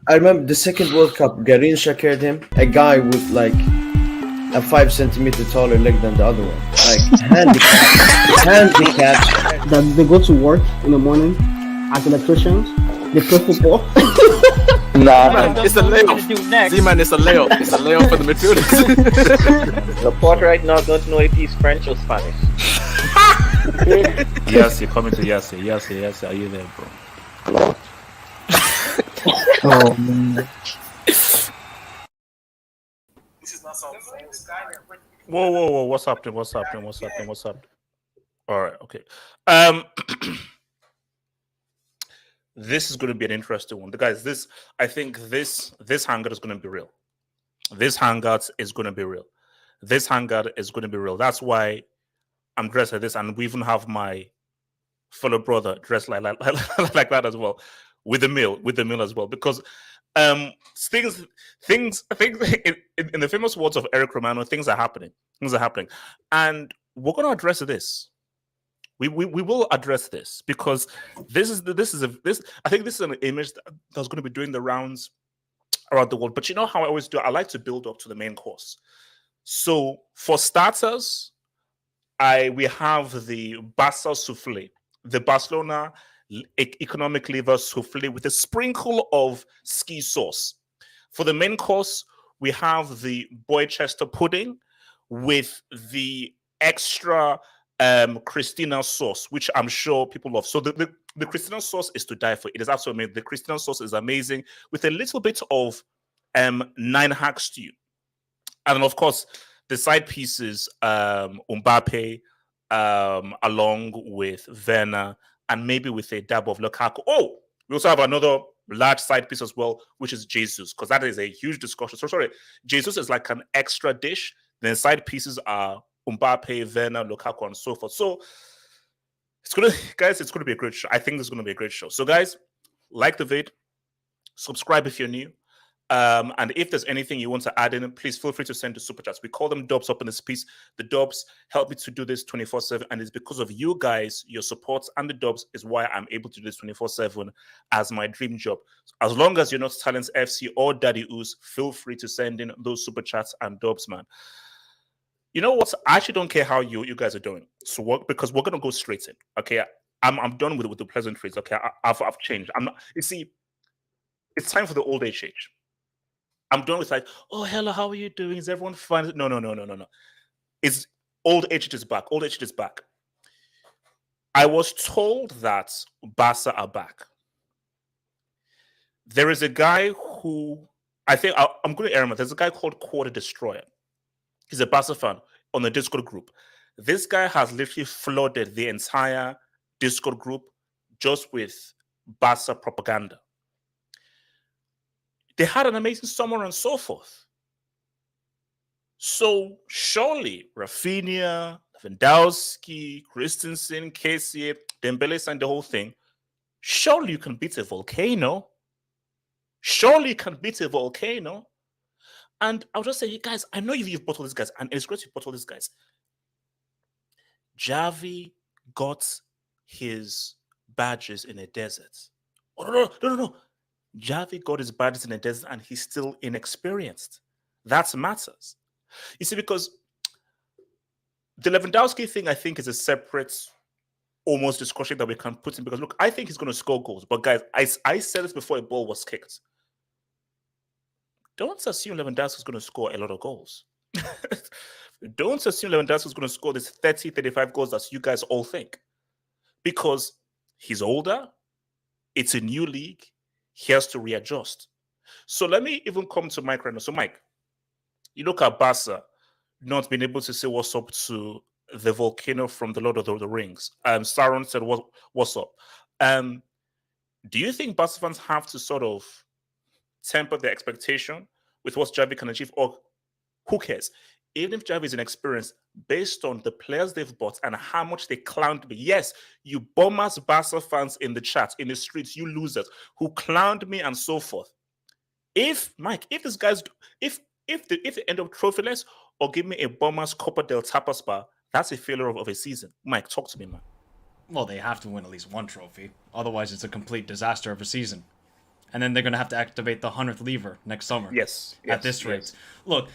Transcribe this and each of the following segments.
I remember the second World Cup, Garincha carried him. A guy with like a 5 centimeter taller leg than the other one. Like handicap. That they go to work in the morning as electricians. They play football. Nah, Man, it's a layoff. Z-Man, it's a layoff. It's a layoff for the midfielders. the port right now don't know if he's French or Spanish. Yes, you're coming to yes. Are you there, bro? Hello? Oh man. Whoa. What's happening? All right, okay. This is going to be an interesting one. Guys, I think this hangout is going to be real. This hangout is going to be real. That's why I'm dressed like this, and we even have my fellow brother dressed like that as well, with the meal as well, because things in the famous words of Eric Romano, things are happening, and we're going to address this. We will address this because this I think this is an image that's going to be doing the rounds around the world. But you know how I always do? I like to build up to the main course. So for starters, we have the Barca souffle, the Barcelona economic liver souffle with a sprinkle of ski sauce. For the main course, we have the Boychester pudding with the extra Christina sauce, which I'm sure people love. So the Christina sauce is to die for. It is absolutely amazing. The Christina sauce is amazing with a little bit of Nine Hag stew. And then, of course, the side pieces, Mbappe, along with Werner, and maybe with a dab of Lukaku. Oh, we also have another large side piece as well, which is Jesus, because that is a huge discussion. So sorry, Jesus is like an extra dish. Then side pieces are Mbappe, Werner, Lukaku, and so forth. So it's gonna be a great show. I think it's gonna be a great show. So guys, like the vid, subscribe if you're new. And if there's anything you want to add in, please feel free to send the super chats. We call them dubs up in this piece. The dubs help me to do this 24/7, and it's because of you guys, your support, and the dubs is why I'm able to do this 24/7 as my dream job. As long as you're not Talents FC or Daddy Ooze, feel free to send in those super chats and dubs, man. You know what? I actually don't care how you guys are doing. So because we're gonna go straight in. Okay, I'm done with the pleasantries. Okay, I've changed. I'm not. You see, it's time for the old age. I'm done with like, oh hello, how are you doing? Is everyone fine? No. It's old age is back. Old age is back. I was told that Barca are back. There is a guy who I think I'm going to air him. There's a guy called Quarter Destroyer. He's a Barca fan on the Discord group. This guy has literally flooded the entire Discord group just with Barca propaganda. They had an amazing summer and so forth. So surely Raphinha, Lewandowski, Christensen, Kessie, Dembele signed the whole thing. Surely you can beat a volcano. And I'll just say, you guys, I know you've bought all these guys, and it's great you bought all these guys. Javi got his badges in a desert. Oh, no. Javi got his badges in a desert, and he's still inexperienced. That matters. You see, because the Lewandowski thing, I think, is a separate, almost discussion that we can put in. Because, look, I think he's going to score goals. But, guys, I said this before a ball was kicked. Don't assume Lewandowski is going to score a lot of goals. Don't assume Lewandowski is going to score this 30, 35 goals that you guys all think. Because he's older. It's a new league. He has to readjust. So let me even come to Mike right now. So, Mike, you look at Barca not being able to say what's up to the volcano from the Lord of the Rings. Sauron said, what's up? Do you think Barca fans have to sort of temper their expectation with what Javi can achieve? Or who cares? Even if Javi is inexperienced, based on the players they've bought and how much they clowned me. Yes, you bombers, Barca fans in the chat, in the streets, you losers who clowned me and so forth. If these guys, if they end up trophyless or give me a bombers Copa del Tapas bar, that's a failure of a season. Mike, talk to me, man. Well, they have to win at least one trophy. Otherwise, it's a complete disaster of a season. and then they're going to have to activate the 100th lever next summer. Yes. At this rate. Look,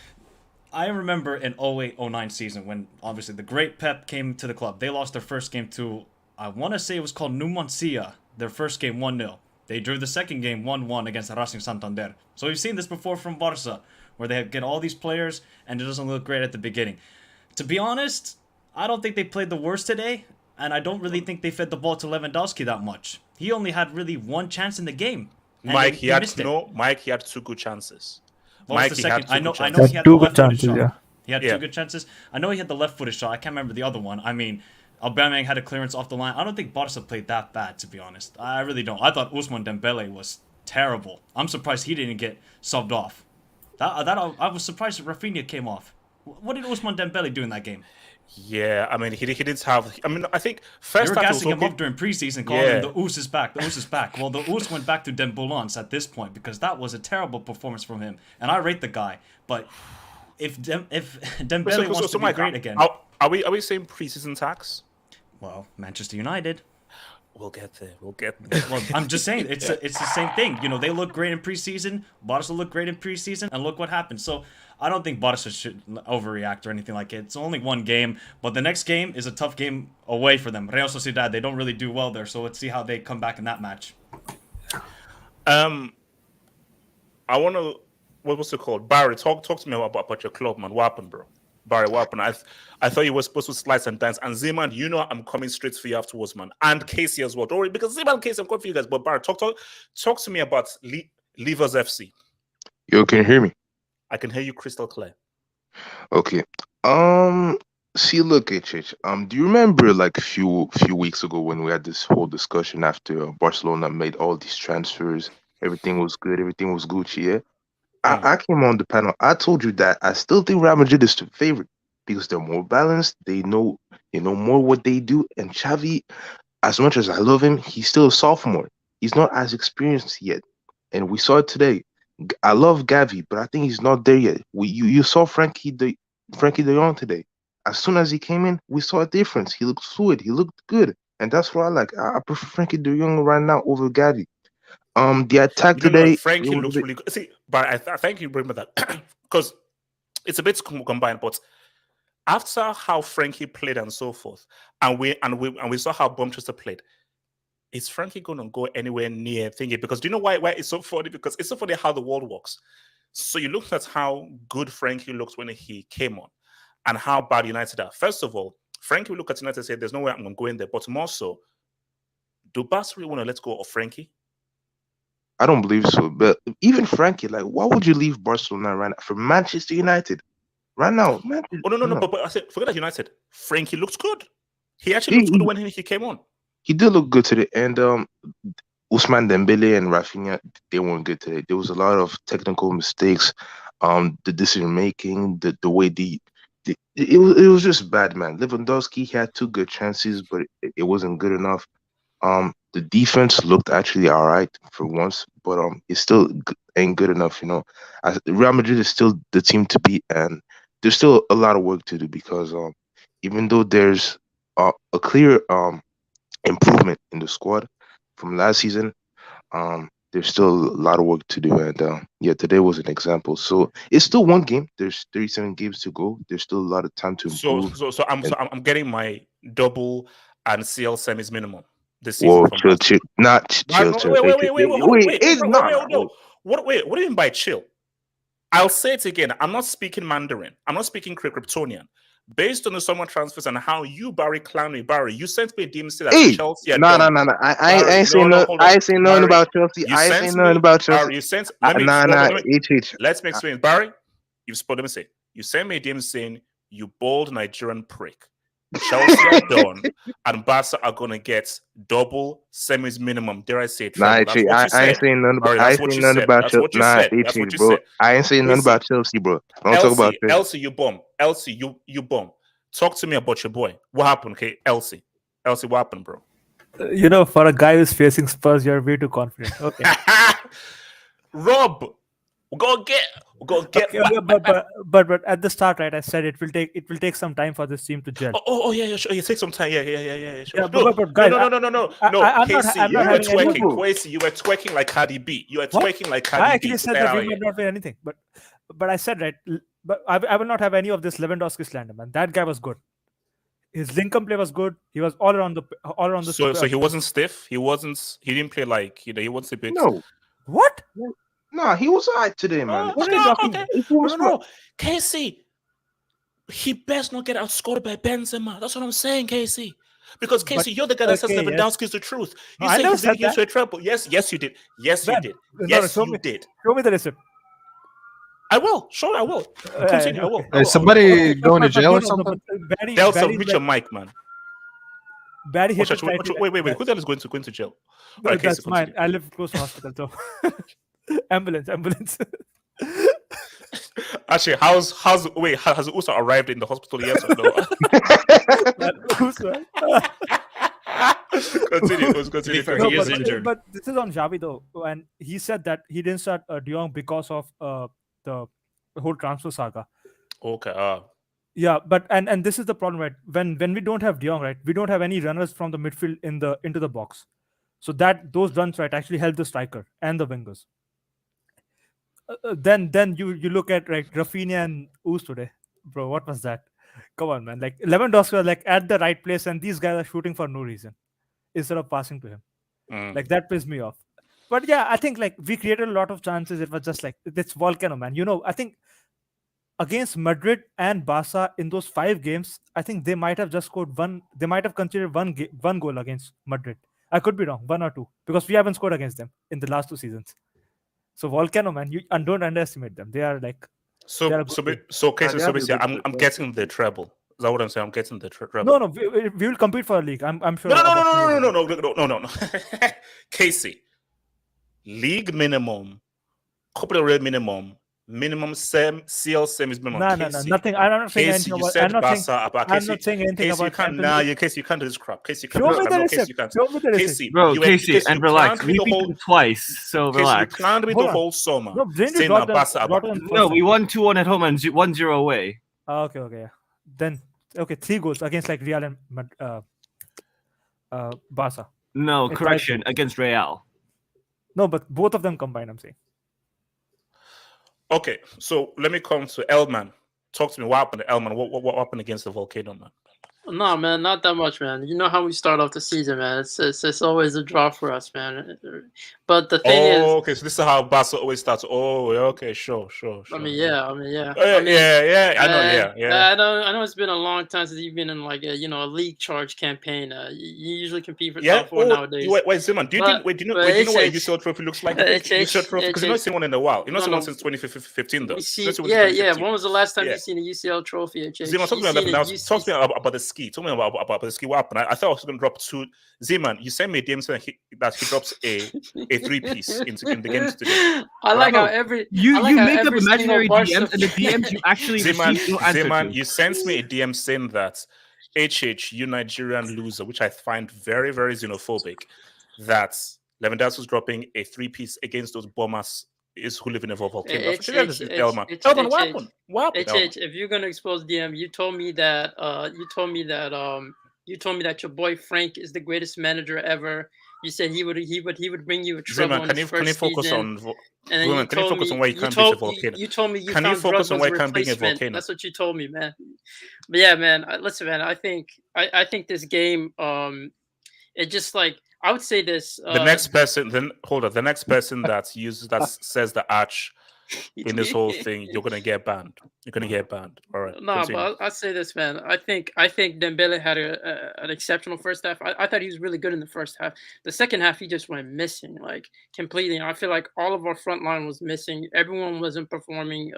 I remember in 08-09 season when obviously the great Pep came to the club. They lost their first game to, I want to say it was called Numancia. Their first game 1-0. They drew the second game 1-1 against Racing Santander. So we've seen this before from Barca, where they get all these players and it doesn't look great at the beginning. To be honest, I don't think they played the worst today, and I don't really think they fed the ball to Lewandowski that much. He only had really one chance in the game. Mike, he had 2 good chances. What was the second? I know he had the two good left-footed chances, shot. yeah. He had 2 good chances. I know he had the left-footed shot. I can't remember the other one. I mean, Aubameyang had a clearance off the line. I don't think Barca played that bad, to be honest. I really don't. I thought Ousmane Dembele was terrible. I'm surprised he didn't get subbed off. I was surprised that Raphinha came off. What did Ousmane Dembele do in that game? Yeah, I mean, he didn't have. I mean, I think first they were half gassing him up during preseason, calling him the Ous is back. The Ous is back. Well, the Ous went back to Dembélé at this point because that was a terrible performance from him, and I rate the guy. But if Dembele wants to be great again, are we saying preseason tax? Well, Manchester United. We'll get there. Well, I'm just saying it's the same thing. You know, they look great in preseason. Barca look great in preseason, and look what happened. So I don't think Barca should overreact or anything like it. It's only one game, but the next game is a tough game away for them. Real Sociedad, they don't really do well there, so let's see how they come back in that match. I want to. What was it called? Barry, talk to me about your club, man. What happened, bro? Barry, what happened? I thought you were supposed to slice and dance. And Zeman, you know I'm coming straight for you afterwards, man. And Casey as well. Don't worry, because Zeman and Casey, I'm coming for you guys. But Barry, talk to me about Levers FC. Yo, can you hear me? I can hear you crystal clear. Okay. See, look, HH. Do you remember like a few weeks ago when we had this whole discussion after Barcelona made all these transfers? Everything was good. Everything was Gucci, yeah? I came on the panel. I told you that I still think Real Madrid is the favorite because they're more balanced. They know more what they do. And Xavi, as much as I love him, he's still a sophomore. He's not as experienced yet. And we saw it today. I love Gavi, but I think he's not there yet. You saw Frankie de Jong today. As soon as he came in, we saw a difference. He looked fluid. He looked good. And that's what I like. I prefer Frankie de Jong right now over Gavi. The attack today. Frankie looks really good. See, but I thank you bring me that because it's a bit combined. But after how Frankie played and so forth, and we saw how Manchester played, is Frankie going to go anywhere near thinking? Because do you know why it's so funny? Because it's so funny how the world works. So you looked at how good Frankie looked when he came on, and how bad United are. First of all, Frankie will look at United and say, "There's no way I'm going to go in there." But more so, do Barca really want to let go of Frankie? I don't believe so. But even Frankie, like, why would you leave Barcelona right now for Manchester United? Right now, no. But I said, forget that United. Frankie looked good. He actually looked good when he came on. He did look good today. And Ousmane Dembele and Raphinha, they weren't good today. There was a lot of technical mistakes. The decision making, the way it was just bad, man. Lewandowski had 2 good chances, but it wasn't good enough. The defense looked actually all right for once, but it still ain't good enough, you know. Real Madrid is still the team to beat, and there's still a lot of work to do because even though there's a clear improvement in the squad from last season, there's still a lot of work to do, and today was an example. So it's still one game. There's 37 games to go. There's still a lot of time to improve. So I'm getting my double and CL semis minimum. Chill. Wait. It's not. What do you mean by chill? I'll say it again. I'm not speaking Mandarin. I'm not speaking Kryptonian. Based on the summer transfers and how you, Barry, you sent me a DM that Chelsea. No. I ain't saying nothing about Chelsea. I ain't saying nothing about Chelsea. Let's make sense. Barry, let me say. You sent me a DM saying you bold Nigerian prick. Chelsea are done, and Barca are gonna get double semis minimum. Dare I say it? I ain't saying nothing about Chelsea. Bro. I ain't saying nothing about Chelsea, bro. Don't talk about Chelsea. Elsie, you bum. Elsie, you bum. Talk to me about your boy. What happened? Okay, Elsie, what happened, bro? You know, for a guy who's facing Spurs, you're way too confident. Okay. Rob, We're gonna get. Okay, but at the start, right? I said it will take some time for this team to gel. Yeah, sure. It takes some time. Yeah, sure. Yeah, No, but guys, no. I'm Casey, not you were having any. twerking. Casey, you were twerking like Cardi B. You were What? twerking like I Cardi B. actually said that we might not win anything, but I said right. But I will not have any of this Lewandowski slander, man. That guy was good. His Lincoln play was good. He was all around the. So he wasn't stiff. He didn't play like he wasn't a bit. No, What? no, he was alright today, man. Okay. No. Casey, he best not get outscored by Benzema. That's what I'm saying, Casey. Because Casey, you're the guy that says Lewandowski is the truth. You say he's leading into a treble. Yes, you did. Yes, you did. Yes, you did. Show me the receipt. I will. Sure, I will. Continue. I will. Is somebody going to jail or something? Delta, reach your mic, man. Barry hit. Wait. Who the hell is going to jail? Right, that's mine. I live close to hospital, so ambulance. Actually, has Usa arrived in the hospital? Yes or no? Continue. Fair, he is injured. But this is on Xavi though, and he said that he didn't start De Jong because of the whole transfer saga. Okay. Yeah, but and this is the problem, right? When we don't have De Jong, right, we don't have any runners from the midfield into the box, so that those runs, right, actually help the striker and the wingers. Then you look at like Raphinha and Oos today, bro. What was that? Come on, man. Like Lewandowski was like at the right place, and these guys are shooting for no reason instead of passing to him. Like that pissed me off. But yeah, I think like we created a lot of chances. It was just like it's volcano, man. I think against Madrid and Barca in those 5 games, I think they might have just scored one. They might have considered one goal against Madrid. I could be wrong, 1 or 2, because we haven't scored against them in the last 2 seasons. So volcano, man, and don't underestimate them. They are like basically, I'm getting the treble. Is that what I'm saying? I'm getting the treble. No, we will compete for a league. I'm sure. No. Casey, league minimum, Copa del Rey minimum CL semis minimum. No, nothing. I'm not saying anything about. I'm not saying anything about. Casey, you can't do this crap. Casey, you show can't. me the receipt. Casey, bro, Casey, and relax. We beat them twice, so relax. You planned me the whole summer. No, we won 2-1 at home and 1-0 away. Okay, yeah. Then 3 goals against like Real and Barca. No, correction, against Real. No, but both of them combined, I'm saying. Okay, so let me come to Elman. Talk to me. What happened to Elman? What happened against the Volcano, man? No, man, not that much, man. You know how we start off the season, man. It's always a draw for us, man. But the thing is, okay, so this is how Barca always starts. Oh, okay, sure. I mean, yeah. I know. I know it's been a long time since you've been in like a league charge campaign. You usually compete for top 4 nowadays. Wait, Zimmerman, do you know what a UCL trophy looks like? UCL trophy, because you've not seen one in a while. You've not seen one since 2015, though. When was the last time you've seen a UCL trophy? Zimmerman, talk to me about the ski. Tell me about the ski. What happened? I thought I was going to drop 2. Zimmerman, you sent me a DM saying that he drops a 3-piece in the games today. I like how you make up imaginary DMs and the DMs you actually receive no answer Zimmerman, to. you sent me a DM saying that you Nigerian loser, which I find very, very xenophobic, that Lewandowski was dropping a 3-piece against those bombers who live in a volcano. Elman, what happened? If you're gonna expose DM, you told me that your boy Frank is the greatest manager ever. You said he would bring you a trouble on his first season. Can you focus on why you can't beat a volcano? You told me you found drugs as a replacement. That's what you told me, man. But yeah, man. Listen, man. I think this game. It just like I would say this. The next person that says the arch in this whole thing, you're gonna get banned. All right. No, but I'll say this, man. I think Dembele had an exceptional first half. I thought he was really good in the first half. The second half, he just went missing, like completely. I feel like all of our front line was missing. Everyone wasn't performing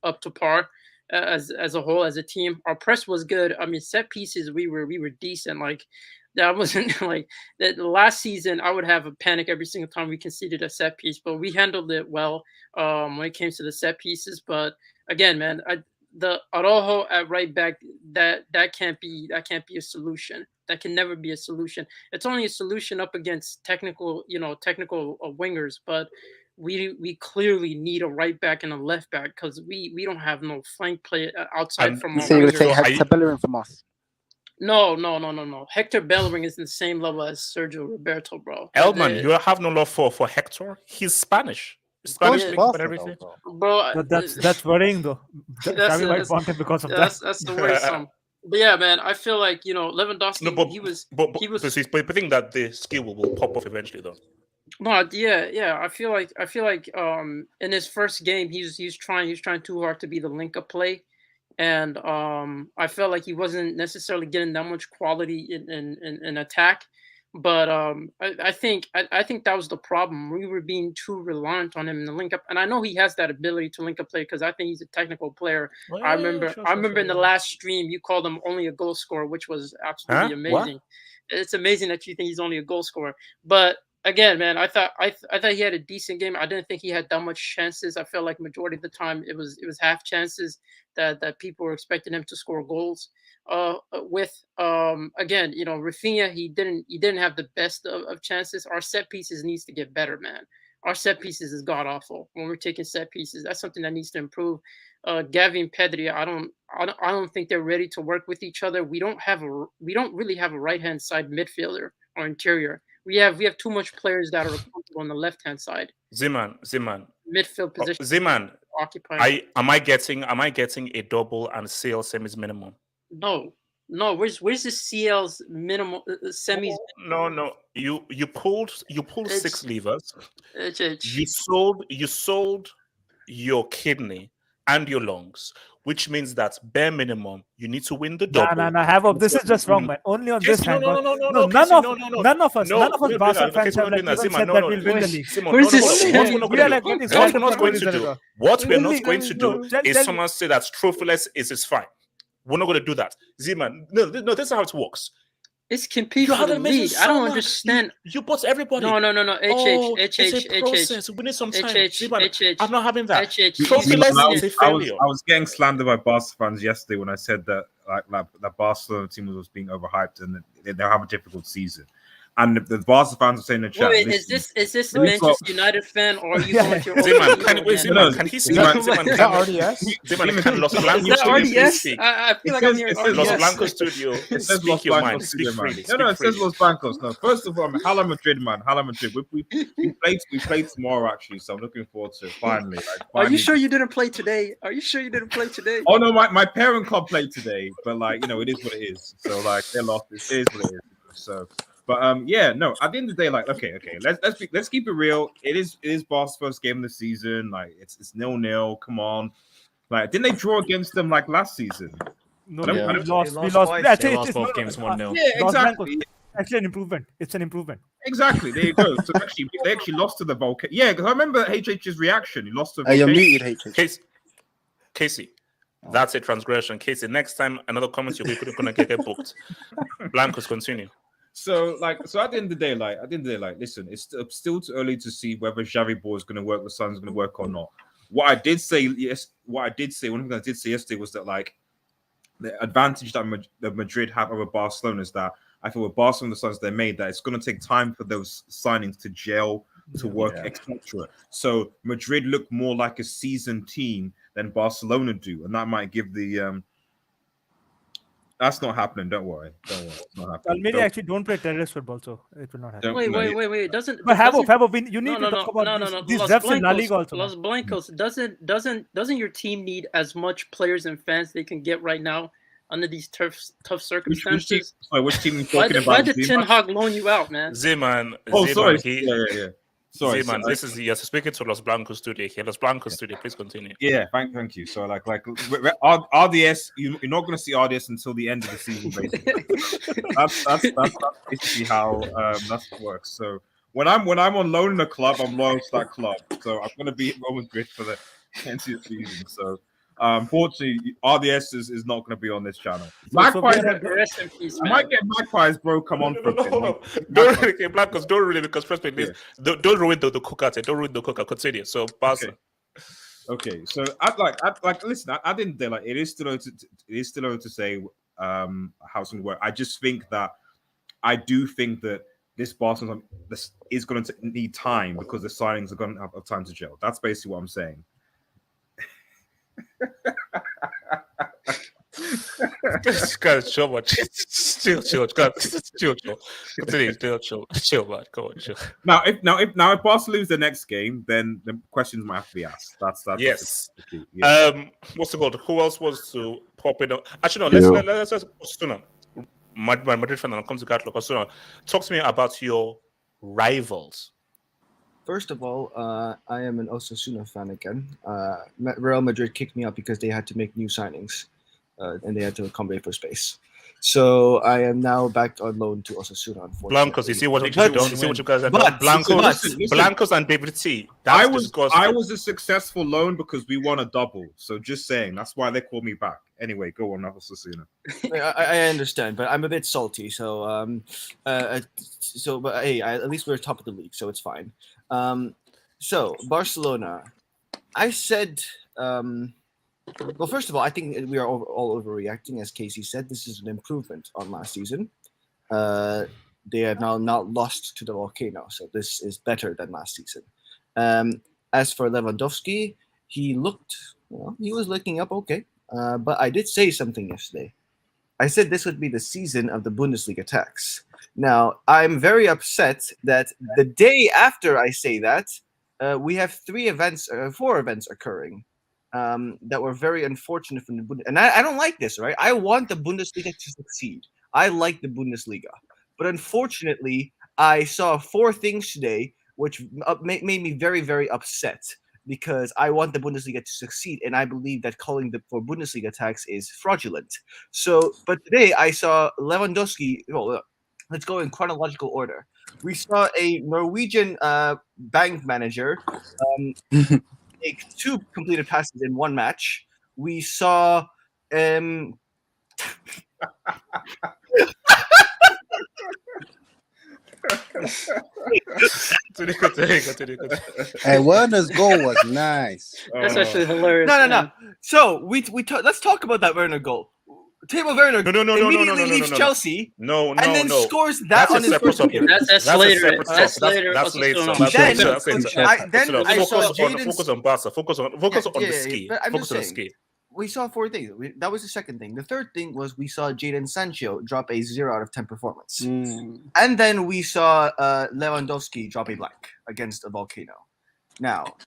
up to par as a whole, as a team. Our press was good. I mean, set pieces, we were decent. Like that wasn't like that. Last season, I would have a panic every single time we conceded a set piece, but we handled it well when it came to the set pieces. But again, man, the Araujo at right back, that can't be a solution. That can never be a solution. It's only a solution up against technical wingers. But we clearly need a right back and a left back because we don't have no flank play outside And from You our say you would wingers. take Hector Bellerin from us. No. Hector Bellerin is in the same level as Sergio Roberto, bro. Elman, you have no love for Hector. He's Spanish. Spanish Yeah. speaking and everything. Bro, But that's worrying though. Xavi might want him because of that. That's the worrisome. But yeah, man, I feel like Lewandowski. No, but he was. But I think that the skill will pop off eventually, though. No, yeah. I feel like in his first game he's trying too hard to be the link up play, and I felt like he wasn't necessarily getting that much quality in attack. But I think that was the problem. We were being too reliant on him in the link up, and I know he has that ability to link up play because I think he's a technical player. Well, I remember in the last stream you called him only a goal scorer, which was absolutely amazing. What? It's amazing that you think he's only a goal scorer. But again, man, I thought he had a decent game. I didn't think he had that much chances. I felt like majority of the time it was half chances that people were expecting him to score goals. Again, Raphinha, he didn't have the best of chances. Our set pieces needs to get better, man. Our set pieces is god awful when we're taking set pieces. That's something that needs to improve. Gavi and Pedri, I don't think they're ready to work with each other. We don't really have a right hand side midfielder or interior. We have too much players that are comfortable on the left hand side. Ziman. Midfield position. Ziman. Occupying. Am I getting a double and CL semis minimum? No. Where's the CL's minimum semis? No. You pulled 6 levers. It's You sold your kidney and your lungs, which means that bare minimum you need to win the double. No. Havoc, this is just wrong, man. Only on this hand. No. None of us Barca fans have like even said that we'll win the league. What we're not going to do is someone say that trophyless is fine. We're not going to do that. Z-Man, no, this is how it works. It's compete for the league. I don't understand. You bought everybody. No. It's a process. We need some time. I'm not having that. I was getting slandered by Barca fans yesterday when I said that that Barcelona team was being overhyped and they'll have a difficult season. And the Barca fans are saying in the chat. Wait, is this the Manchester United fan or are you going with your own can he speak? Can Los Blancos Studio speak? I feel like I'm hearing Los Blancos Studio. Speak your mind. Speak freely. No, it says Los Blancos. No, first of all, I'm Hala Madrid, man. Hala Madrid. We play tomorrow actually, so I'm looking forward to it. Finally. Are you sure you didn't play today? Oh no, my parent club played today, but it is what it is. So they lost. It is what it is. So. But at the end of the day, let's keep it real. It is Barca's first game of the season. It's 0-0. Come on, didn't they draw against them last season? No, we lost. We lost both games 1-0. Yeah, exactly. Actually, an improvement. It's an improvement. Exactly. There you go. So they actually lost to the Volcano. Yeah, because I remember HH's reaction. He lost to. You're muted, HH. Casey. That's a transgression. Casey, next time another comment you're gonna get booked. Blancos, continue. So at the end of the day, listen, it's still too early to see whether Xavi ball is going to work, the sun's going to work or not. One thing I did say yesterday was that the advantage that Madrid have over Barcelona is that I feel with Barcelona, the signs they made, that it's going to take time for those signings to gel, to work, etc. So Madrid look more like a seasoned team than Barcelona do, and that might give the That's not happening. Don't worry. It's not happening. Almeria actually don't play terrorist football, so it will not happen. Wait. Doesn't? But Habo, you need to talk about these refs in La Liga also. Los Blancos, doesn't your team need as much players and fans they can get right now under these tough circumstances? Which team are you talking about? Why did Ten Hag loan you out, man? Zeman. Sorry. Yeah. Sorry, man. This is speaking to Los Blancos studio here. Los Blancos studio, please continue. Yeah, thank you. So RDS, you're not going to see RDS until the end of the season, basically. that's basically how that works. So when I'm on loan in a club, I'm loyal to that club. So I'm going to be at Roman Grid for the end of the season. So unfortunately, RDS is not going to be on this channel. Magpies, I might get Magpies, bro. Come on, no. Don't really, because first please, don't ruin the cooker. Don't ruin the cooker. Continue. So, Barca. Okay. So, listen. I didn't. It is still early to say how it's going to work. I do think that this Barcelona is going to need time because the signings are going to have time to gel. That's basically what I'm saying. Guys, chill, man. Chill. Guys, chill. Continue, chill, man. Come on, chill. Now, if Barca lose the next game, then the questions might have to be asked. That's yes. the key. Yeah. What's the goal? Who else was to pop it up? Actually, no. Let's Osuna. My Madrid fan, and come to Gatlock. Osuna, talk to me about your rivals. First of all, I am an Osasuna fan again. Real Madrid kicked me out because they had to make new signings, and they had to accommodate for space. So I am now back on loan to Osasuna. Unfortunately, Blancos, you see what you guys have done. Blancos and David T. I was a successful loan because we won a double. So just saying, that's why they called me back. Anyway, go on, Osasuna. I understand, but I'm a bit salty. So but hey, at least we're top of the league, so it's fine. So Barcelona, I said. Well, first of all, I think we are all overreacting. As Casey said, this is an improvement on last season. They have now not lost to the Volcano, so this is better than last season. As for Lewandowski, he was looking up okay. But I did say something yesterday. I said this would be the season of the Bundesliga tax. Now, I'm very upset that the day after I say that, we have 4 events occurring. That were very unfortunate from the Bundesliga. And I don't like this, right? I want the Bundesliga to succeed. I like the Bundesliga. But unfortunately, I saw 4 things today which made me very, very upset because I want the Bundesliga to succeed, and I believe that calling for Bundesliga tax is fraudulent. So, but today I saw Lewandowski. Well, let's go in chronological order. We saw a Norwegian bank manager make 2 completed passes in 1 match. We saw Hey, Werner's goal was nice. That's actually hilarious. No. So let's talk about that Werner goal. Timo Werner immediately leaves Chelsea. And then scores that on his first game. That's later. That's later. That's later. Then I saw focus on Barca. Focus on the ski. Focus on the ski. We saw 4 things. That was the second thing. The third thing was we saw Jadon Sancho drop a 0 out of 10 performance. And then we saw Lewandowski drop a blank against a Volcano. Now,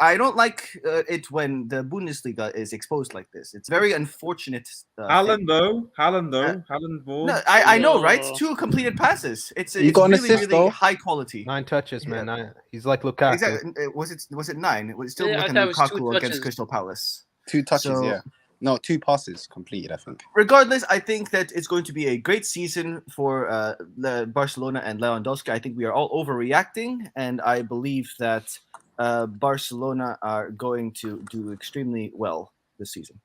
I don't like it when the Bundesliga is exposed like this. It's very unfortunate. Haaland ball. No, I know, right? 2 completed passes. It's got an really, assist, really though. high quality. 9 touches, man. He's like Lukaku. Exactly. Was it 9? It was still looking at Lukaku against Crystal Palace. 2 touches, yeah. No, 2 passes completed, I think. Regardless, I think that it's going to be a great season for Barcelona and Lewandowski. I think we are all overreacting, and I believe that Barcelona are going to do extremely well this season.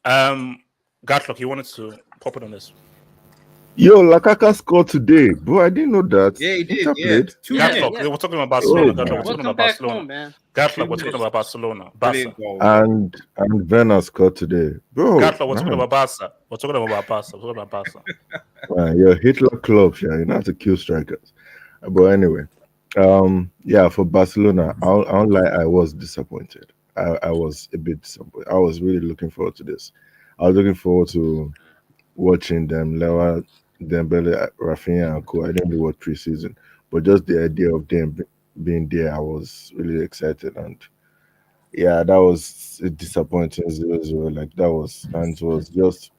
Gatlock, you wanted to pop it on this? Yo, Lukaku scored today, bro. I didn't know that. Yeah, he did. Gatlock, we're talking about Barcelona. Gatlock, we're talking about Barcelona. Home, man. Gatlock, we're talking about Barcelona. Barca. And Werner scored today, bro. Gatlock, we're talking about Barca. We're talking about Barca. Man, you're Hitler club, yeah. You know how to kill strikers. But anyway, for Barcelona, I don't lie, I was disappointed. I was a bit disappointed. I was really looking forward to this. I was looking forward to watching them, Lewa, Dembele, Raphinha, and co. I didn't really watch preseason, but just the idea of them being there, I was really excited. And yeah, that was a disappointing 0-0. Like that was, and it was just.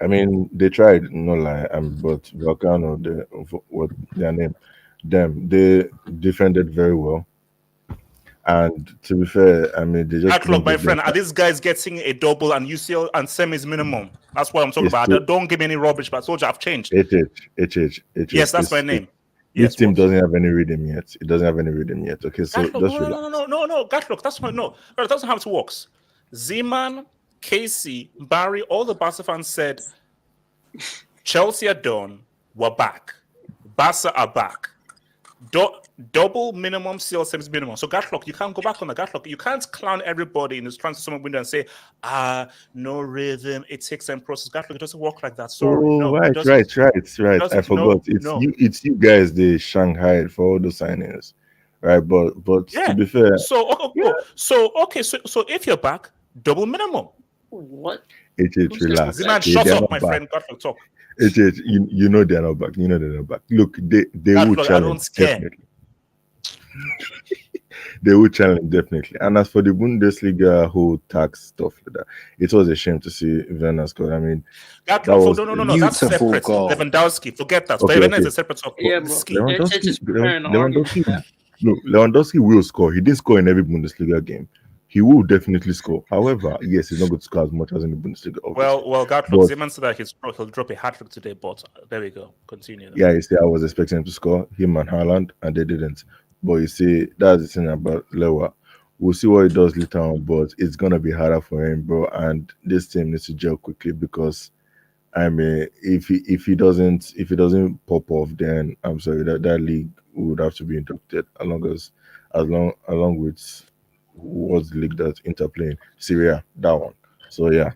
I mean, they tried, no lie, but Volcano, what their name, they defended very well. And to be fair, I mean, they just. My friend, are these guys getting a double and UCL and semis minimum? That's what I'm talking about. Don't give me any rubbish, but I told you I've changed. HH. Yes, that's my name. This team doesn't have any rhythm yet. It doesn't have any rhythm yet. Okay, so Gatlock, just relax. No. Gatlock, that's my no. That's not how it works. Zeman, Casey, Barry, all the Barca fans said Chelsea are done. We're back. Barca are back. Double minimum, still same minimum. So Gatlock, you can't go back on the Gatlock. You can't clown everybody in this transfer summer window and say, no rhythm, it takes some process. Gatlock, it doesn't work like that. Sorry. Oh, no, right. I forgot. It's you guys they Shanghai for all those signings. Right, but to be fair. So if you're back, double minimum. What? Relax. Man, shut up, my friend. Gatlock, talk. You know they're not back. Look, they will challenge definitely. They will challenge definitely. And as for the Bundesliga whole tax stuff like that, it was a shame to see Werner score. I mean, that was no, that's separate. Goal. Lewandowski, forget that. Werner is a separate topic. Yeah, Lewandowski will score. He didn't score in every Bundesliga game. He will definitely score. However, yes, he's not going to score as much as in the Bundesliga. Obviously. Well, Gatlock, Zeman said that he'll drop a hat trick today, but there we go. Continue. Yeah, you see, I was expecting him to score, him and Haaland, and they didn't. But you see, that's the thing about Lewa. We'll see what he does later on, but it's gonna be harder for him, bro. And this team needs to gel quickly because, I mean, if he doesn't pop off, then I'm sorry that league would have to be inducted along with what's the league that Inter playing? Serie, that one. So yeah.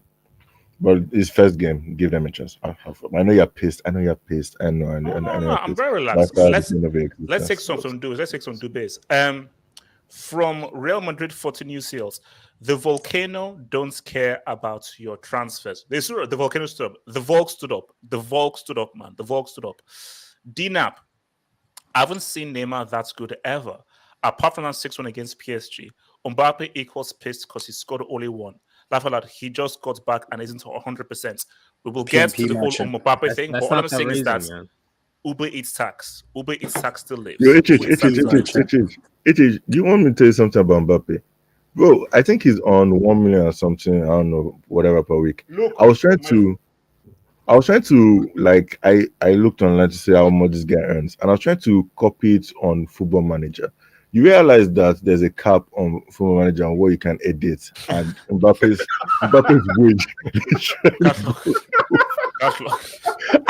But his first game, give them a chance. I know you're pissed. I know. I'm very relaxed. Let's take some Dubes. From Real Madrid 40 News Sales, the Volcano don't care about your transfers. The Volcano stood up. The Volk stood up. The Volk stood up, man. The Volk stood up. DNAP. I haven't seen Neymar that good ever. Apart from that 6-1 against PSG, Mbappe equals pissed because he scored only one. Laugh out loud, he just got back and isn't 100%. We will get to the whole Mbappe thing, but all I'm saying is that Uber eats tax. Uber eats tax still lives. Yo, do you want me to tell you something about Mbappe? Bro, I think he's on 1 million or something, I don't know, whatever per week. I was trying to like I looked online to see how much this guy earns, and I was trying to copy it on Football Manager. You realize that there's a cap on Football Manager on what you can edit, and Mbappe's wage.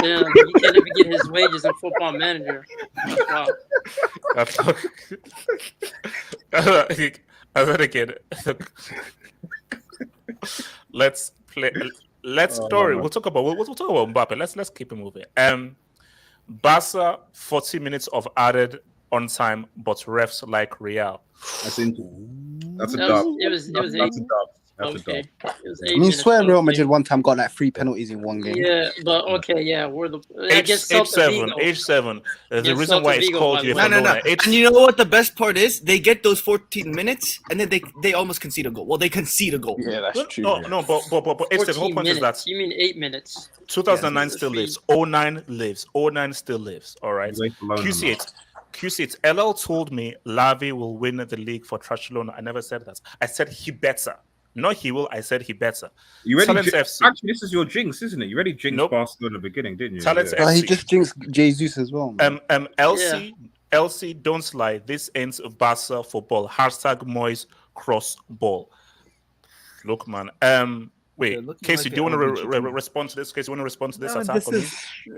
Yeah, you can't even get his wages on Football Manager. Wow. Let's play. Story. We'll talk about Mbappe. Let's keep it moving. Barca 40 minutes of added on time, but refs like Real. That's a dub. That's a dub. I mean, swear Real Madrid one time got like 3 penalties in one game. Yeah, but okay, yeah, we're the age 7. The reason why it's called No. And you know what the best part is? They get those 14 minutes, and then they almost concede a goal. Well, they concede a goal. Yeah, that's true. No, but the whole point is that you mean 8 minutes. 2009 still lives. 09 lives. 09 still lives. All right. QC8. LL told me Lavi will win the league for Barcelona. I never said that. I said he better. Not he will. I said he better. You ready? Actually, this is your jinx, isn't it? You already jinxed Barcelona at the beginning, didn't you? FC. He just jinxed Jesus as well. LC, don't lie. This ends of Barca football. #Moyes cross ball. Look, man. Wait, Casey, do you want to respond to this? Casey, you want to respond to this attack?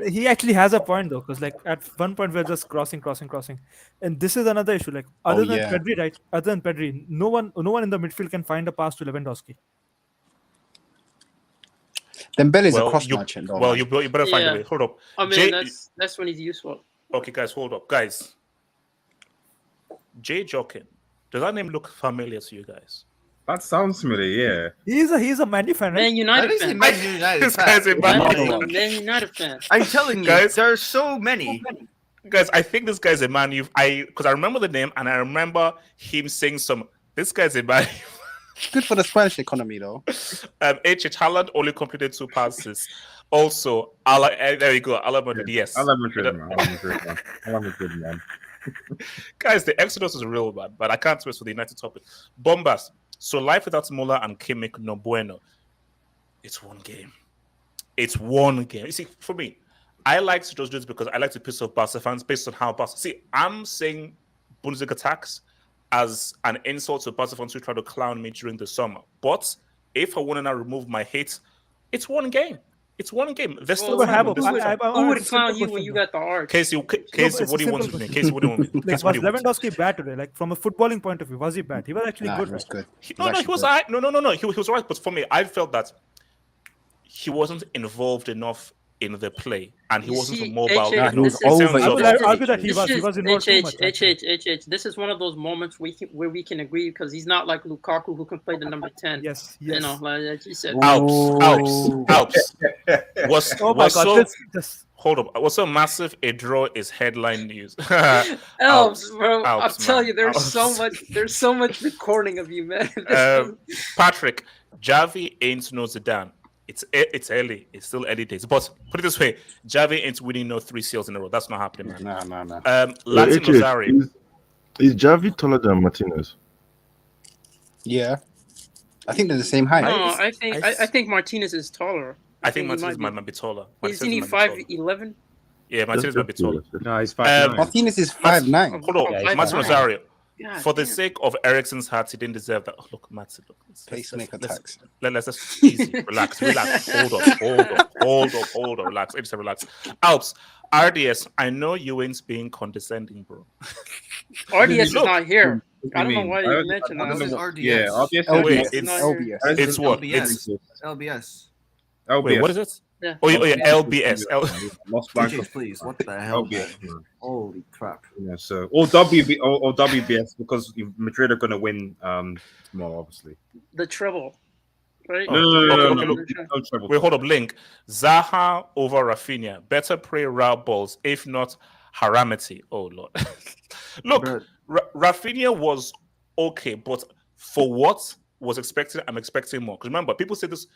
He actually has a point though, because like at one point we're just crossing, and this is another issue. Like other than Pedri, right? Other than Pedri, no one in the midfield can find a pass to Lewandowski. Dembele's a cross merchant. Well, you better find a way. Hold up. I mean, that's when he's useful. Okay, guys, hold up, guys. Jay Jokin, does that name look familiar to you guys? That sounds familiar, yeah. He's a Man fan, right? Man United fan. This guy's a Man United fan. I'm telling you, guys, there are so many. Guys, I think this guy's a Man U. Because I remember the name and I remember him saying this guy's a Man U. Good for the Spanish economy, though. Haaland only completed 2 passes. Also, there you go. Ala Madrid, yes. Ala Madrid, man. Guys, the Exodus is real, man. But I can't wait for the United topic. Bombas. So life without Muller and Kimmich, no bueno. It's one game. You see, for me, I like to just do this because I like to piss off Barca fans based on how Barca... See, I'm saying Bundesliga tax as an insult to Barca fans who try to clown me during the summer. But if I want to now remove my hate, it's one game. It's one game. They're still Well, time. Who who would clown you when you got the arch? Casey, what do you want with me? Casey, what do you want with me? Like, was Lewandowski bad today? Like, from a footballing point of view, was he bad? He was actually good. He was good. He was all right. No. He was all right. But for me, I felt that he wasn't involved enough in the play, and he wasn't mobile. I would argue that he was involved too much. This is one of those moments where we can agree because he's not like Lukaku who can play the number 10. Yes. You know, like you said. Alps. Hold up. What's so massive a draw is headline news. Alps, bro. I'll tell you, there's Alps. so much recording of you, man. Patrick, Javi ain't no Zidane. It's early. It's still early days. But put it this way, Javi ain't winning no 3 seals in a row. That's not happening, man. No. Latin Rosario. Is Javi taller than Martinez? Yeah. I think they're the same height. No, I think Martinez is taller. I think Martinez might be taller. Isn't he 5'11"? Yeah, Martinez might be taller. No, he's 5'9". Martinez is 5'9". Hold on, Yeah, Martin Rosario. God, for the sake of Ericsson's heart, he didn't deserve that. Oh, look, Matson, look. Pacemaker tax. Let's just easy, relax. Hold on, relax. It's relax. Alps, RDS, I know you ain't being condescending, bro. RDS is not here. I don't know why you mentioned that. This is RDS. Yeah, RDS. Wait, it's LBS. It's what? LBS. Wait, what is it? Yeah. Oh, yeah, LBS. Please, what the hell? Holy crap! Yeah, so or WBS because Madrid are going to win tomorrow, obviously. The treble, right? No, treble. Wait, hold up. Link Zaha over Raphinha. Better pray route balls, if not Haramity. Oh Lord. Look, Raphinha was okay, but for what was expected, I'm expecting more. Because remember, people say this.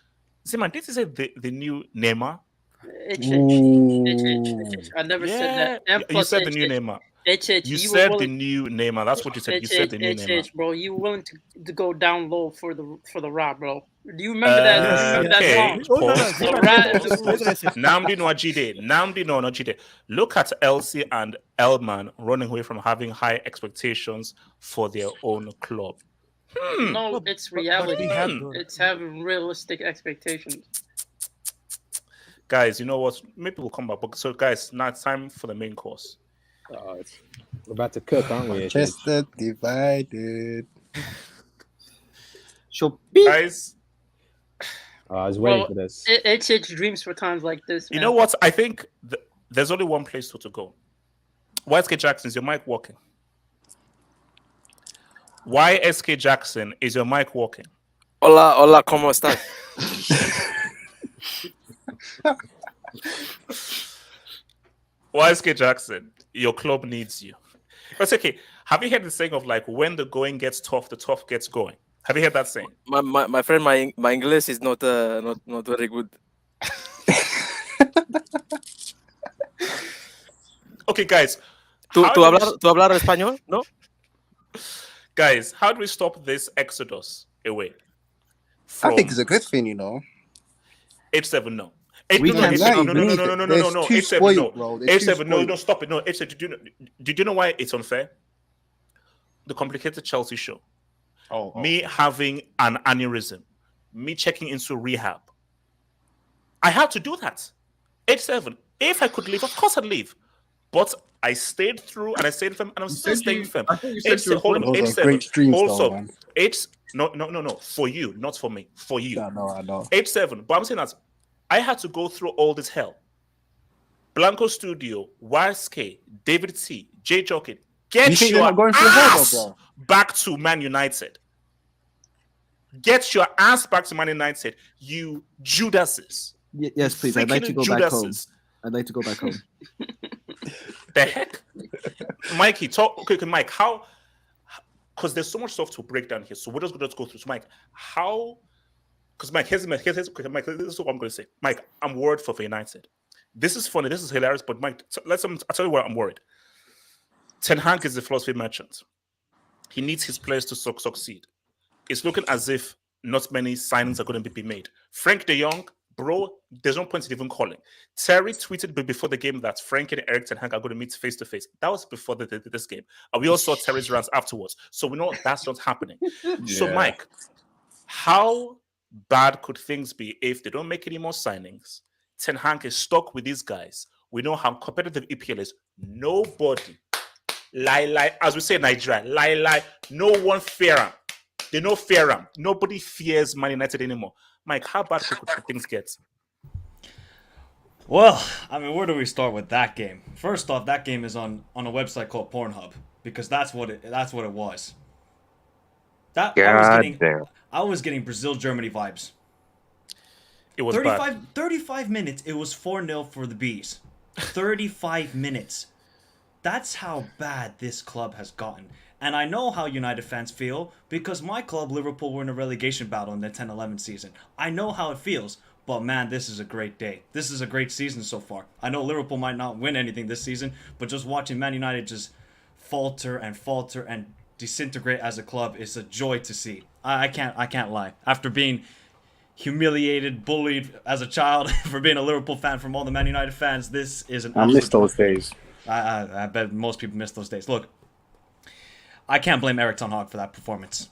See, man, this is the new Neymar. I never said that. You said the new Neymar. You said the new Neymar. That's what you said. You said the new Neymar. Bro, you were willing to go down low for the rock, bro. Do you remember that? Okay. Namdi no Ajide. Look at Elsie and Elman running away from having high expectations for their own club. No, it's reality. It's having realistic expectations. Guys, you know what? Maybe we'll come back. So, guys, now it's time for the main course. We're about to cook, aren't we? Manchester divided. Guys, I was waiting for this. It's dreams for times like this. You know what? I think there's only one place to go. YSK Jackson, is your mic working? YSK Jackson, is your mic working? Hola, ¿cómo estás? YSK Jackson, your club needs you. But okay, have you heard the saying of like when the going gets tough, the tough gets going? Have you heard that saying? My friend, my English is not very good. Okay, guys. ¿Tú hablar español? No? Guys, how do we stop this exodus away? I think it's a good thing, you know. 8-7, no. No. 8-7, no, stop it. No, 8-7, did you know why it's unfair? The complicated Chelsea show. Me having an aneurysm. Me checking into rehab. I had to do that. 8-7. If I could leave, of course I'd leave. But I stayed through and I stayed firm and I'm still staying firm. 8-7. Hold on. 8-7. Also, 8. No. For you, not for me. For you. I know. 8-7. But I'm saying that I had to go through all this hell. Blanco Studio, YSK, David T, J Jokin. Get your ass back to Man United. Get your ass back to Man United, you Judases. Yes, please. I'd like to go back home. I'd like to go back home. The heck? Mikey, talk. Okay, Mike, how? Because there's so much stuff to break down here. So we're just going to go through. So, Mike, how? Because, Mike, here's Mike, this is what I'm going to say. Mike, I'm worried for United. This is funny. This is hilarious. But, Mike, I'll tell you why I'm worried. Ten Hag is the philosophy merchant. He needs his players to succeed. It's looking as if not many signings are going to be made. Frank de Jong, bro, there's no point in even calling. Terry tweeted before the game that Frank and Eric Ten Hag are going to meet face to face. That was before this game. And we all saw Terry's rants afterwards. So we know that's not happening. Yeah. So, Mike, how bad could things be if they don't make any more signings? Ten Hag is stuck with these guys. We know how competitive EPL is. Nobody, as we say in Nigeria, no one fear him. They no fear him. Nobody fears Man United anymore. Mike, how bad could things get? Well, I mean, where do we start with that game? First off, that game is on a website called Pornhub because that's what it was. I was getting Brazil-Germany vibes. It was 35 minutes. It was 4-0 for the Bees. 35 minutes. That's how bad this club has gotten. And I know how United fans feel because my club, Liverpool, were in a relegation battle in the 10-11 season. I know how it feels. But man, this is a great day. This is a great season so far. I know Liverpool might not win anything this season, but just watching Man United just falter and disintegrate as a club is a joy to see. I can't lie. After being humiliated, bullied as a child for being a Liverpool fan from all the Man United fans, this is an I miss those days. I bet most people miss those days. Look, I can't blame Erik Ten Hag for that performance.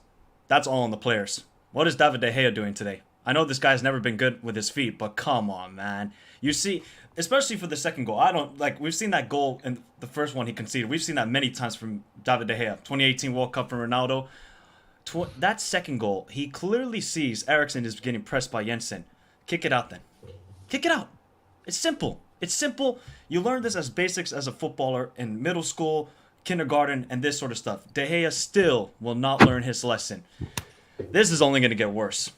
That's all on the players. What is David De Gea doing today? I know this guy's never been good with his feet, but come on, man. You see, especially for the second goal. We've seen that goal in the first one he conceded. We've seen that many times from David De Gea. 2018 World Cup from Ronaldo. That second goal, he clearly sees Eriksen is getting pressed by Jensen. Kick it out then. Kick it out. It's simple. It's simple. You learn this as basics as a footballer in middle school, kindergarten, and this sort of stuff. De Gea still will not learn his lesson. This is only going to get worse.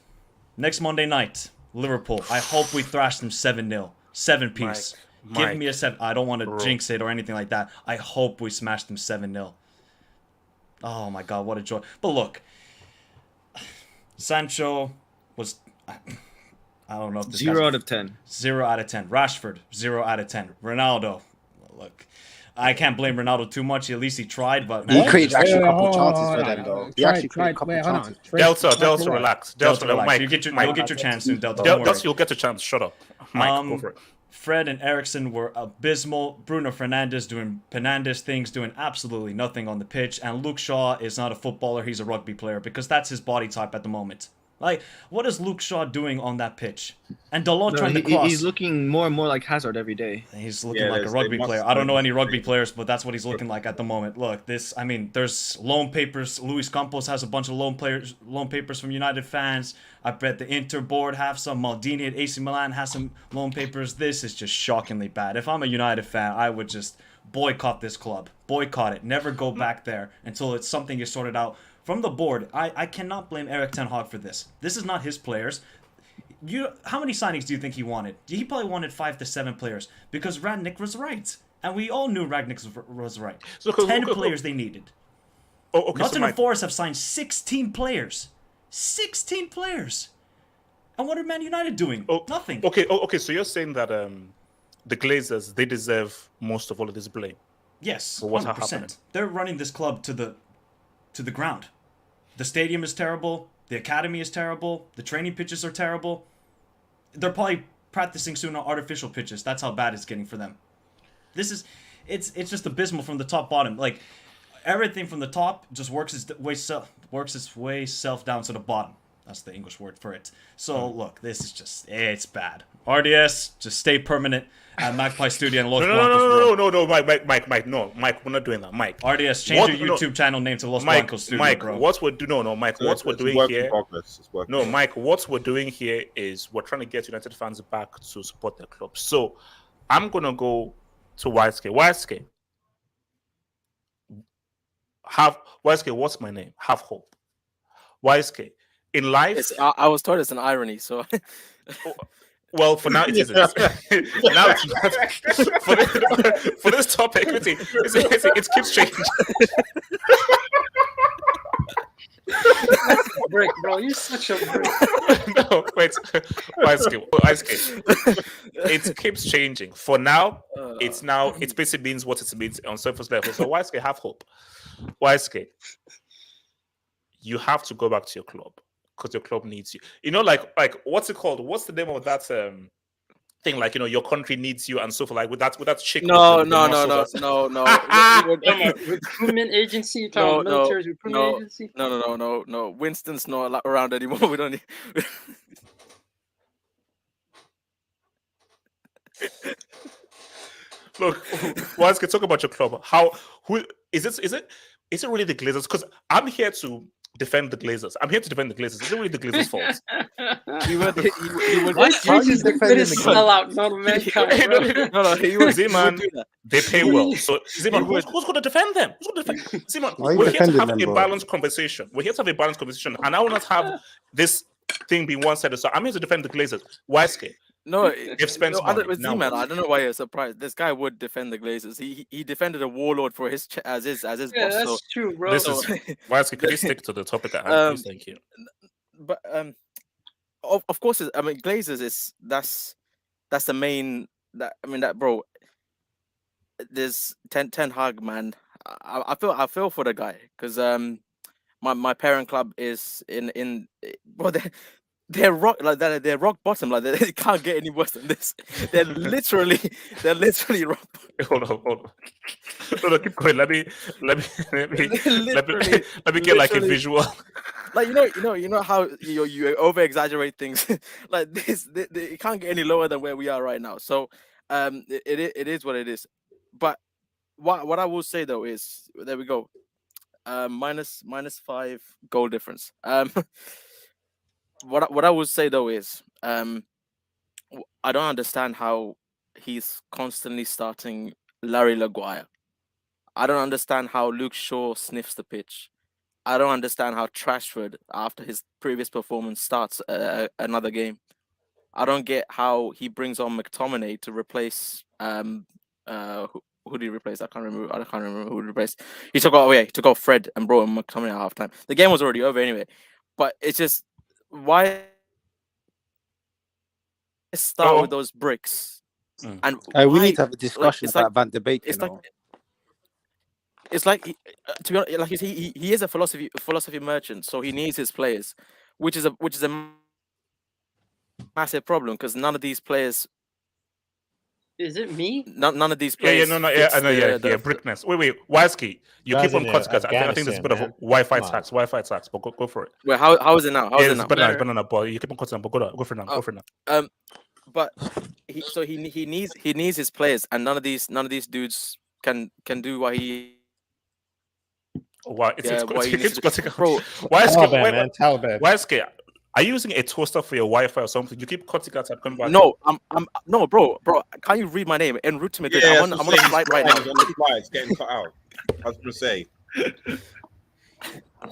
Next Monday night, Liverpool. I hope we thrash them 7-0. 7-piece. Give me a 7. I don't want to jinx it or anything like that. I hope we smash them 7-0. Oh my God, what a joy. But look, Sancho was... I don't know if this 0 out of 10. 0 out of 10. Rashford, 0 out of 10. Ronaldo, look... I can't blame Ronaldo too much. At least he tried, but he created actually a couple of chances for them, though. He actually created a couple of chances. Delta, relax. Delta, relax. Mike, you'll get your chance soon, Delta. You'll get a chance. Shut up. Mike, go for it. Fred and Eriksen were abysmal. Bruno Fernandes doing Fernandes things, doing absolutely nothing on the pitch. And Luke Shaw is not a footballer. He's a rugby player because that's his body type at the moment. Like, what is Luke Shaw doing on that pitch? And Dalot trying to cross. He's looking more and more like Hazard every day. He's looking like a rugby player. I don't know any rugby players, but that's what he's looking like at the moment. Look, there's loan papers. Luis Campos has a bunch of loan papers from United fans. I bet the Inter board have some. Maldini at AC Milan has some loan papers. This is just shockingly bad. If I'm a United fan, I would just boycott this club. Boycott it. Never go back there until it's something is sorted out. From the board, I cannot blame Erik Ten Hag for this. This is not his players. How many signings do you think he wanted? He probably wanted 5 to 7 players because Rangnick was right. And we all knew Rangnick was right. 10 players they needed. Nottingham Forest have signed 16 players. 16 players. And what are Man United doing? Nothing. Okay, so you're saying that the Glazers, they deserve most of all of this blame? Yes, for what 100%. happened. They're running this club to the ground. The stadium is terrible. The academy is terrible. The training pitches are terrible. They're probably practicing soon on artificial pitches. That's how bad it's getting for them. It's just abysmal from the top bottom. Like everything from the top just works its way self down to the bottom. That's the English word for it. So look, this is it's bad. RDS, just stay permanent at Magpie Studio in Los Blancos. No, Mike, no, Mike, we're not doing that, Mike. RDS, change your YouTube channel name to Los Blancos Studio, Mike, bro. Mike, what we're doing here. No, Mike, what we're doing here is we're trying to get United fans back to support their club. So I'm gonna go to YSK. YSK, what's my name? Have hope. YSK. In life, I was told it's an irony, so. Well, for now it isn't. Now it's not. For this topic, it keeps changing. Brick, bro, you're such a brick. No, wait. It keeps changing. For now, it basically means what it means on surface level. So YSK, have hope. YSK, you have to go back to your club. Because your club needs you. You know, like what's it called? What's the name of that thing? Like, your country needs you and so forth. Like with that chick. No. Recruitment agency. Military recruitment agency. No. Winston's not around anymore. We don't need. Look, once can talk about your club. Who is it? Is it really the Glazers? Because I'm here to defend the Glazers. I'm here to defend the Glazers. Is it really the Glazers' fault? He would just the greatest sellout, not a mankind. No, he would. Z-Man, do that. they pay well. So Z-Man, who's going to defend them? Who's going to defend Z-Man? Why are you We're here to defending have them, a bro? balanced conversation. We're here to have a balanced conversation, and I will not have this thing be one-sided. So I'm here to defend the Glazers. Why scare? No, They've spent money. with Now Z-Man, what? I don't know why you're surprised. This guy would defend the Glazers. He defended a warlord for his as his Yeah, boss. that's So, true, bro. This is why could you stick to the topic at hand, please? Thank you. But of course, I mean, Glazers is that's the main. That bro. There's Ten Hag, man. I feel for the guy because my parent club is in well they're rock they're rock bottom, like they can't get any worse than this. They're literally rock. Hold on. No, keep going. Let me get like a Literally. visual. Like you know how you over exaggerate things like this. It can't get any lower than where we are right now. So it is what it is. But what I will say though is there we go. Minus 5 goal difference. What I would say though is I don't understand how he's constantly starting Larry Maguire. I don't understand how Luke Shaw sniffs the pitch. I don't understand how Trashford, after his previous performance, starts another game. I don't get how he brings on McTominay to replace who did he replace? I can't remember who he replaced. He took off Fred and brought in McTominay at halftime. The game was already over anyway. But it's just why start with those bricks? And we why- need to have a discussion it's about Van de Beek. It's like to be honest, like he is a philosophy merchant, so he needs his players, which is a massive problem because none of these players. Is it me? None of these Yeah, players. I know, the Brickness. Wait, Wisky, you Guys keep on in cutting because I think there's a Afghanistan, bit of man. Wi-Fi Come on. tax, but go for it. Wait, how is it now? How is Yeah, it it's now? better now, but you keep on cutting, but go for it now. Go for it now. But he needs his players, and none of these dudes can do what he. Wow, What he needs to do. cutting. Bro, Taliban. Wisky, are you using a toaster for your Wi-Fi or something? You keep cutting out and coming back. No, no, bro. Can't you read my name? En route to Madrid. Yeah, I'm on a flight right now. It's getting cut out. I was gonna say,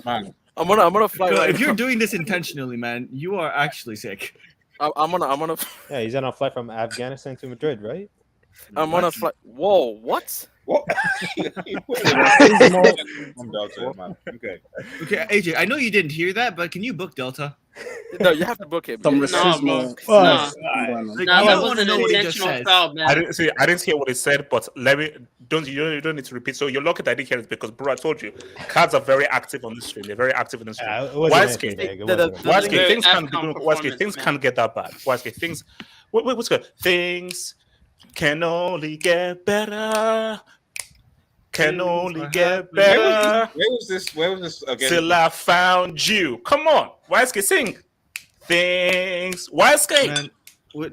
man. I'm on a flight right If you're now. doing this intentionally, man, you are actually sick. I'm on a. Yeah, he's on a flight from Afghanistan to Madrid, right? I'm on a flight. Whoa, what? What? I'm Delta, man. Okay, AJ, I know you didn't hear that, but can you book Delta? No, you have to book it. No, bro. Nah, that was an intentional foul, man. I didn't hear what he said, but you don't need to repeat. So you're lucky that I didn't hear it because, bro, I told you, cards are very active on the stream. They're very active in the stream. Wisky, things can't be doing. Wisky, things can't get that bad. Wisky, things. What's good? Things can only get better. Can only get better. Where was this again? Till I found you. Come on, Wisky, sing. Things. Wisky. Man,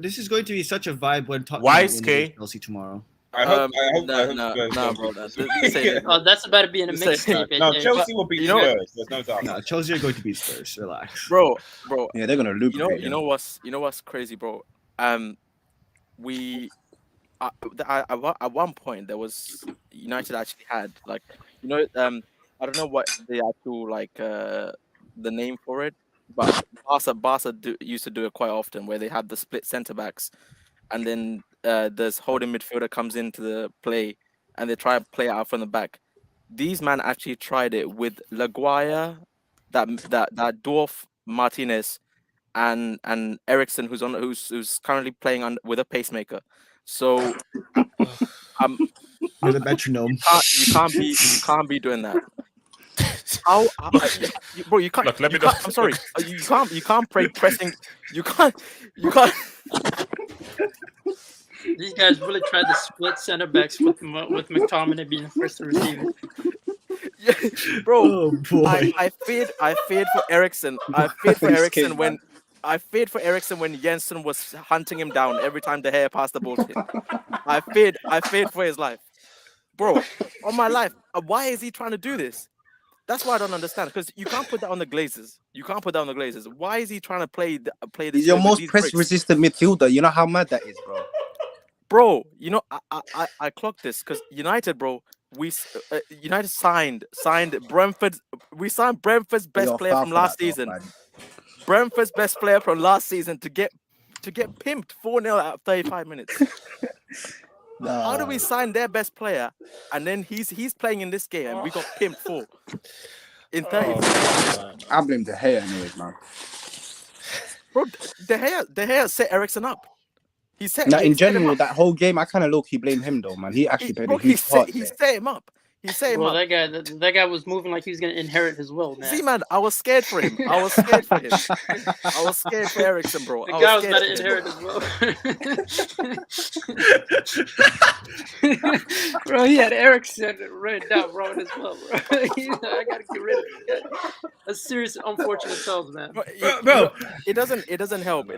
this is going to be such a vibe when talking Wisky. Chelsea tomorrow. I hope Nah, bro. Oh, that's about to be in a mixtape. No, Chelsea will beat Spurs. There's no doubt. No, Chelsea are going to beat Spurs. Relax, bro. Yeah, they're gonna loop. You know what's crazy, bro? At one point there was United actually had I don't know what the actual the name for it, but Barca used to do it quite often where they had the split centre backs, and then this holding midfielder comes into the play and they try to play it out from the back. These man actually tried it with Maguire, that dwarf Martinez, and Ericsson, who's currently playing with a pacemaker. So, with a metronome. You can't be doing that. Bro, you can't. Look, let me you can't I'm sorry. You can't play pressing. You can't. These guys really tried to split center backs with McTominay being the first to receive it. Bro, oh boy. I feared for Ericsson. I feared for Ericsson when I feared for Eriksen when Jensen was hunting him down every time De Gea passed the ball to him. I feared for his life, bro. On my life, why is he trying to do this? That's why I don't understand. Because you can't put that on the Glazers. Why is he trying to play this? He's your with most these bricks? press-resistant midfielder. You know how mad that is, bro. Bro, you know I clocked this because United, bro. United signed Brentford. We signed Brentford's best You're player foul from for last that, though, season. man. Brentford's best player from last season to get pimped 4-0 at 35 minutes. How do we sign their best player and then he's playing in this game and we got pimped 4 in 30? I blame De Gea anyways, man. Bro, De Gea set Eriksen up. He set Now, in set him general, up. that whole game, I kind of low-key blame him, though, man. He actually played a huge part. He set him up. Bro, that guy was moving like he was gonna inherit his will, man. See, man, I was scared for him. I was scared for Eriksen, bro. The guy was about to inherit his will. Bro, he had Eriksen written down, bro, as well, bro. I gotta get rid of this guy. That's serious, unfortunate tells, man. Bro, it doesn't help.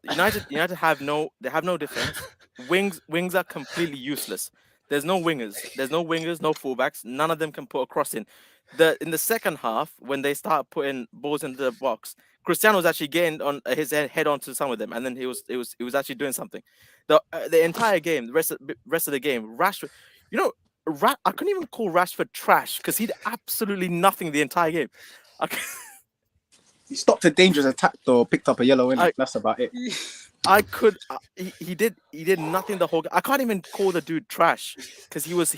United have no defense. Wings are completely useless. There's no wingers, no fullbacks. None of them can put a cross in. In the second half, when they start putting balls into the box, Cristiano was actually getting on his head onto some of them, and then he was actually doing something. The entire game, the rest of the game, Rashford, I couldn't even call Rashford trash because he did absolutely nothing the entire game. He stopped a dangerous attack, though. Picked up a yellow, innit? That's about it. He did nothing the whole game. I can't even call the dude trash because he was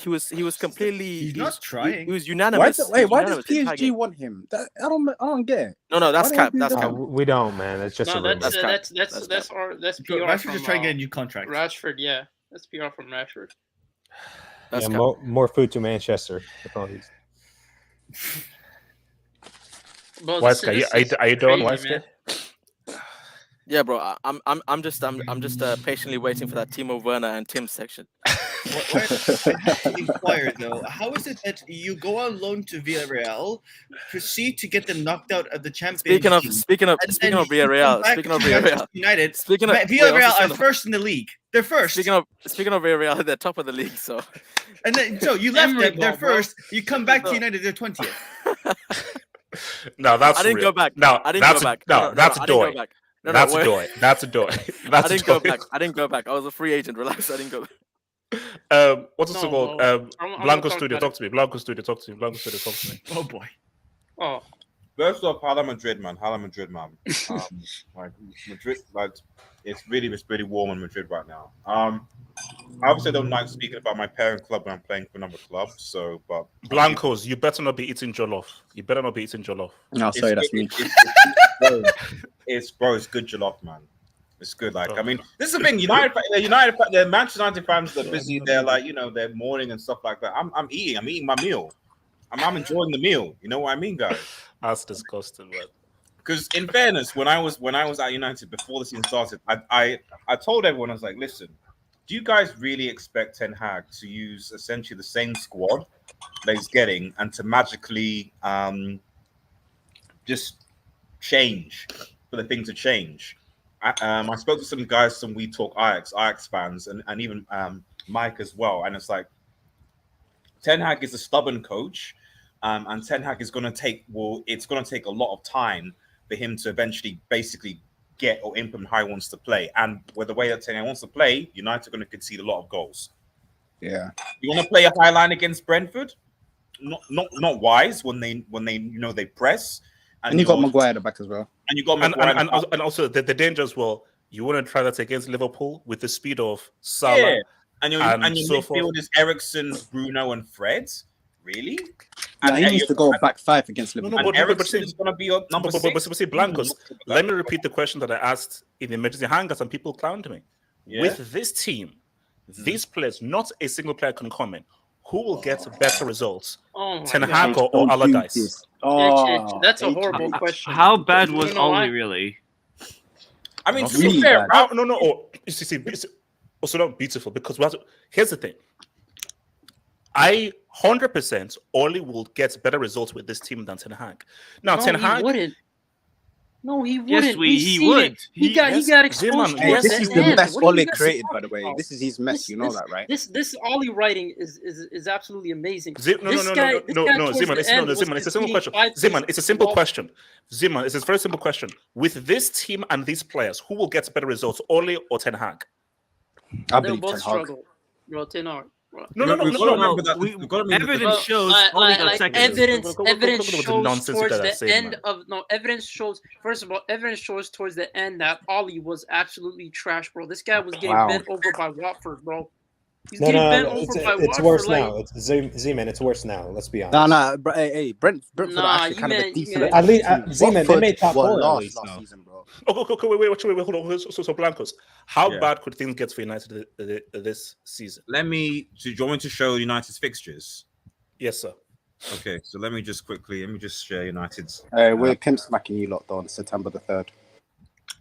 completely. He's not trying. He was unanimous. Why does PSG want him? I don't get it. No, that's cap. That's cap. We don't, man. It's just No, a rumor. that's PR. Rashford just trying to get a new contract. Rashford, yeah, that's PR from Rashford. That's more food to Manchester. Apologies. Are you done, Weiska? Yeah, bro. I'm just patiently waiting for that Timo Werner and Tim section. Inquire though, how is it that you go on loan to Villarreal, proceed to get them knocked out of the Champions Speaking of Villarreal, United. Villarreal are first in the league. They're first. Speaking of Villarreal, they're top of the league. So you left them. They're first. You come back to United. They're 20th. No, that's. I didn't go back. No, I didn't go back. That's a doy. That's a doy. That's a doy. I didn't go back. I didn't go back. I was a free agent. Relax. I didn't go back. What's it called? Blanco Studio, talk to me. Blanco Studio, talk to me. Oh boy. Oh. First off, Hala Madrid, man. Madrid, it's really warm in Madrid right now. Obviously, I don't like speaking about my parent club when I'm playing for another club. But Blancos, you better not be eating jollof. No, sorry, that's me. It's good jollof, man. It's good. Like, I mean, this is the thing. The Manchester United fans are busy. They're like, they're mourning and stuff like that. I'm eating my meal. I'm enjoying the meal. You know what I mean, guys? That's disgusting, man. Because in fairness, when I was at United before the season started, I told everyone, I was like, listen, do you guys really expect Ten Hag to use essentially the same squad that he's getting and to magically just change for the thing to change? I spoke to some guys, some We Talk Ajax fans, and even Mike as well. And it's like, Ten Hag is a stubborn coach, and Ten Hag is going to take a lot of time for him to eventually basically get or implement how he wants to play. And with the way that Ten Hag wants to play, United are going to concede a lot of goals. Yeah. You want to play a high line against Brentford? Not wise when they press. And you got Maguire at the back as well. And you got Maguire and also the danger as well. You want to try that against Liverpool with the speed of Salah. Yeah. And your so midfield is Eriksen, Bruno, and Fred. Really? And he needs to go back 5 against Liverpool. And Eriksen is going to be up number 6. But Blancos, let me repeat the question that I asked in the emergency hangouts, and people clowned me. Yeah. With this team, these players, not a single player can comment. Who will get better results? Ten Hag or Allardyce? That's a horrible question. How bad was Oli really? I mean, to be fair, also not beautiful because here's the thing. I 100% Oli will get better results with this team than Ten Hag. Now, Ten Hag, No, he wouldn't. Yes, he would. He got exposed Zeman, Hey, towards this the is the end. best What are you Ole guys created, talking by the way. about? This is his mess. You know that, right? This Ollie writing is absolutely amazing. No, Zeman, it's a simple question. Zeman, it's a simple question. Zeman, it's a very simple question. With this team and these players, who will get better results, Ole or Ten Hag? I They'll believe both Ten Hag. struggle. Bro, Ten Hag. Evidence shows Ole got second. Evidence shows nonsense towards you gotta the say, end man. of evidence shows. First of all, evidence shows towards the end that Ollie was absolutely trash, bro. This guy was getting bent over by Watford, bro. He's getting bent over by it's Watford. worse like, now. It's Z-Man. It's worse now. Let's be honest. No. Brentford Nah, actually you kind of a meant- you decent. meant- At least, team. Z-Man, they Watford made top were four at last least now. season, bro. Okay, wait, hold on. So Blancos, how bad could things get for United this season? Do you want me to show United's fixtures? Yes, sir. Okay, so let me just share United's. We're pimp smacking you lot on September the 3rd.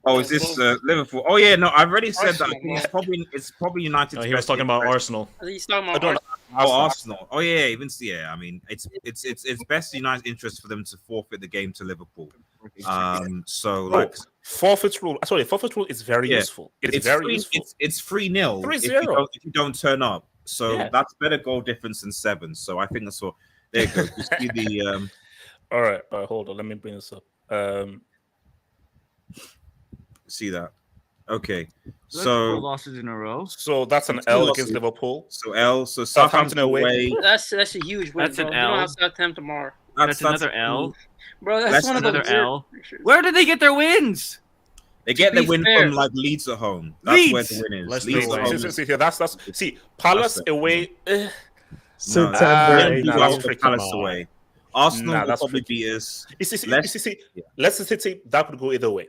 Oh, is this Liverpool? Oh yeah, no, I've already said that. I Arsenal, think it's probably United. No, he was talking about Arsenal. He's talking about Arsenal. Oh yeah, even I mean, it's best United's interest for them to forfeit the game to Liverpool. Forfeit rule. Sorry, forfeit rule is very useful. It's very useful. It's 3-0 if you don't turn up. So that's better goal difference than 7. So I think that's what. There you go. You see the. All right, hold on. Let me bring this up. See that? Okay. That's So 4 losses in a row. So that's an L against Liverpool. So Southampton away. That's a huge win. That's bro. an We don't L. have Southampton tomorrow. That's another L. Bro, that's one of another those L. Where did they get their wins? They get the be win fair. from like Leeds at home. That's Leeds. where the win is. Let's Leeds at home. See, Palace away. September. Palace away. Arsenal will that's probably tricky. beat us. Leicester City, that could go either way.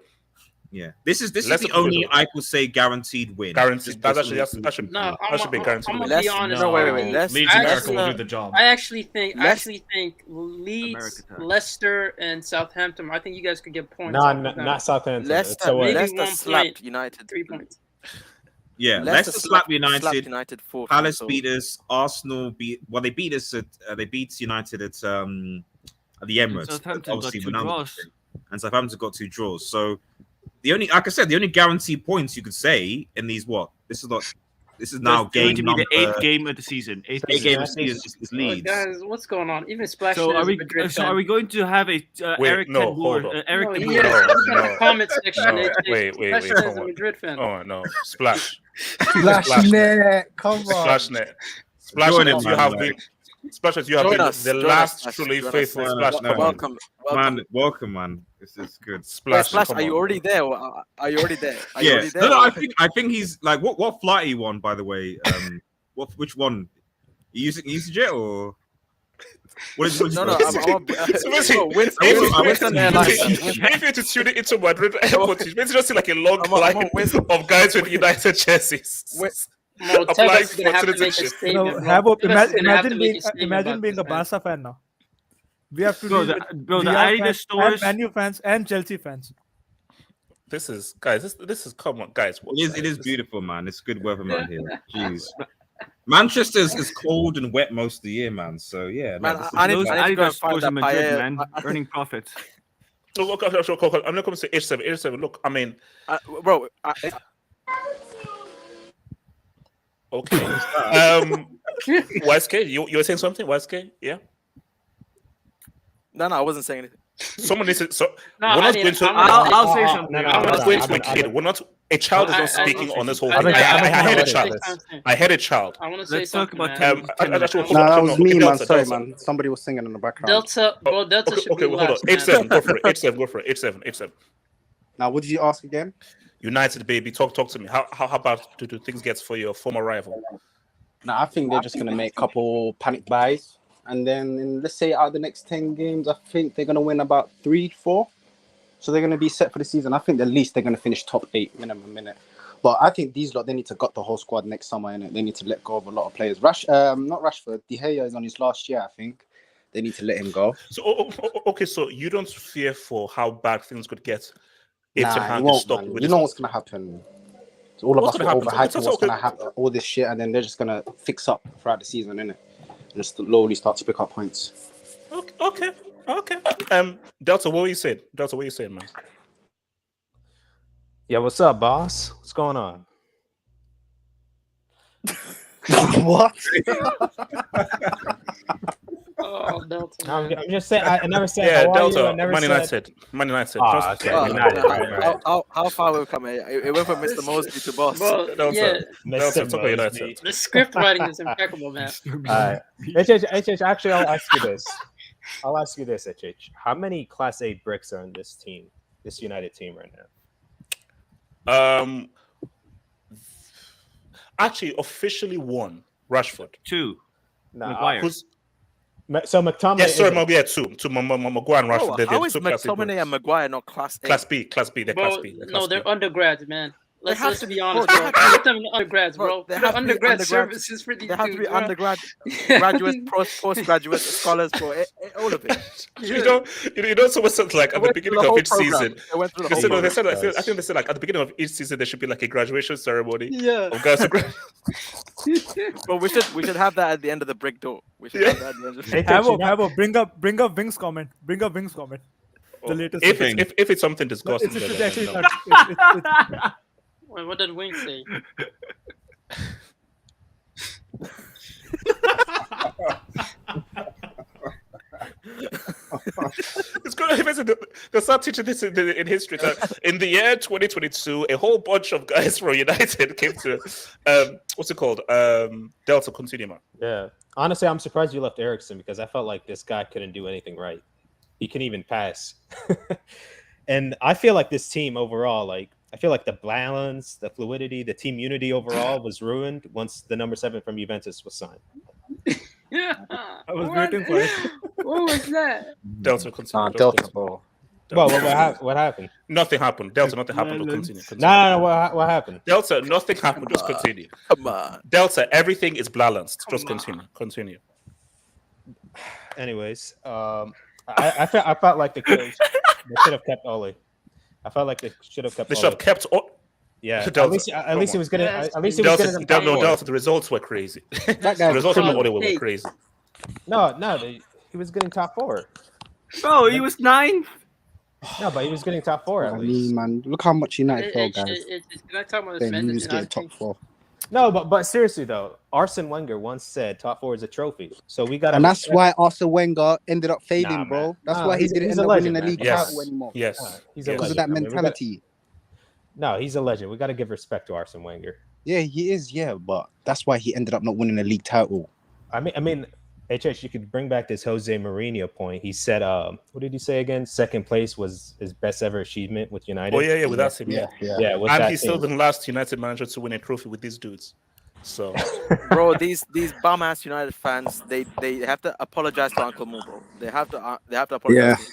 Yeah, this is Leicester the only I could say guaranteed win. Guaranteed. That should be guaranteed. I'm win. gonna be honest. No, wait. Leeds America will do the job. I actually think Leeds, Leicester, and Southampton. I think you guys could get points. Not Southampton. Leicester slapped United. 3 points. Yeah, Leicester slapped United. United 4. Palace beat us. Arsenal beat. Well, they beat us at. They beat United at the Emirates. Southampton got 2 draws. And Southampton got 2 draws. So the only, like I said, the only guaranteed points you could say in these This is now going game to be the 8th number. game of the season. 8th Game of the season is Leeds. Guys, what's going on? Even Splash. So are we going to have a Eric Ten hold Boer? on. Eric Ten Look Boer? at the comment section. Wait, Splash is come a on. Madrid fan. Oh no, Splash. Splashnet, come on. Splashnet. Join Splashnet, it, you man, have like- been. Splashnet, you have Join been us, the join last us, truly join us. faithful Splash fan. Welcome. Welcome, man. This is good. Splash. Splash, come are you on. already there? Are you already there? Are you Yeah. already there? No, I think he's like what flight he won, by the way. Which one? You using EasyJet or what is No, I'm Winston Airlines. If you to tune into Madrid airport, you just see like a long line of guys with United jerseys. Mo, Applying Tevez is gonna for have to make a citizenship. statement. Imagine being a Barca fan now. We have to Bro, deal the with Real Adidas fans stores- and Man U fans and Chelsea fans. This is guys. This is come on, guys. It is beautiful, man. It's good weather, man. Here, jeez. Manchester is cold and wet most of the year, man. So yeah, Man, this is I need Those to go and Adidas find stores that in Madrid, paella. man, earning profits. Look, I'm not going to say H7. Look, I mean, Bro, okay. YSK, you were saying something? YSK, yeah. no, I wasn't saying anything. Someone needs to. So No, we're not I going to. I'll say something. I'm not going to a kid. We're not. A child is not speaking on this whole thing. I had a child. I had a child. I want to say Let's talk something, about man. That was me, man. Sorry, man. Somebody was singing in the background. Delta, bro, Delta should Okay, be hold on. last, man. H7, go for it. H7, H7. Now, what did you ask again? United, baby. Talk to me. How about do things get for your former rival? Now, I think they're just going to make a couple panic buys. And then, let's say, out of the next 10 games, I think they're going to win about 3-4. So they're going to be set for the season. I think at least they're going to finish top 8 minimum. But I think these lot, they need to gut the whole squad next summer, innit? They need to let go of a lot of players. Not Rashford. De Gea is on his last year, I think. They need to let him go. So, okay, so you don't fear for how bad things could get if Ten Nah, Hag it is stuck won't, man. with You this? know what's going to happen. So all of What's us are gonna happen? overhyping what's going to happen. All this shit, and then they're just going to fix up throughout the season, innit? Just slowly start to pick up points. Okay. Delta, what were you saying? Man. Yeah, what's up, boss? What's going on? What? Oh, Delta. I'm just saying. I never said Yeah, how are you. Delta, I never Man said. United. Man United. Ah, Just- okay. Oh, United, right. how far we've come? It went from Mr. Mosby to boss. Bro, Delta. yeah, Delta, Mr. talk about Mosby. United. the script writing is impeccable, man. HH, actually, I'll ask you this. HH. How many Class A bricks are in this team, this United team right now? Actually, officially one. Rashford. 2. Nah, Maguire. So McTominay. Yes, sorry, isn't- two. Maguire and Rashford. Bro, how they're is two Class A McTominay bricks. and Maguire not Class A? Class B. They're Class Bro, B. no, they're undergrads, man. Let's have just to- be honest, bro, bro. they have to- Put them in undergrads, bro. They Put have to be undergrad undergrad- services for these They have to be dudes, bro. graduates, postgraduates, scholars, bro. All of it. You know, someone said like at the beginning of each season. They went through the They whole said, no, they program. said, I think they said like at the beginning of each season there should be like a graduation ceremony. Yeah. Of guys who Bro, we should have that at the end of the brick door. We should have that at the end of the Havo, bring up Wings comment. The latest. if it's something disgusting. It's then actually no. not. Wait, what did Wing say? It's good. Imagine they start teaching this in history. That in the year 2022, a whole bunch of guys from United came to what's it called? Delta. Continue, man. Yeah. Honestly, I'm surprised you left Ericsson because I felt like this guy couldn't do anything right. He couldn't even pass. And I feel like this team overall, I feel like the balance, the fluidity, the team unity overall was ruined once the number 7 from Juventus was signed. Yeah. I was waiting for it. What was that? Delta. Continue. Delta ball. Well, what happened? Nothing happened. Delta. Nothing happened. Continue. No. What happened? Delta. Nothing happened. Just continue. Come on. Delta. Everything is balanced. Just continue. Continue. Anyways, I felt like they should have kept Ole. I felt like they should have kept. They should have kept. Yeah, Delta. at least he was getting. At least he was Delta. getting them top four. Delta. The results were crazy. That The results of criminal. Ole were crazy. No, he was getting top 4. Bro, he was 9. No, but he was getting top 4 at I least. mean, man, look how much United fell, guys. Can I talk about this Then man? he was getting top 4. No, but seriously though, Arsene Wenger once said top 4 is a trophy. So we got. And that's why Arsene Wenger ended up failing, Nah, bro. man. That's Nah, why he he's didn't a end up legend, winning the man. league Yes. title anymore. Yes. He's a Because of legend. that I mean, we gotta- mentality. No, he's a legend. We got to give respect to Arsene Wenger. Yeah, he is. Yeah, but that's why he ended up not winning the league title. I mean, HH, you could bring back this Jose Mourinho point. He said, what did he say again? Second place was his best ever achievement with United. Oh yeah, with that team. Yeah, with And that he's still team. the last United manager to win a trophy with these dudes. So, Bro, these bum ass United fans, they have to apologize to Uncle Mo, bro. They have to apologize.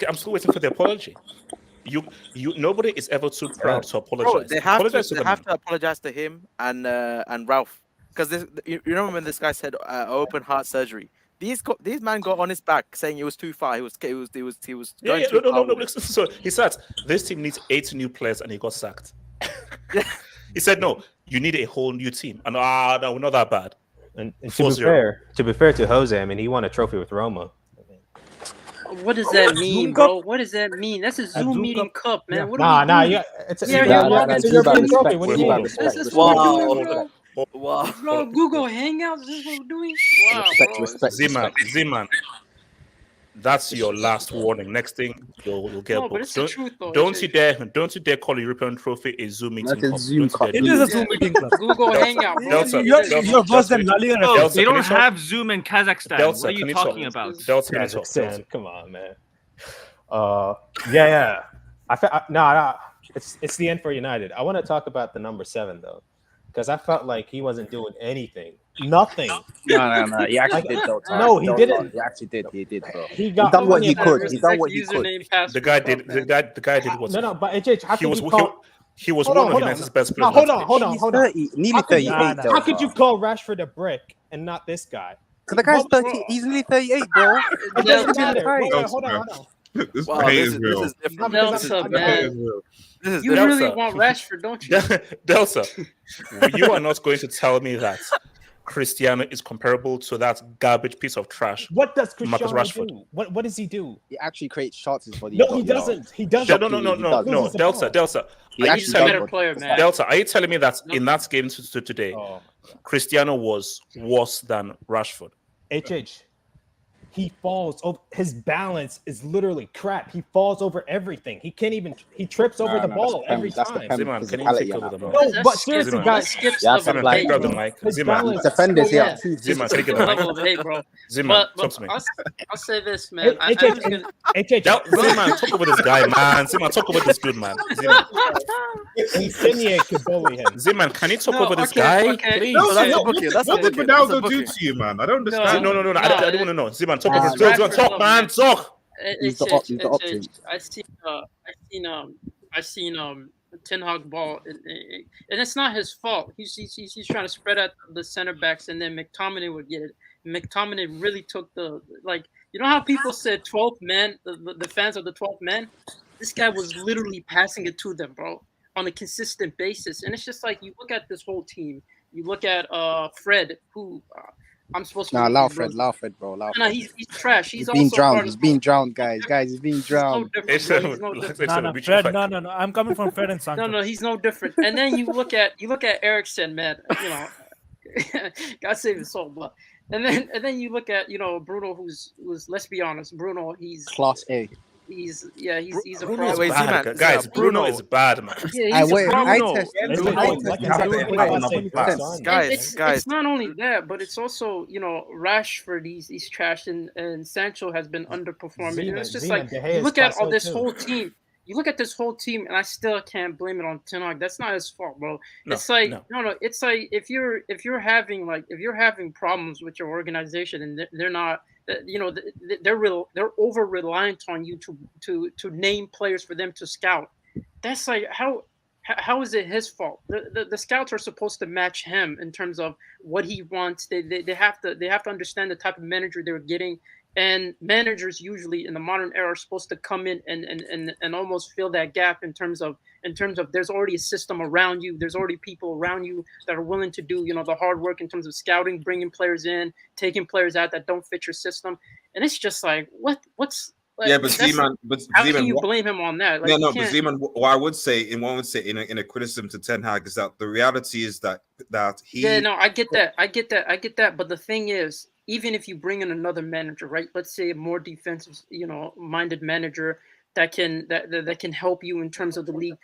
I'm still waiting for the apology. You nobody is ever too proud to apologize. Bro, they have Apologize to the man. apologize to him and Ralph, because you remember when this guy said open heart surgery. These man got on his back saying it was too far. He was going too far. No. So he said this team needs 8 new players, and he got sacked. He said no, you need a whole new team, and no, we're not that bad. And to be fair to Jose, I mean, he won a trophy with Roma. What does that mean, bro? What does that mean? That's a Zoom meeting cup, man. Yeah. What are we doing? It's a European trophy. What do you mean? This is Wow. what we're doing, bro. Wow. Bro, Google Hangouts. This is what we're doing. Wow, bro. Z-Man, that's your last warning. Next thing you'll get No, but booked. it's the truth, though. Don't you dare call a European trophy a Zoom meeting. That's a Zoom cup. It is a Zoom meeting club. Google Hangout, bro. You're worse than La Liga. Bro, they don't have Zoom in Kazakhstan. Delta, What are you talking about? Delta, Kazakhstan, come on, man. Yeah. No. It's the end for United. I want to talk about the number 7 though, because I felt like he wasn't doing anything. Nothing. No. He actually did, though. No, he didn't. He actually did. He did, bro. He He got done what he Respect could. He done what he could. username, password, The guy did. man. The guy did what No, but HH, how he could was. you call? He was Hold one on, of hold on. United's best No, players. hold on. He's 30, nearly How could you- 38, though. How could you call Rashford a brick and not this guy? Because the guy's 30. He's nearly 38, bro. It doesn't matter. Right. Wait, hold on. This Wow, hate this is is real. different. Delta, man. This is You different. really want Rashford, don't you? Delta, you are not going to tell me that Cristiano is comparable to that garbage piece of trash. What does Marcus Cristiano Rashford. do? What does he do? He actually creates chances for the. No, he doesn't. He doesn't. No. Delta. He Are you actually telling does, better player, man. Delta, are you telling me that in that game to today, Cristiano was worse than Rashford? HH. He falls over. His balance is literally crap. He falls over everything. He can't even. He trips over the ball every time. Ziman, can you take over the mic? No, but seriously, guys. Ziman, can you grab the mic? Ziman, defenders here. Ziman, take the Level of mic. hate, bro. Ziman, talk to me. I'll say this, man. Ziman, talk over this guy, man. Ziman, talk over this dude, man. Ziman. Insigne could bully him. Ziman, can you talk over this guy, please? No, what did Ronaldo do to you, man? I don't understand. No. I don't want to know. Ziman, talk over this dude. Talk, man. Talk. He's the option. I seen Ten Hag ball, and it's not his fault. He's trying to spread out the center backs, and then McTominay would get it. McTominay really took you know how people said 12th man, the fans of the 12th man? This guy was literally passing it to them, bro, on a consistent basis. And it's just like, you look at this whole team. You look at Fred, who I'm supposed to. Allow Fred, bro. No, he's trash. He's being also drowned. He's being drowned, guys. He's being drowned. Fred, no. I'm coming from Fred and Sancho. No, he's no different. And then you look at Eriksen, man. You know, God save his soul, but and then you look at Bruno, who's let's be honest, Bruno, he's class A. He's a Bruno problem. is bad, guys. Bruno is bad, man. Yeah, he's a problem. Guys. It's not only that, but it's also Rashford. He's trash, and Sancho has been underperforming. And it's just like you look at all this whole team. You look at this whole team, and I still can't blame it on Ten Hag. That's not his fault, bro. It's like no. It's like if you're having problems with your organization, and they're not. They're over reliant on you to name players for them to scout. That's like how is it his fault? The scouts are supposed to match him in terms of what he wants. They have to understand the type of manager they're getting. And managers usually in the modern era are supposed to come in and almost fill that gap in terms of there's already a system around you. There's already people around you that are willing to do the hard work in terms of scouting, bringing players in, taking players out that don't fit your system. And it's just like what's like, yeah, but Zeman, how can you blame him on that? Like, but Zeman, what I would say, in a criticism to Ten Hag is that the reality is that he. Yeah, no, I get that. But the thing is, even if you bring in another manager, right? Let's say a more defensive, minded manager that can help you in terms of the league.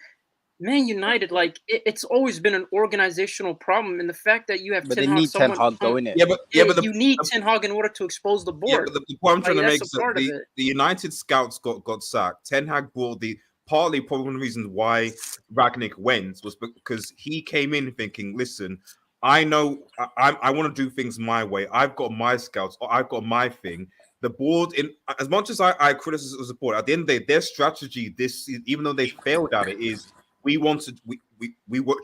Man United, like it's always been an organizational problem, and the fact that you have Ten Hag going in. You need Ten Hag in order to expose the board. Yeah, but the point I'm trying to make is that the United scouts got sacked. Ten Hag brought probably one of the reasons why Rangnick went was because he came in thinking, listen, I know I want to do things my way. I've got my scouts. I've got my thing. The board, as much as I criticize the board, at the end of the day, their strategy this season, even though they failed at it, is we will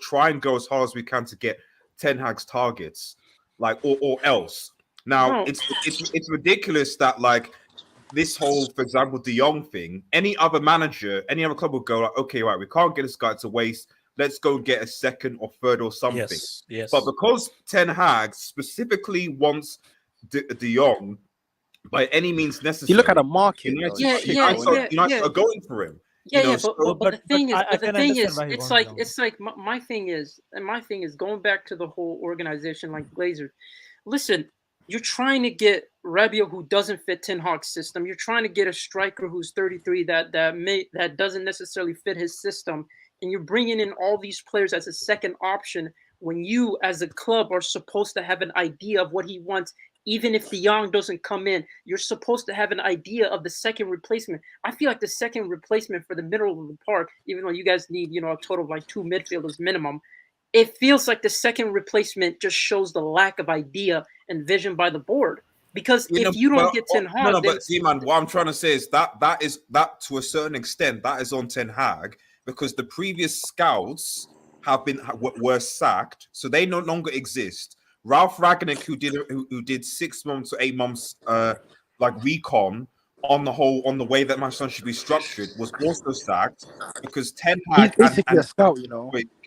try and go as hard as we can to get Ten Hag's targets, like or else. Now it's ridiculous that like this whole, for example, De Jong thing. Any other manager, any other club would go like, okay, right, we can't get this guy to waste. Let's go get a second or third or something. Yes. But because Ten Hag specifically wants De Jong by any means necessary, you look at the market. United are going for him. But the thing is, it's like my thing is going back to the whole organization, like Glazers. Listen, you're trying to get Rabiot, who doesn't fit Ten Hag's system. You're trying to get a striker who's 33 that doesn't necessarily fit his system. And you're bringing in all these players as a second option when you, as a club, are supposed to have an idea of what he wants. Even if De Jong doesn't come in, you're supposed to have an idea of the second replacement. I feel like the second replacement for the middle of the park, even though you guys need, a total of like 2 midfielders minimum, it feels like the second replacement just shows the lack of idea and vision by the board. Because if you don't get Ten Hag, but Zeman, what I'm trying to say is that to a certain extent that is on Ten Hag. Because the previous scouts were sacked, so they no longer exist. Ralph Rangnick, who did 6 months or 8 months like recon on the way that Manchester United should be structured, was also sacked because Ten Hag a scout,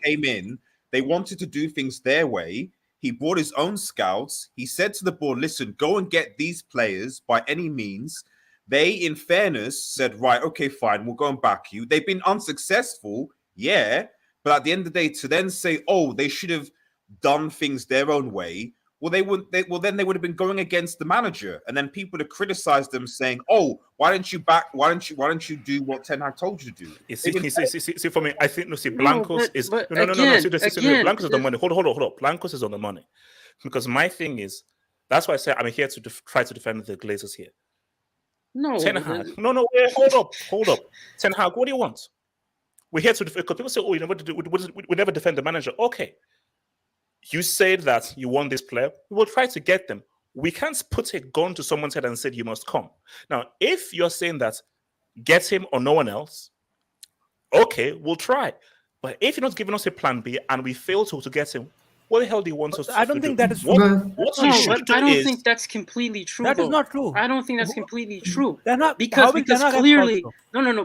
came in. They wanted to do things their way. He brought his own scouts. He said to the board, listen, go and get these players by any means. They, in fairness, said, right, okay, fine, we'll go and back you. They've been unsuccessful, yeah, but at the end of the day, to then say, oh, they should have done things their own way, well, then they would have been going against the manager, and then people would have criticized them, saying, "Oh, why don't you do what Ten Hag told you to do?" See, for me, I think Blancos is Blancos is the money. Hold up, Blancos is on the money, because my thing is that's why I say I'm here to try to defend the Glazers here. No, Ten Hag. No, hold up. Ten Hag, what do you want? We're here to defend. Because people say, "Oh, you know what to do? We never defend the manager." Okay. You said that you want this player. We will try to get them. We can't put a gun to someone's head and say you must come. Now, if you're saying that get him or no one else, okay, we'll try. But if you're not giving us a plan B and we fail to get him, what the hell do you want us to do? I don't think that is true. I don't think that's completely true. That is not true. I don't think that's completely true. They're not because clearly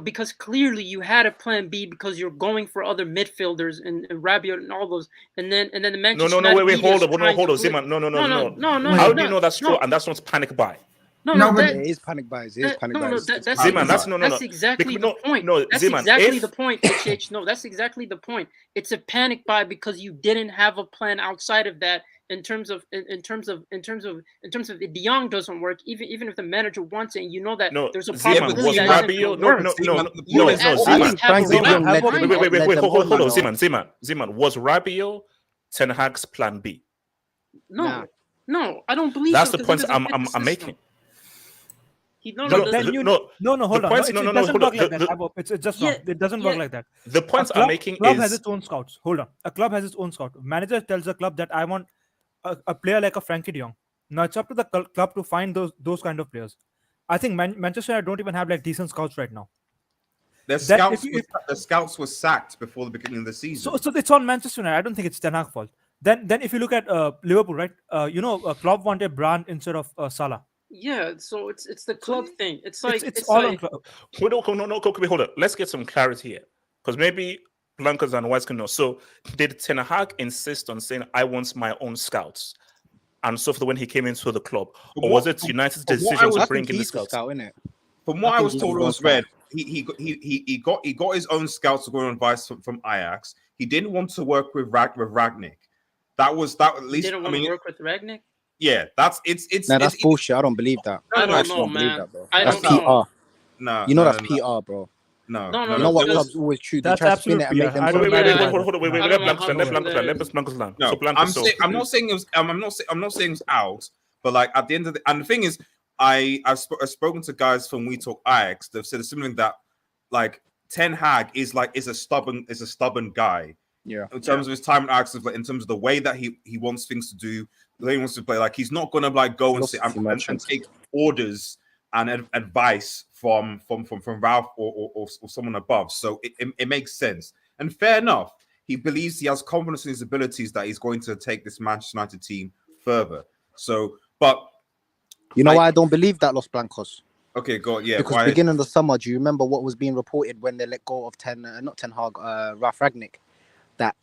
because clearly you had a plan B because you're going for other midfielders and Rabiot and all those, and then the Manchester wait, hold up, Zeman, no. How do you know that's true and that's not panic buy? It is panic buys. That's exactly the point. That's exactly the point. No, that's exactly the point. It's a panic buy because you didn't have a plan outside of that. In terms of if De Jong doesn't work, even if the manager wants it, and you know that there's a possibility that Rabiot. Zeman, was Rabiot Ten Hag's plan B? No, I don't believe that's the point I'm making. Hold on. It doesn't work like that. It's just wrong. It doesn't work like that. The point I'm making is... club has its own scouts. Hold on. A club has its own scout. Manager tells the club that I want a player like a Frankie de Jong. Now it's up to the club to find those kind of players. I think Manchester United don't even have like decent scouts right now. The scouts were sacked before the beginning of the season. So it's on Manchester United. I don't think it's Ten Hag's fault. Then if you look at Liverpool, right? Klopp wanted Brand instead of Salah. Yeah, so it's the club thing. It's like it's all on club. Hold on. Let's get some clarity here, because maybe Blancos and Whites can know. So did Ten Hag insist on saying I want my own scouts, and so for when he came into the club, or was it United's decision to bring in the scouts? From what I was told, it was read. He got his own scouts to go on advice from Ajax. He didn't want to work with Ragnick. That at least. He didn't want to work with Ragnick. Yeah, that's bullshit. I don't believe that. I don't know, man. That's PR. No, that's PR, bro. No. You know what clubs always choose? They try to spin it and make them. I'm not saying it was out, but like at the end of the thing is, I've spoken to guys from We Talk Ajax. They've said something that like Ten Hag is a stubborn guy. Yeah. In terms of his time at Ajax, in terms of the way that he wants things to do, the way he wants to play, like he's not gonna like go and sit and take orders and advice from Ralph or someone above. So it makes sense. And fair enough. He believes he has confidence in his abilities that he's going to take this Manchester United team further. So, but you know why I don't believe that, Los Blancos? Okay, go on. Yeah, because beginning of the summer, do you remember what was being reported when they let go of Ralph Ragnick? That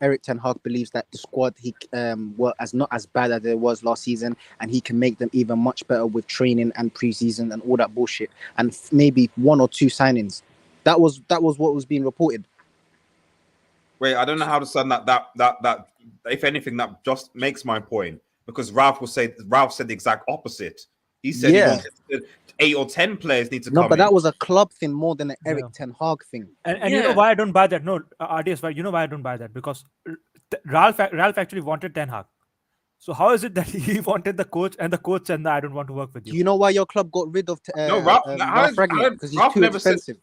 Eric Ten Hag believes that the squad were not as bad as it was last season, and he can make them even much better with training and preseason and all that bullshit, and maybe 1 or 2 signings. That was what was being reported. Wait, I don't know how to say that. If anything, that just makes my point, because Ralph said the exact opposite. He said he wanted 8 or 10 players need to come. No, but that was a club thing more than an Eric Ten Hag thing. And you know why I don't buy that? No, RDS, you know why I don't buy that? Because Ralph actually wanted Ten Hag. So how is it that he wanted the coach and the coach said, no, I don't want to work with you? Do you know why your club got rid of Ralph Ragnick? Because he's too expensive.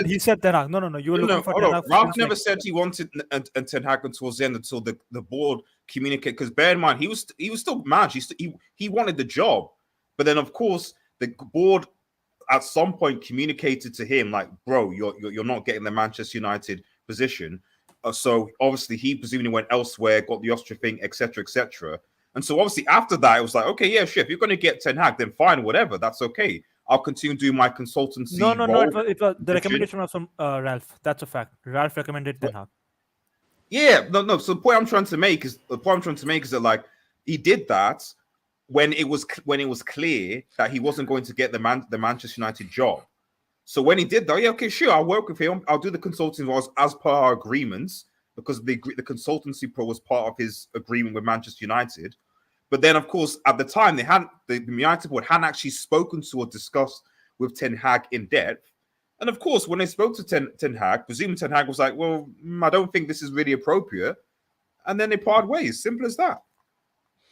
He said Ten Hag. No. You were looking for Ten Hag. Ralph never said he wanted Ten Hag towards the end until the board communicated. Because bear in mind, he was still managed. He wanted the job. But then, of course, the board at some point communicated to him, like, bro, you're not getting the Manchester United position. So obviously he presumably went elsewhere, got the Austria thing, etc., etc. And so obviously after that, it was like, okay, yeah, sure, if you're going to get Ten Hag, then fine, whatever, that's okay. I'll continue doing my consultancy. No. It was the recommendation was from Ralph. That's a fact. Ralph recommended Ten Hag. Yeah, no. So the point I'm trying to make is that like he did that when it was clear that he wasn't going to get the Manchester United job. So when he did that, yeah, okay, sure, I'll work with him. I'll do the consulting as per our agreements because the consultancy was part of his agreement with Manchester United. But then, of course, at the time, the United board hadn't actually spoken to or discussed with Ten Hag in depth. And of course, when they spoke to Ten Hag, presumably Ten Hag was like, well, I don't think this is really appropriate. And then they parted ways. Simple as that.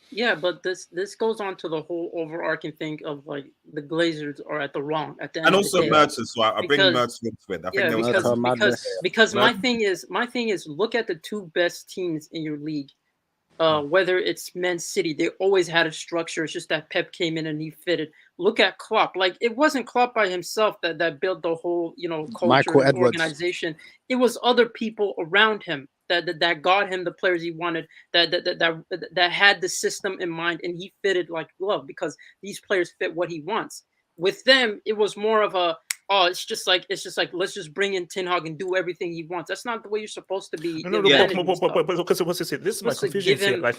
Yeah, but this goes on to the whole overarching thing of like the Glazers are at the wrong at the end. And of also the day. Mertens, so I bring Mertens into it. I think because my thing is look at the two best teams in your league. Whether it's Man City, they always had a structure. It's just that Pep came in and he fitted. Look at Klopp. Like it wasn't Klopp by himself that built the whole culture and organization. It was other people around him that got him the players he wanted. That had the system in mind, and he fitted like glove because these players fit what he wants. With them, it was more of a it's just like let's just bring in Ten Hag and do everything he wants. That's not the way you're supposed to be. But what's this? This is my confusion here. Like,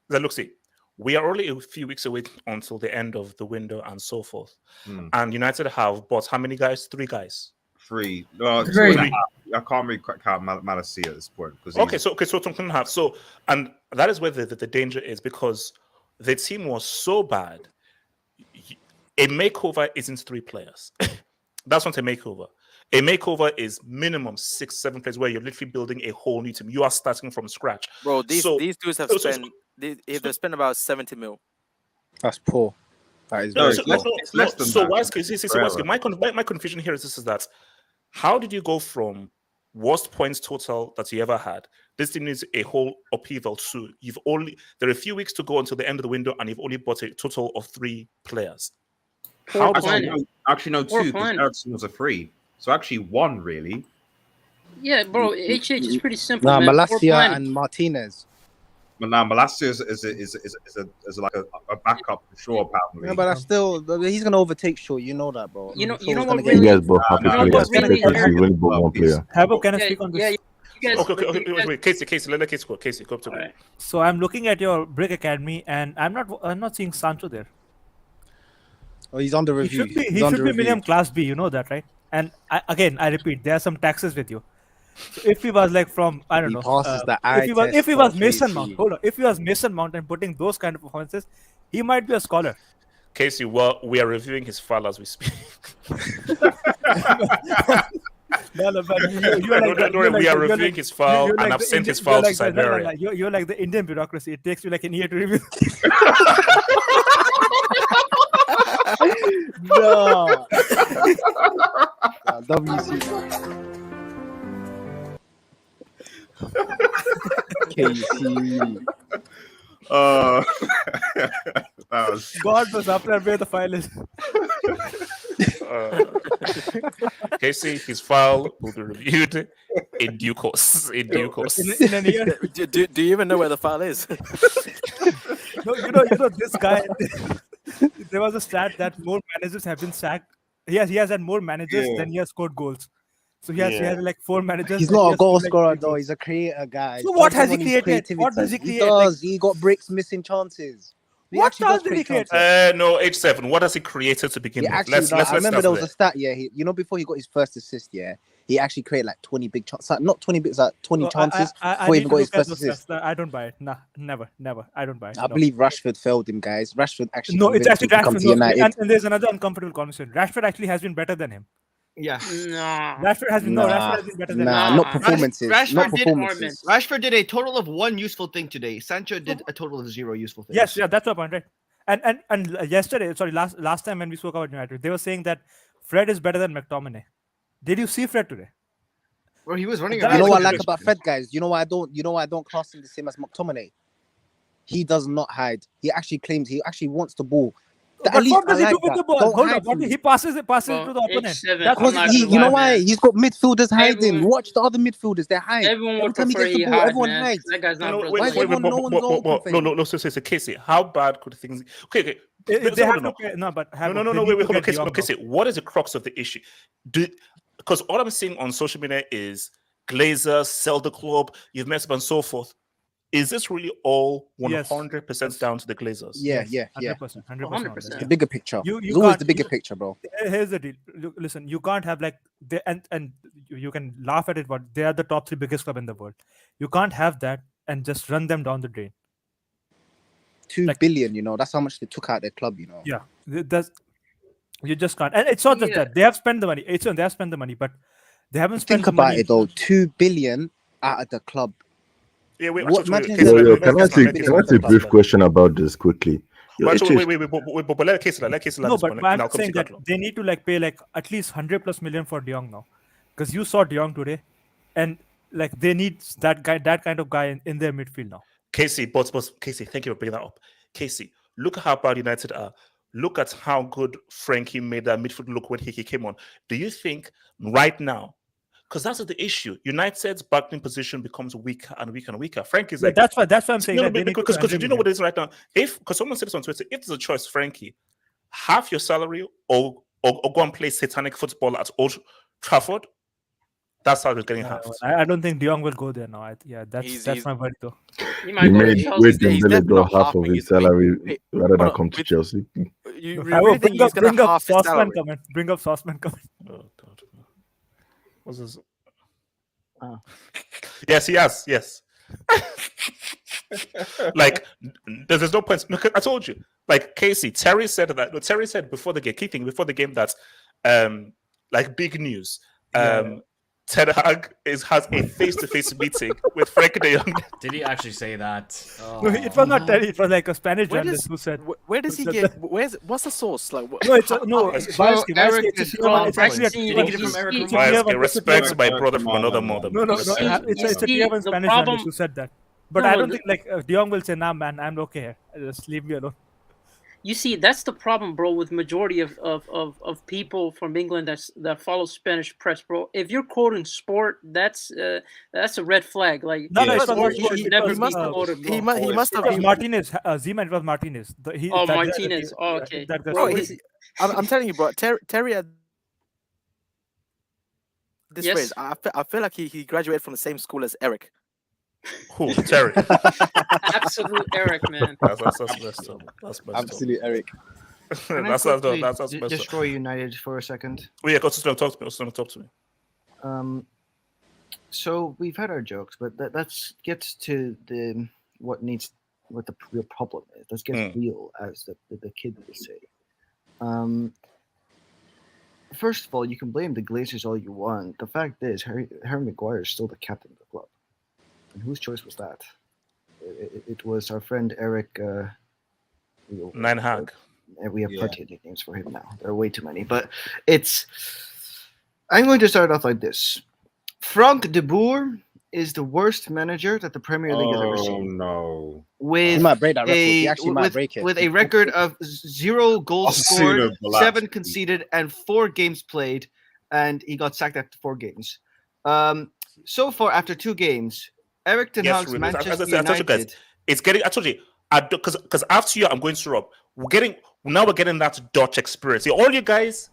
look, see, we are only a few weeks away until the end of the window and so forth. And United have bought how many guys? 3 guys. 3. No, 3. I can't really count Malacia at this point. So Tottenham have. So, and that is where the danger is because the team was so bad. A makeover isn't 3 players. That's not a makeover. A makeover is minimum 6-7 players where you're literally building a whole new team. You are starting from scratch. Bro, these dudes have they've spent about 70 mil. That's poor. That is very less than that. My confusion here is this: is that how did you go from worst points total that you ever had? This team needs a whole upheaval too. There are a few weeks to go until the end of the window, and you've only bought a total of 3 players. Actually, no, 2 because Ericsson was a 3. So actually 1 really. Yeah, bro. HH is pretty simple. Nah, Malacia and Martinez. But now Malacia is like a backup for sure, apparently. Yeah, but that's still he's gonna overtake Shaw. You know that, bro. You know what really. You guys both have to one player. Habo, can I speak on this? Okay. Wait, Casey, let Casey go. Casey, go up to me. So I'm looking at your Brick Academy, and I'm not seeing Sancho there. Oh, he's on the review. He should be minimum class B. You know that, right? And I repeat, there are some taxes with you. So if he was like from if he was Mason Mount, if he was Mason Mount and putting those kind of performances, he might be a scholar. Casey, well, we are reviewing his file as we speak. We are reviewing his file, and I've sent his file to Siberia. You're like the Indian bureaucracy. It takes you like an year to review. No. WC. KC. God was after where the file is. Casey, his file will be reviewed in due course. In a year. Do you even know where the file is? No, you know this guy. There was a stat that more managers have been sacked. He has had more managers than he has scored goals. So he has like 4 managers. He's not a goal scorer though. He's a creator guy. So what has he created? What does he create? He got breaks, missing chances. What does he create? No, H7. What has he created to begin with? I remember there was a stat. Yeah, before he got his first assist, he actually created like 20 big chances. Not 20 big, like 20 chances before he even got his first assist. I don't buy it. Nah, never. I don't buy it. I believe Rashford failed him, guys. Rashford actually. No, it's actually Rashford. And there's another uncomfortable conversation. Rashford actually has been better than him. Yeah. Rashford has been better than him. Not performances. Rashford did a total of 1 useful thing today. Sancho did a total of 0 useful things. Yes, that's my point, right? And yesterday, last time when we spoke about United, they were saying that Fred is better than McTominay. Did you see Fred today? Well, he was running. You know what I like about Fred, guys? You know why I don't class him the same as McTominay? He does not hide. He actually claims he actually wants the ball. But what does he do with the ball? Hold on, he passes it to the opponent. Because you know why? He's got midfielders hiding. Watch the other midfielders; they're hiding. Everyone would prefer he hide, everyone hides. That guy's not. No, Casey, how bad could things? Okay. Wait, hold on. Casey, what is the crux of the issue? Because all I'm seeing on social media is Glazers, sell the club, you've messed up and so forth. Is this really all 100% down to the Glazers? Yeah, Yes, yeah, yeah. 100%, 100%. The bigger picture. You It's always can't. the bigger picture, bro. Here's the deal. Listen, you can't have like and you can laugh at it, but they are the top 3 biggest club in the world. You can't have that and just run them down the drain. 2 billion, you know, that's how much they took out their club, you know. Yeah, that's you just can't. And it's not just that they have spent the money. They have spent the money, but they haven't spent. Think the about money. it though, 2 billion out of the club. Yeah, wait, what Can I ask a brief question about this quickly? But let Casey No, but I'm saying that they need to like pay like at least 100+ million for De Jong now, because you saw De Jong today, and like they need that kind of guy in their midfield now. Casey, but Casey, thank you for bringing that up. Casey, look at how bad United are. Look at how good Frankie made that midfield look when he came on. Do you think right now? Because that's the issue. United's backing position becomes weaker and weaker and weaker. Frankie's like that's why I'm saying. No, because do you know what it is right now? Because someone said this on Twitter, if there's a choice, Frankie, half your salary or go and play satanic football at Old Trafford, that's how it's getting half. I don't think De Jong will go there now. That's my worry though. He made Dembele go half of his salary rather than come to Chelsea. Bring up Sauceman comment. Bring up Sauceman comment. Oh God. What's this? Yes, he has. Yes. Like, there's no point. Look, I told you. Like Casey, Terry said that. No, Terry said before the game, key thing before the game that, like big news. Ten Hag has a face-to-face meeting with Frankie de Jong. Did he actually say that? Oh. No, it was not Terry. It was like a Spanish journalist who said. Where does he get? What's the source? Like, what? No, it's actually respect my brother from another mother. No, it's a Tiavan Spanish journalist who said that. But I don't think like De Jong will say, "Nah, man, I'm okay here. Just leave me alone." You see, that's the problem, bro, with majority of people from England that follow Spanish press, bro. If you're quoting sport, that's a red flag. Like, he must have. Martinez, Zeman, it was Martinez. Martinez. Okay. Bro, I'm telling you, bro. Terry had this phrase. I feel like he graduated from the same school as Eric. Who? Terry. Absolute Eric, man. That's messed up. That's messed Absolute Eric. That's messed up. Destroy United for a second. Oh yeah, talk to me. So we've had our jokes, but that gets to what the real problem is. Let's get real, as the kid would say. First of all, you can blame the Glazers all you want. The fact is, Harry Maguire is still the captain of the club. And whose choice was that? It was our friend Eric. Ten Hag. We have plenty of nicknames for him now. There are way too many. But I'm going to start off like this. Frank de Boer is the worst manager that the Premier League has ever seen. No. He might break that record. He actually might break it. With a record of 0 goals scored, 7 conceded, and 4 games played. And he got sacked after 4 games. So far, after 2 games, Eric Ten Hag's Manchester United. It's getting. I told you, because after you, I'm going to Rob. We're getting that Dutch experience. See, all you guys,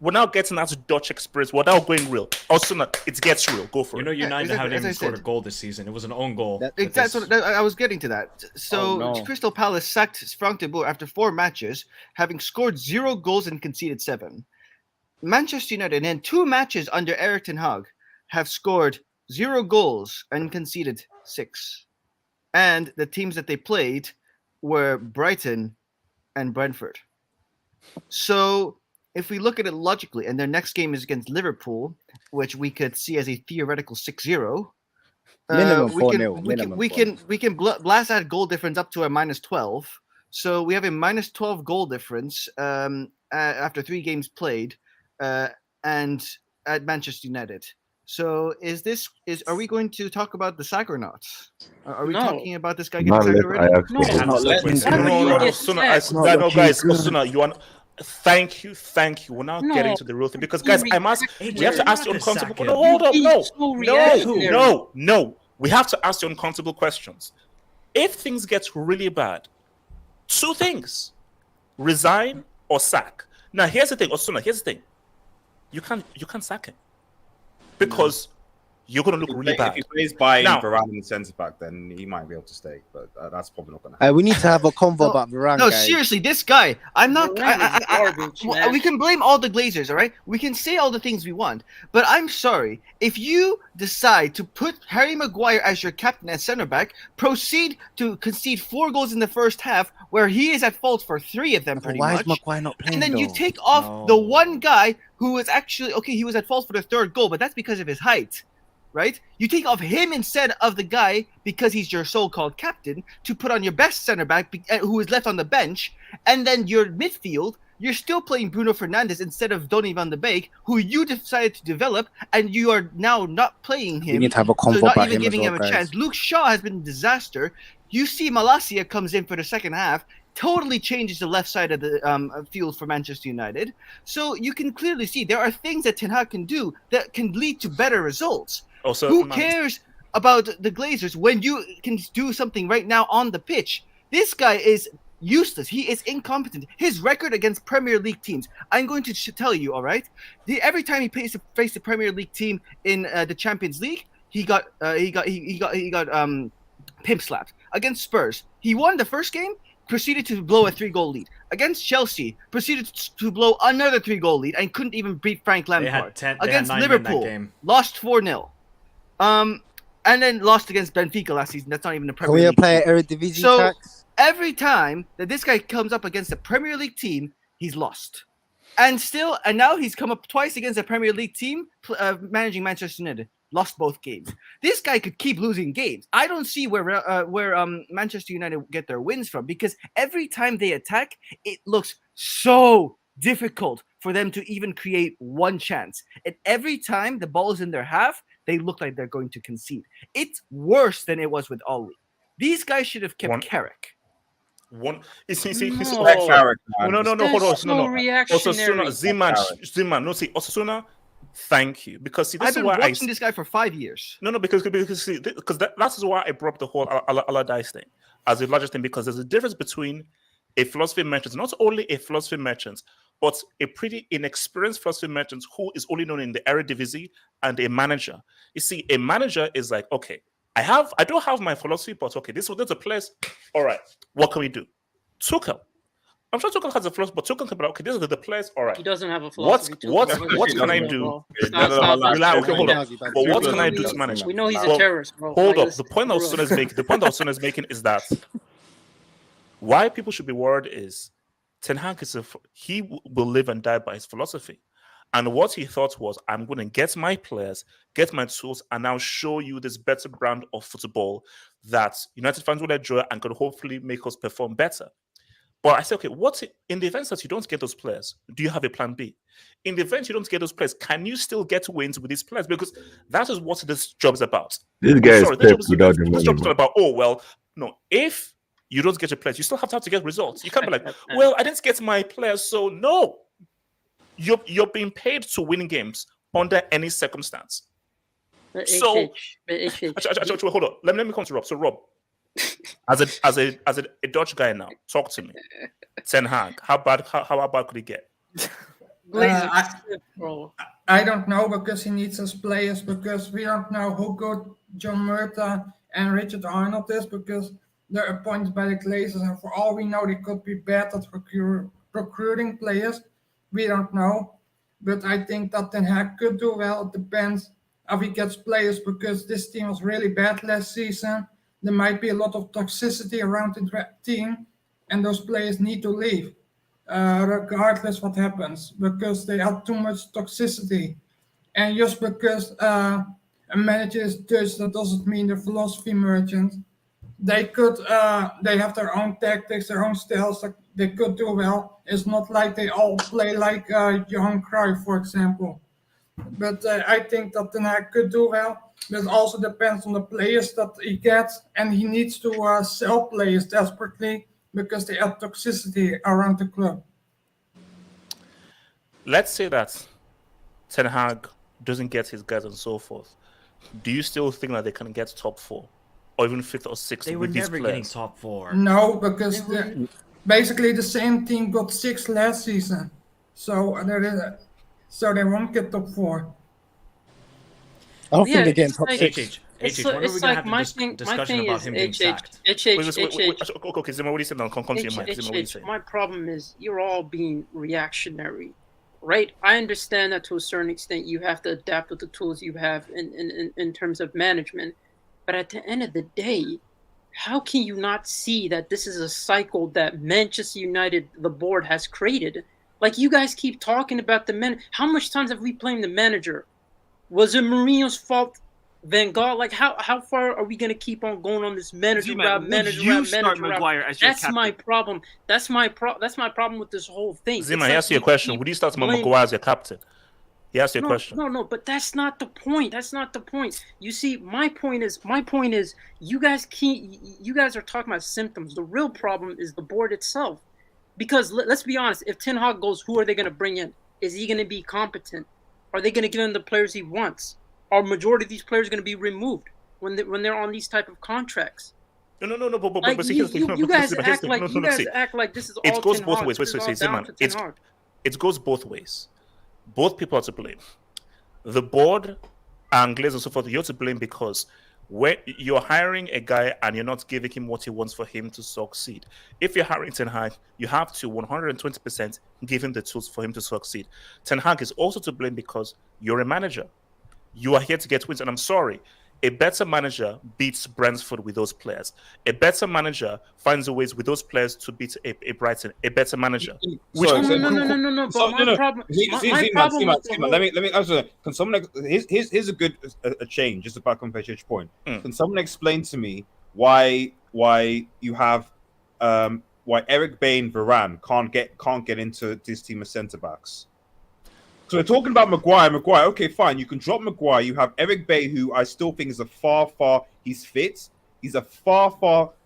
we're now getting that Dutch experience. We're now going real. Also, it gets real. Go for it. You know, United haven't even scored a goal this season. It was an own goal. I was getting to that. So Crystal Palace sacked Frank de Boer after 4 matches, having scored 0 goals and conceded 7. Manchester United, in 2 matches under Eric Ten Hag, have scored 0 goals and conceded 6. And the teams that they played were Brighton and Brentford. So if we look at it logically, and their next game is against Liverpool, which we could see as a theoretical 6-0, minimum 4-0. We can blast that goal difference up to a -12. So we have a -12 goal difference after 3 games played, and at Manchester United. So are we going to talk about the sack or not? Are we talking about this guy getting sacked already? No, guys, you want. Thank you. We're now getting to the real thing because, guys, we have to ask the uncomfortable. No, hold up, no. We have to ask the uncomfortable questions. If things get really bad, 2 things: resign or sack. Now, here's the thing, Osuna. Here's the thing: you can't sack him. Because you're going to look really If bad. he plays by Now- Varane in centre back, then he might be able to stay, but that's probably not going to happen. We need to have a convo about Varane. No, guys. seriously, this guy. I'm not. Varane is garbage, man. We can blame all the Glazers, all right? We can say all the things we want, but I'm sorry if you decide to put Harry Maguire as your captain at centre back, proceed to concede 4 goals in the first half, where he is at fault for 3 of them, pretty Why much. is Maguire not playing? And then you though? take off the one guy who was actually okay. He was at fault for the 3rd goal, but that's because of his height. Right? You take off him instead of the guy because he's your so-called captain to put on your best center back who is left on the bench, and then your midfield, you're still playing Bruno Fernandes instead of Donny van de Beek, who you decided to develop, and you are now not playing him. We need to have a convo so not about even him giving as him well, a guys. chance. Luke Shaw has been a disaster. You see Malacia comes in for the second half, totally changes the left side of the field for Manchester United. So you can clearly see there are things that Ten Hag can do that can lead to better results. Also, Who cares about the Glazers when you can do something right now on the pitch? This guy is useless. He is incompetent. His record against Premier League teams, I'm going to tell you, all right? Every time he faced a Premier League team in the Champions League, he got pimp slapped. Against Spurs, he won the first game, proceeded to blow a 3-goal lead. Against Chelsea, proceeded to blow another 3-goal lead and couldn't even beat Frank Lampard. Against 9 men that Liverpool, game. lost 4-0. And then lost against Benfica last season. That's not even a Can Premier we League play team. Eredivisie So tax? every time that this guy comes up against a Premier League team, he's lost. And now he's come up twice against a Premier League team managing Manchester United. Lost both games. This guy could keep losing games. I don't see where Manchester United get their wins from, because every time they attack, it looks so difficult for them to even create one chance. And every time the ball is in their half, they look like they're going to concede. It's worse than it was with Oli. These guys should have kept Carrick. No, hold on. reactionary. Zima, no, see, Osasuna, thank you. Because see, this I've is been why watching this guy for 5 years. No, because that is why I brought up the whole Allardyce thing as the largest thing, because there's a difference between a philosophy merchant, not only a philosophy merchant, but a pretty inexperienced philosophy merchant who is only known in the Eredivisie, and a manager. You see, a manager is like, okay, I don't have my philosophy, but okay, there's a place. All right, what can we do? Tuchel. I'm sure Tuchel has a philosophy, but Tuchel can be like, okay, this is the place. All right. He doesn't have a philosophy. What can I do? Okay, hold on. But what can I do to manage? We know he's a terrorist, bro. Hold Like, up. The point Osuna is making is that why people should be worried is Ten Hag he will live and die by his philosophy. And what he thought was, I'm going to get my players, get my tools, and now show you this better brand of football that United fans will enjoy and could hopefully make us perform better. But I say, okay, in the event that you don't get those players, do you have a plan B? In the event you don't get those players, can you still get wins with these players? Because that is what this job is about. This guy is Pep without the This job is money. not about, oh, well, no, if you don't get your players, you still have to get results. You can't be like, well, I didn't get my players, so no. You're being paid to win games under any circumstance. So, hold on. Let me come to Rob. So, Rob, as a Dutch guy now, talk to me. Ten Hag, how bad could he get? I don't know, because he needs his players, because we don't know how good John Murta and Richard Arnold is, because they're appointed by the Glazers, and for all we know, they could be bad at recruiting players. We don't know, but I think that Ten Hag could do well. It depends if he gets players, because this team was really bad last season. There might be a lot of toxicity around the team, and those players need to leave, regardless what happens, because they have too much toxicity. And just because a manager is Dutch, that doesn't mean they're philosophy merchant. They have their own tactics, their own styles that they could do well. It's not like they all play like Johan Cruyff, for example. But I think that Ten Hag could do well. But it also depends on the players that he gets, and he needs to sell players desperately because they have toxicity around the club. Let's say that Ten Hag doesn't get his guys and so forth. Do you still think that they can get top 4? Or even 5th or 6th They were with these never players? getting top 4. No, because basically the same team got 6 last season, so they won't get top 4. I don't Yeah, think they're getting it's top like- six. It's when are we it's gonna like have my a thing. My discussion thing about is him being sacked? Okay, Zima, what do you say now? Continue, Mike. Zima, what do you say? My problem is you're all being reactionary, right? I understand that to a certain extent you have to adapt with the tools you have in terms of management, but at the end of the day, how can you not see that this is a cycle that Manchester United, the board, has created? Like, you guys keep talking about the man. How much times have we blamed the manager? Was it Mourinho's fault? Van Gaal? Like, how far are we gonna keep on going on this manager Zima, route, would manager you route, start manager route? Maguire as your That's my captain? problem. That's my problem with this whole thing. Zima, It's he like asked you a we question. keep Would you start blaming- Maguire as your captain? He asked you a question. No, but that's not the point. That's not the point. You see, my point is, you guys are talking about symptoms. The real problem is the board itself. Because let's be honest, if Ten Hag goes, who are they going to bring in? Is he going to be competent? Are they going to give him the players he wants? Are majority of these players going to be removed when they're on these type of contracts? No, but Like, here's the thing. you guys Here's the act thing. like See, this is all it goes Ten both Hag. ways. This is all down to Ten Hag. It goes both ways. Both people are to blame. The board and Glazers and so forth, you're to blame because when you're hiring a guy and you're not giving him what he wants for him to succeed. If you're hiring Ten Hag, you have to 120% give him the tools for him to succeed. Ten Hag is also to blame because you're a manager. You are here to get wins, and I'm sorry. A better manager beats Brentford with those players. A better manager finds a ways with those players to beat a Brighton. A better manager. No. But my problem. My problem with the Let me answer. Can someone? Here's a good a change. Just about competitive point. Can someone explain to me why you have why Eric Bain Varane can't get into this team of centre backs? So we're talking about Maguire. Okay, fine. You can drop Maguire. You have Eric Bailly, who I still think is he's fit. He's a far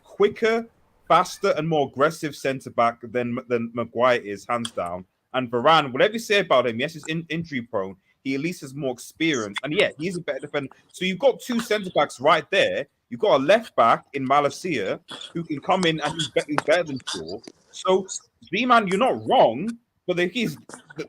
quicker, faster, and more aggressive centre back than Maguire is, hands down. And Varane, whatever you say about him, yes, he's injury prone. He at least has more experience, and yeah, he's a better defender. So you've got two centre backs right there. You've got a left back in Malacia who can come in and he's better than Shaw. So Z-Man, you're not wrong. But the key is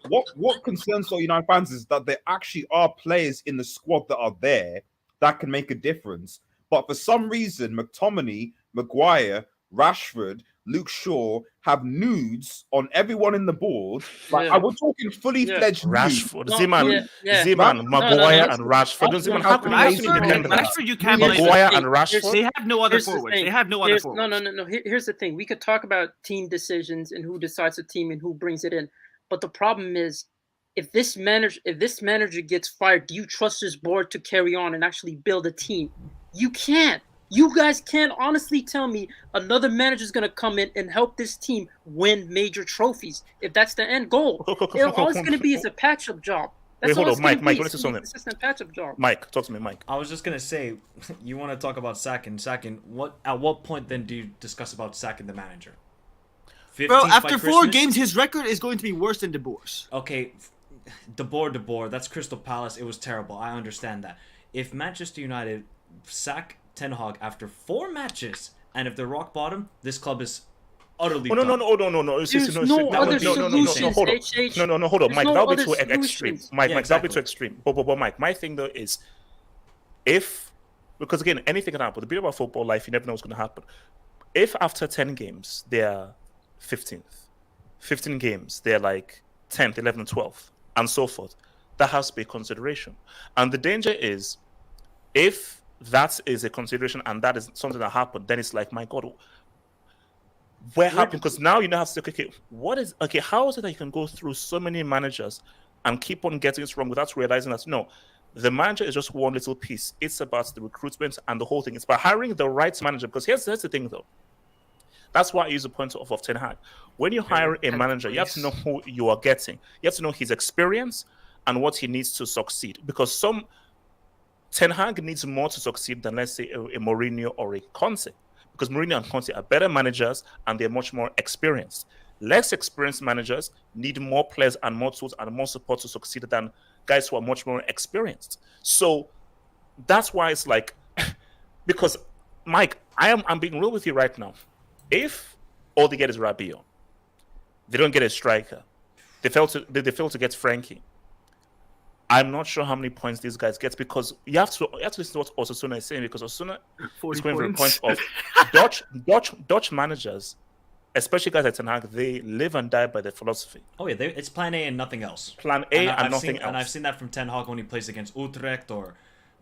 what concerns all United fans is that there actually are players in the squad that are there that can make a difference. But for some reason, McTominay, Maguire, Rashford, Luke Shaw have nudes on everyone in the board. Like, we're talking fully fledged Rashford, nudes. Z-Man, Maguire, and Rashford. Z-Man, how can Rashford, you can't blame. Maguire and Rashford. They have no other forwards. They have no other forwards. No. Here's the thing. We could talk about team decisions and who decides the team and who brings it in. But the problem is, if this manager gets fired, do you trust this board to carry on and actually build a team? You can't. You guys can't honestly tell me another manager is going to come in and help this team win major trophies if that's the end goal. All it's going to be is a patch-up job. Wait, hold on, Mike, let's do something. Assistant patch-up job. Mike, talk to me, Mike. I was just gonna say, you want to talk about sacking. At what point then do you discuss about sacking the manager? Bro, after 4 games, his record is going to be worse than De Boer's. Okay, De Boer, that's Crystal Palace. It was terrible. I understand that. If Manchester United sack Ten Hag after 4 matches, and if they're rock bottom, this club is utterly done. No. There's no other solutions. Hold on, Mike. That'll be too extreme. Solutions. Mike, that'll be too extreme. But Mike, my thing though is, because again, anything can happen. The beauty about football life, you never know what's going to happen. If after 10 games they're 15th, 15 games they're like 10th, 11th, 12th, and so forth, that has to be a consideration. And the danger is, if that is a consideration and that is something that happened, then it's like, my God, where happened? Because now you know have to say, how is it that you can go through so many managers and keep on getting it wrong without realizing that no, the manager is just one little piece. It's about the recruitment and the whole thing. It's about hiring the right manager. Because here's the thing though. That's why I use the point of Ten Hag. When you hire a manager, you have to know who you are getting. You have to know his experience and what he needs to succeed. Because Ten Hag needs more to succeed than, let's say, a Mourinho or a Conte. Because Mourinho and Conte are better managers and they're much more experienced. Less experienced managers need more players and more tools and more support to succeed than guys who are much more experienced. So that's why it's like, because Mike, I'm being real with you right now. If all they get is Rabiot, they don't get a striker. They fail to get Frankie. I'm not sure how many points these guys get because you have to listen to what Osasuna is saying because Osasuna is going for the point of Dutch managers, especially guys like Ten Hag, they live and die by their philosophy. Oh yeah, it's Plan A and nothing else. Plan A and nothing else. And I've seen that from Ten Hag when he plays against Utrecht or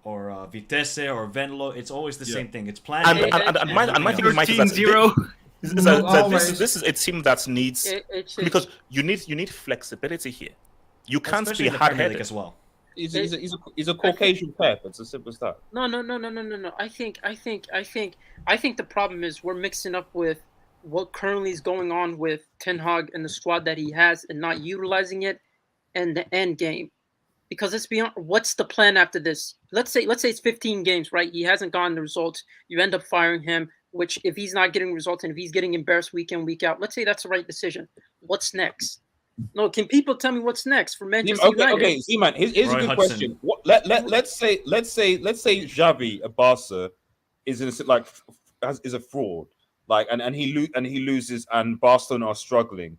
Vitesse or Venlo. It's always the same thing. It's Plan A. And my thing with Mike is that this is a team that needs because you need flexibility here. You can't Especially be in the Premier hard-headed League as well. He's a Caucasian Pep. It's as simple as that. No. I think the problem is we're mixing up with what currently is going on with Ten Hag and the squad that he has and not utilizing it and the end game. Because let's be honest, what's the plan after this? Let's say it's 15 games, right? He hasn't gotten the results. You end up firing him, which if he's not getting results and if he's getting embarrassed week in, week out, let's say that's the right decision. What's next? No, can people tell me what's next for Manchester United? Okay, Z-Man, here's a good question. Let's say Xavi at Barca is a fraud, like, and he loses, and Barcelona are struggling.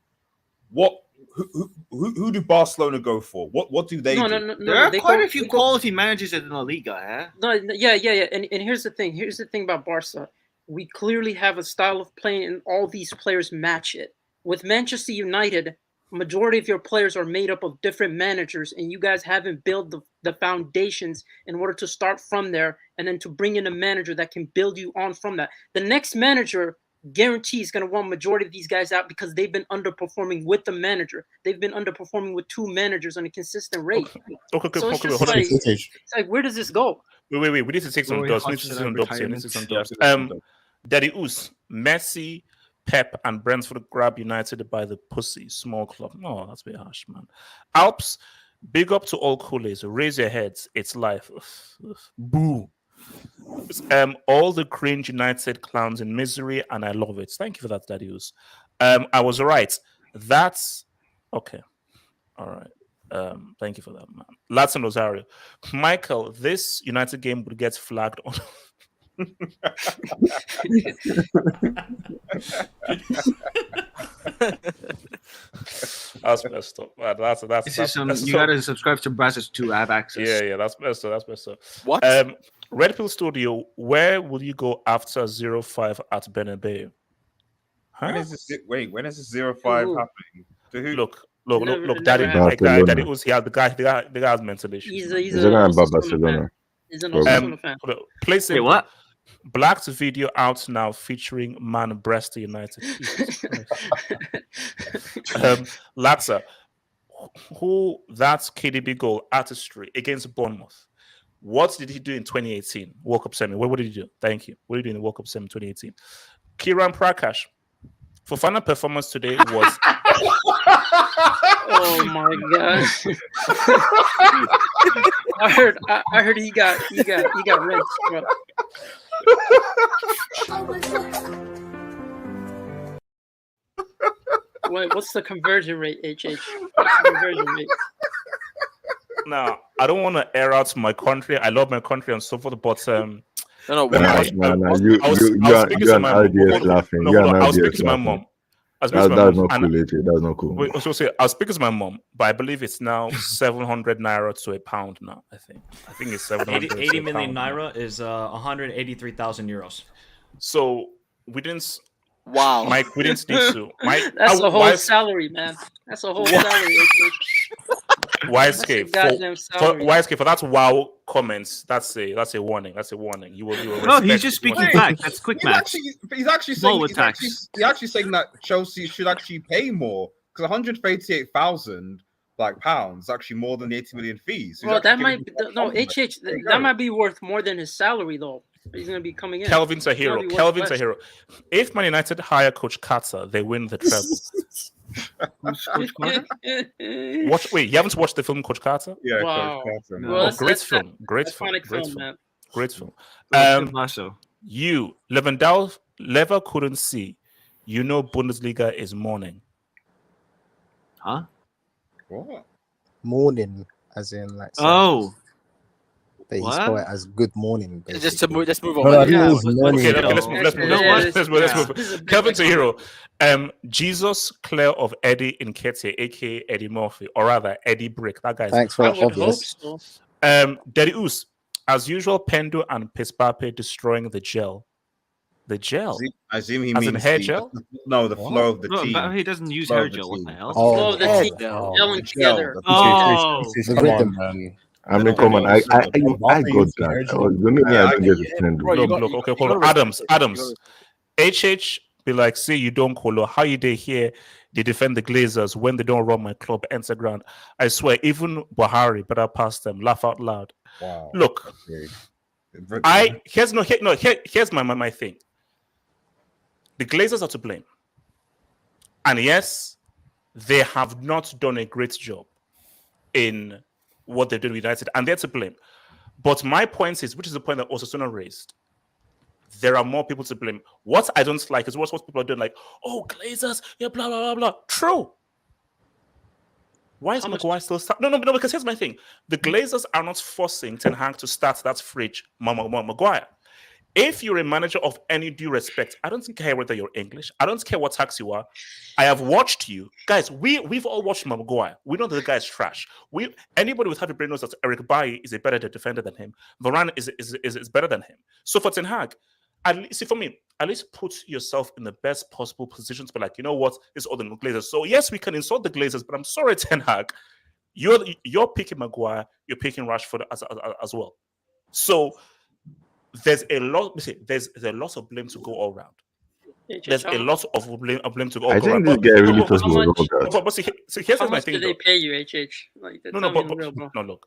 Who do Barcelona go for? What do they do? No, there are quite a few quality managers in La Liga, eh? No, yeah. And here's the thing. Here's the thing about Barca. We clearly have a style of playing, and all these players match it. With Manchester United, majority of your players are made up of different managers, and you guys haven't built the foundations in order to start from there, and then to bring in a manager that can build you on from that. The next manager guarantees going to want majority of these guys out because they've been underperforming with the manager. They've been underperforming with two managers on a consistent rate. It's like, where does this go? Wait. We need to take some dubs. Daddy Oos, Messi, Pep, and Brentford grab United by the pussy. Small club. No, that's a bit harsh, man. Alps, big up to all coolies. Raise your heads. It's life. Boo. All the cringe United clowns in misery, and I love it. Thank you for that, Daddy Oos. I was right. That's okay. All right. Thank you for that, man. Latin Rosario. Michael, this United game would get flagged on. That's messed up. You gotta subscribe to Brazzers to have access. Yeah, that's messed up. What? Red Pill Studio, where will you go after 0-5 at Bernabeu? Huh? When is this 0-5 happening? To who? Look, Daddy was here. The guy has mental issues. He's a Barcelona. He's an Osasuna fan. Play safe. What? Black's video out now featuring Man Brest United. Latza, who that's KDB goal artistry against Bournemouth. What did he do in 2018? World Cup semi. What did he do? Thank you. What did he do in the World Cup semi 2018? Kiran Prakash. For final performance today was. Oh my god! I heard he got rinsed, bro. Wait, what's the conversion rate, HH? What's the conversion rate? Now, I don't want to air out my country. I love my country and so forth, but you and RDS laughing. I was speaking to my mom. That's not cool, That's not cool. Wait, so I was speaking to my mom, but I believe it's now 700 naira to a pound now. I think it's 700. 80 million naira is 183,000 euros. So we didn't. Wow, Mike, we didn't need to. Mike, that's a whole salary, man. That's a whole salary. YSK for that wow comments. That's a warning. That's a warning. You will. No, he's just speaking facts. That's quick math. He's actually saying that Chelsea should actually pay more because 138,000 pounds is actually more than the 80 million fees. So well, that might that might be worth more than his salary though. He's going to be coming in. Kelvin's a hero. If Man United hire Coach Carter, they win the treble. Coach Carter? Wait, you haven't watched the film Coach Carter? Yeah, wow. Coach Carter. No. Well, great film. Great film. You, Lever couldn't see. You know Bundesliga is morning. Huh? What? Morning, as in like. Oh. But he spelled it as good morning. Just to move, let's move on. No, I think Yeah, it was morning. Okay, let's move. Kelvin to Hero. Jesus Clare of Eddie Nketiah, aka Eddie Murphy, or rather Eddie Brick. That guy's Thanks for obvious. Daddy Oos, as usual, Pendo and Mbappe destroying the gel. The gel. I assume he as means in hair the, gel. No, the flow of the No, team. but he doesn't use Flow hair of the gel. What team. the hell? Flow of the team. Gelling together. Oh, Come on, man. I mean, come on. I got that. Don't make me. I don't get this. Look. Okay, hold on. Adams. HH be like, see, you don't call how you they here. They defend the Glazers when they don't run my club enter ground. I swear, even Buhari better pass them. Laugh out loud. Wow. Look, here's my thing. The Glazers are to blame, and yes, they have not done a great job in what they're doing with United, and they're to blame. But my point is, which is the point that Osasuna raised, there are more people to blame. What I don't like is what people are doing, like, oh, Glazers, yeah, blah, blah, blah, blah. True. Why is Maguire still start? No, because here's my thing. The Glazers are not forcing Ten Hag to start that fridge, Maguire. If you're a manager of any due respect, I don't care whether you're English. I don't care what tax you are. I have watched you. Guys, we've all watched Maguire. We know that the guy is trash. Anybody with half a brain knows that Eric Bailly is a better defender than him. Varane is better than him. So for Ten Hag, for me, at least put yourself in the best possible position to be like, you know what, it's all the Glazers. So yes, we can insult the Glazers, but I'm sorry, Ten Hag, you're picking Maguire, you're picking Rashford as well. So there's a lot of blame to go all around. There's a lot of blame to go all around. I think this guy really thought he was wrong. But see, here's my thing. How much do they pay you, HH? Like, No, look.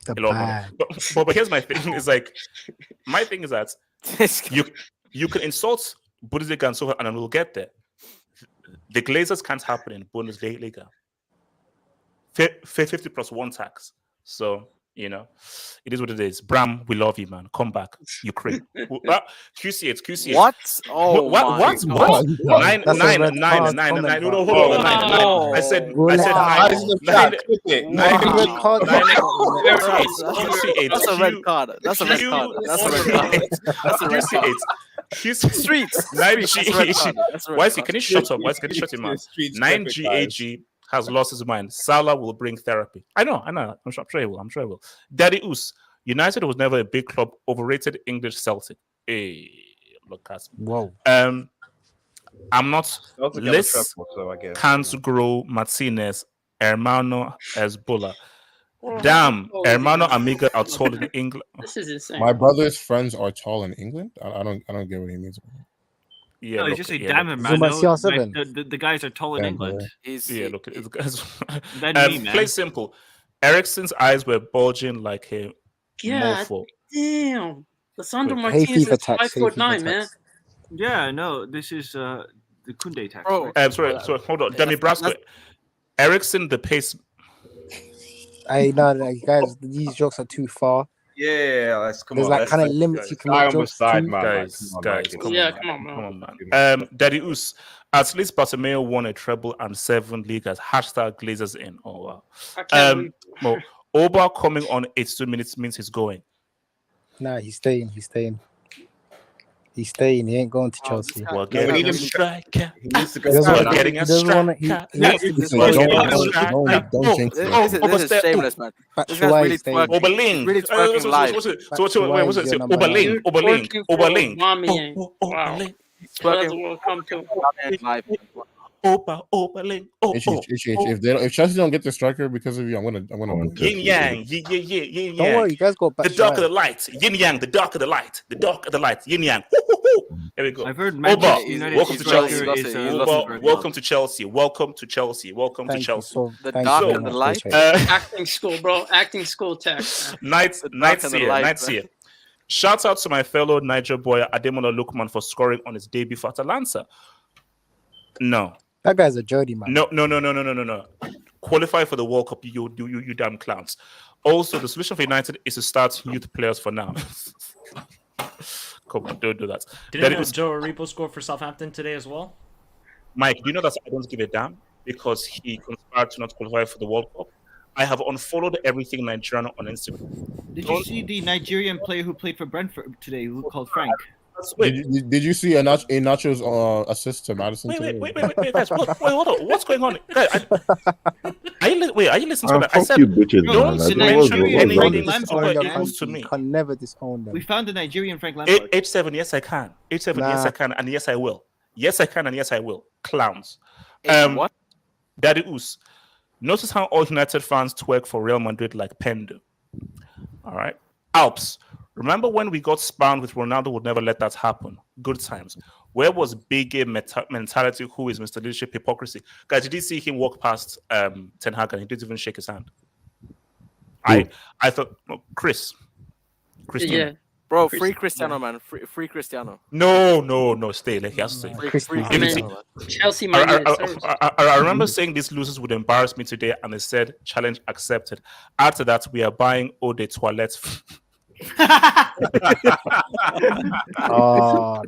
But here's my thing. Is like, my thing is that you can insult Bundesliga and so on, and we'll get there. The Glazers can't happen in Bundesliga. 50 plus 1 tax. So, you know, it is what it is. Bram, we love you, man. Come back, Ukraine. QC8. What? Oh, what? 9. No, hold on. 9. I said 9. That's a red card. That's a red card. Streets. 9G. Why is he? Can you shut up? Can you shut him out? 9GAG has lost his mind. Salah will bring therapy. I know. I'm sure he will. Daddy Oos. United was never a big club. Overrated English Celtic. Hey, look at me. Whoa. I'm not. Liz can't grow Martinez. Hermano Hezbollah. Damn, Hermano Amiga are tall in England. This is insane. My brother's friends are tall in England. I don't get what he means. Yeah, no, just say damn it, man. The guys are tall in England. Look, it's guys. Me, man. Play simple. Ericsson's eyes were bulging like a mofo. Damn. Lisandro Martinez is 5'9", man. Yeah, no, this is the Kunde tax. Oh, right? Sorry, hold on. Demi Brasco. Ericsson, the pace. No, guys, these jokes are too far. Yeah, let's come There's on. like kind of limits you can make jokes to. Guys, come on, man. Daddy Oos, at least Bartomeu won a treble and 7 leaguers. #Glazers in. Oh wow. Oba coming on 82 minutes means he's going. Nah, he's staying. He's staying. He ain't going to Chelsea. We're getting a striker. He needs to go. We're getting a striker. Don't jinx it. This is shameless, man. This guy's really twerking. Oberling. Really twerking live. What's it? Oberling. Wow. Twerking live. Oberling. If Chelsea don't get the striker because of you, I'm gonna yin yang. Yin yang. Don't worry, you guys got back. The dark of the light. Yin yang. The dark of the light. The dark of the light. Yin yang. Here we go. I've heard Oba, United welcome to Chelsea. Oba, welcome to Chelsea. Welcome to Chelsea. The dark of the light. Acting school, bro. Acting school tax. Nights here. Shout out to my fellow Niger boy Ademola Lookman for scoring on his debut for Atalanta. No. That guy's a Jody, man. No. Qualify for the World Cup, you damn clowns. Also, the solution for United is to start youth players for now. Come on, don't do that. Didn't Joe Aribo score for Southampton today as well? Mike, you know that I don't give a damn because he conspired to not qualify for the World Cup. I have unfollowed everything Nigerian on Instagram. Did you see the Nigerian player who played for Brentford today, who called Frank? Did you see Nacho's assist to Madison today? Wait, guys, hold on. What's going on? Guys, are you listening to that? I said, you bitches, don't man. mention What's anything wrong? super equals to me. Can never disown them. We found the Nigerian Frank Lampard. H7, yes I can. H7, yes I can, and yes I will. Yes I can, and yes I will. Clowns. What? Daddy Oos. Notice how all United fans twerk for Real Madrid like Pendo. All right. Alps. Remember when we got spammed with Ronaldo would never let that happen? Good times. Where was big game mentality? Who is Mr. Leadership hypocrisy? Guys, did you see him walk past Ten Hag and he didn't even shake his hand? I thought, no, Cristiano. Yeah. Bro, free Cristiano, man. Free Cristiano. No, stay. Like, he has to stay. Chelsea I remember saying these losers would embarrass me today, and they said, challenge accepted. After that, we are buying eau de toilette. Oh,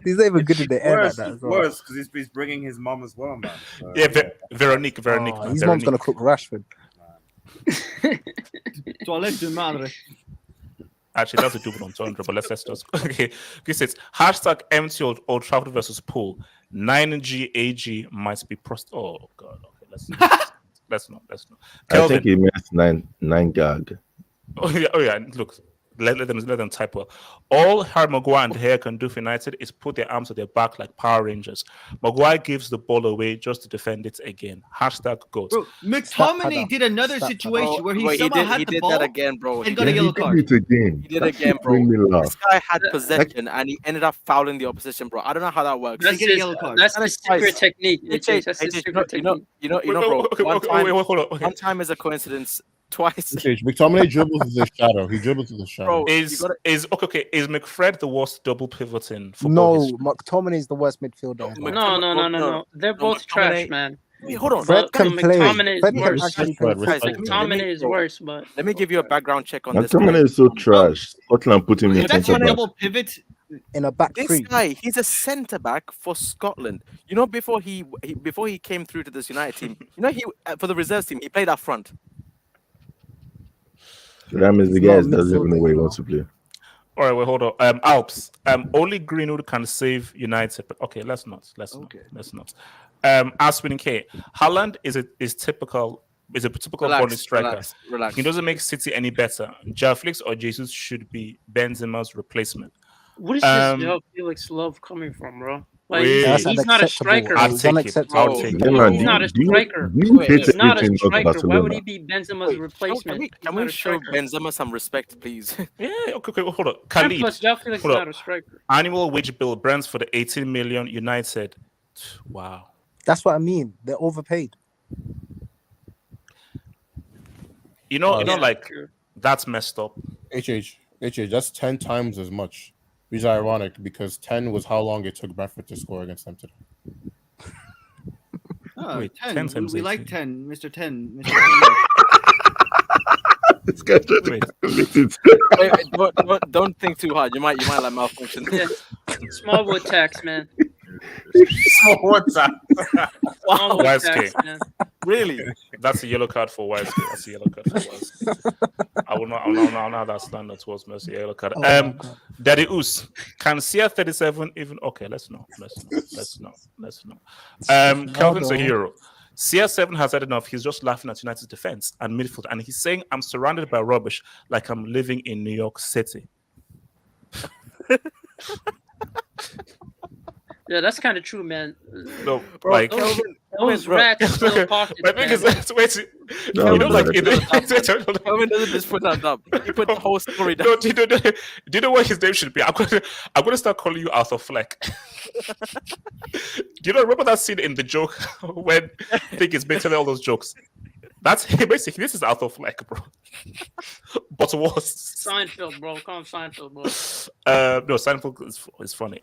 he's not even good in the air like that as well. Worse, because he's bringing his mom as well, man. So, yeah, Veronique. His mom's gonna cook Rashford. Toilette de madre. Actually, that's a double entendre, but let's just okay. This is hashtag empty Old Trafford versus Pool. 9GAG might be Oh god, okay, let's not. I think he meant nine gag. Oh yeah. Look, let them type well. All Harry Maguire and De Gea can do for United is put their arms to their back like Power Rangers. Maguire gives the ball away just to defend it again. Hashtag GOAT. Bro, McTominay did another situation where he somehow had the ball that again, bro. and got a yellow card. He did it again, bro. This guy had possession and he ended up fouling the opposition, bro. I don't know how that works. That's the secret technique. That's the secret technique. You know, bro. One time is a coincidence. Twice. McTominay dribbles to the shadow. He dribbles to the shadow. Bro, is McFred the worst double pivoting football No, history? McTominay is the worst midfielder. No. They're both trash, man. Wait, hold on. Fred can play. McTominay is worse, but let me give you a background check on this. McTominay is so trash. Scotland put him in That's centre a back. double pivot. In a back This three. guy, he's a centre back for Scotland. You know, before he came through to this United team, you know, he for the reserves team, he played up front. That means the guy doesn't even know where he wants to play. All right, wait, hold on. Alps. Only Greenwood can save United. But okay, let's not. Aswin K. Haaland is a typical body striker. Relax. He doesn't make City any better. Felix or Jesus should be Benzema's replacement. what is this Felix love coming from, bro? Like, Wait. he's not a striker. I'll take it. I'll take Yeah, man, He's not a striker. He's not a striker. Why would he be Benzema's replacement? Can we show Benzema some respect, please? Yeah, okay, hold on. And Khalid. plus, Felix is not a striker. Annual wage bill brands for the 18 million United. Wow. That's what I mean. They're overpaid. You know, like that's messed up. HH, that's 10 times as much. Which is ironic because 10 was how long it took Brentford to score against them today. Oh, Wait, 10. 10 times We 18. like 10, Mr. 10. Mr. 10. This guy's trying to Wait, don't think too hard. You might like malfunction. Yeah. Small wood tax, man. Small tax. Small wood YSK. tax, man. Really? That's a yellow card for YSK. That's a yellow card for YSK. I will not that standard towards Mercy yellow card. Daddy Oos, can CR37 even let's not. Kelvin's a hero. CR7 has had enough. He's just laughing at United's defense and midfield, and he's saying, I'm surrounded by rubbish like I'm living in New York City. Yeah, that's kind of true, man. No, Bro, like those rats fill pockets, my thing man. is, wait, you know, like Kelvin doesn't just put that up. He put the whole story down. No, do you know what his name should be? I'm gonna start calling you Arthur Fleck. Do you know? Remember that scene in The Joke when I think it's been telling all those jokes? That's basically this is Arthur Fleck, bro. But worse. Seinfeld, bro. Call him Seinfeld, bro. No, Seinfeld is funny.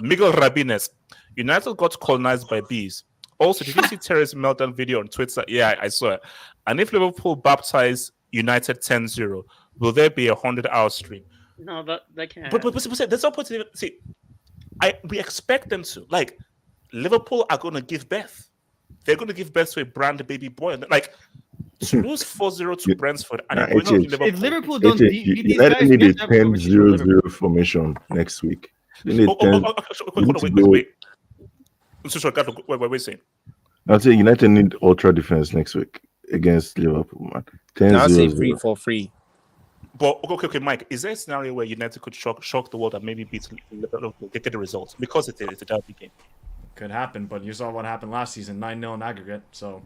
Miguel Rabines. United got colonized by bees. Also, did you see Terry's meltdown video on Twitter? Yeah, I saw it. And if Liverpool baptize United 10-0, will there be a 100-hour stream? No, that can't. But there's no point. See, we expect them to. Like, Liverpool are going to give birth. they're going to give birth to a brand baby boy. Like, to lose 4-0 to Brentford and Nah, you're going to If Liverpool don't beat these United guys, need we a have to have a conversation with 10-0-0 Liverpool. formation next week. They need 10. Hold on, wait. I'm so sorry, what were we saying? I'll say United need ultra defense next week against Liverpool, man. 10-0-0. I'll say 3-4-3. But okay, Mike, is there a scenario where United could shock the world and maybe beat Liverpool, get the results? Because it's a derby game. Could happen, but you saw what happened last season, 9-0 in aggregate. So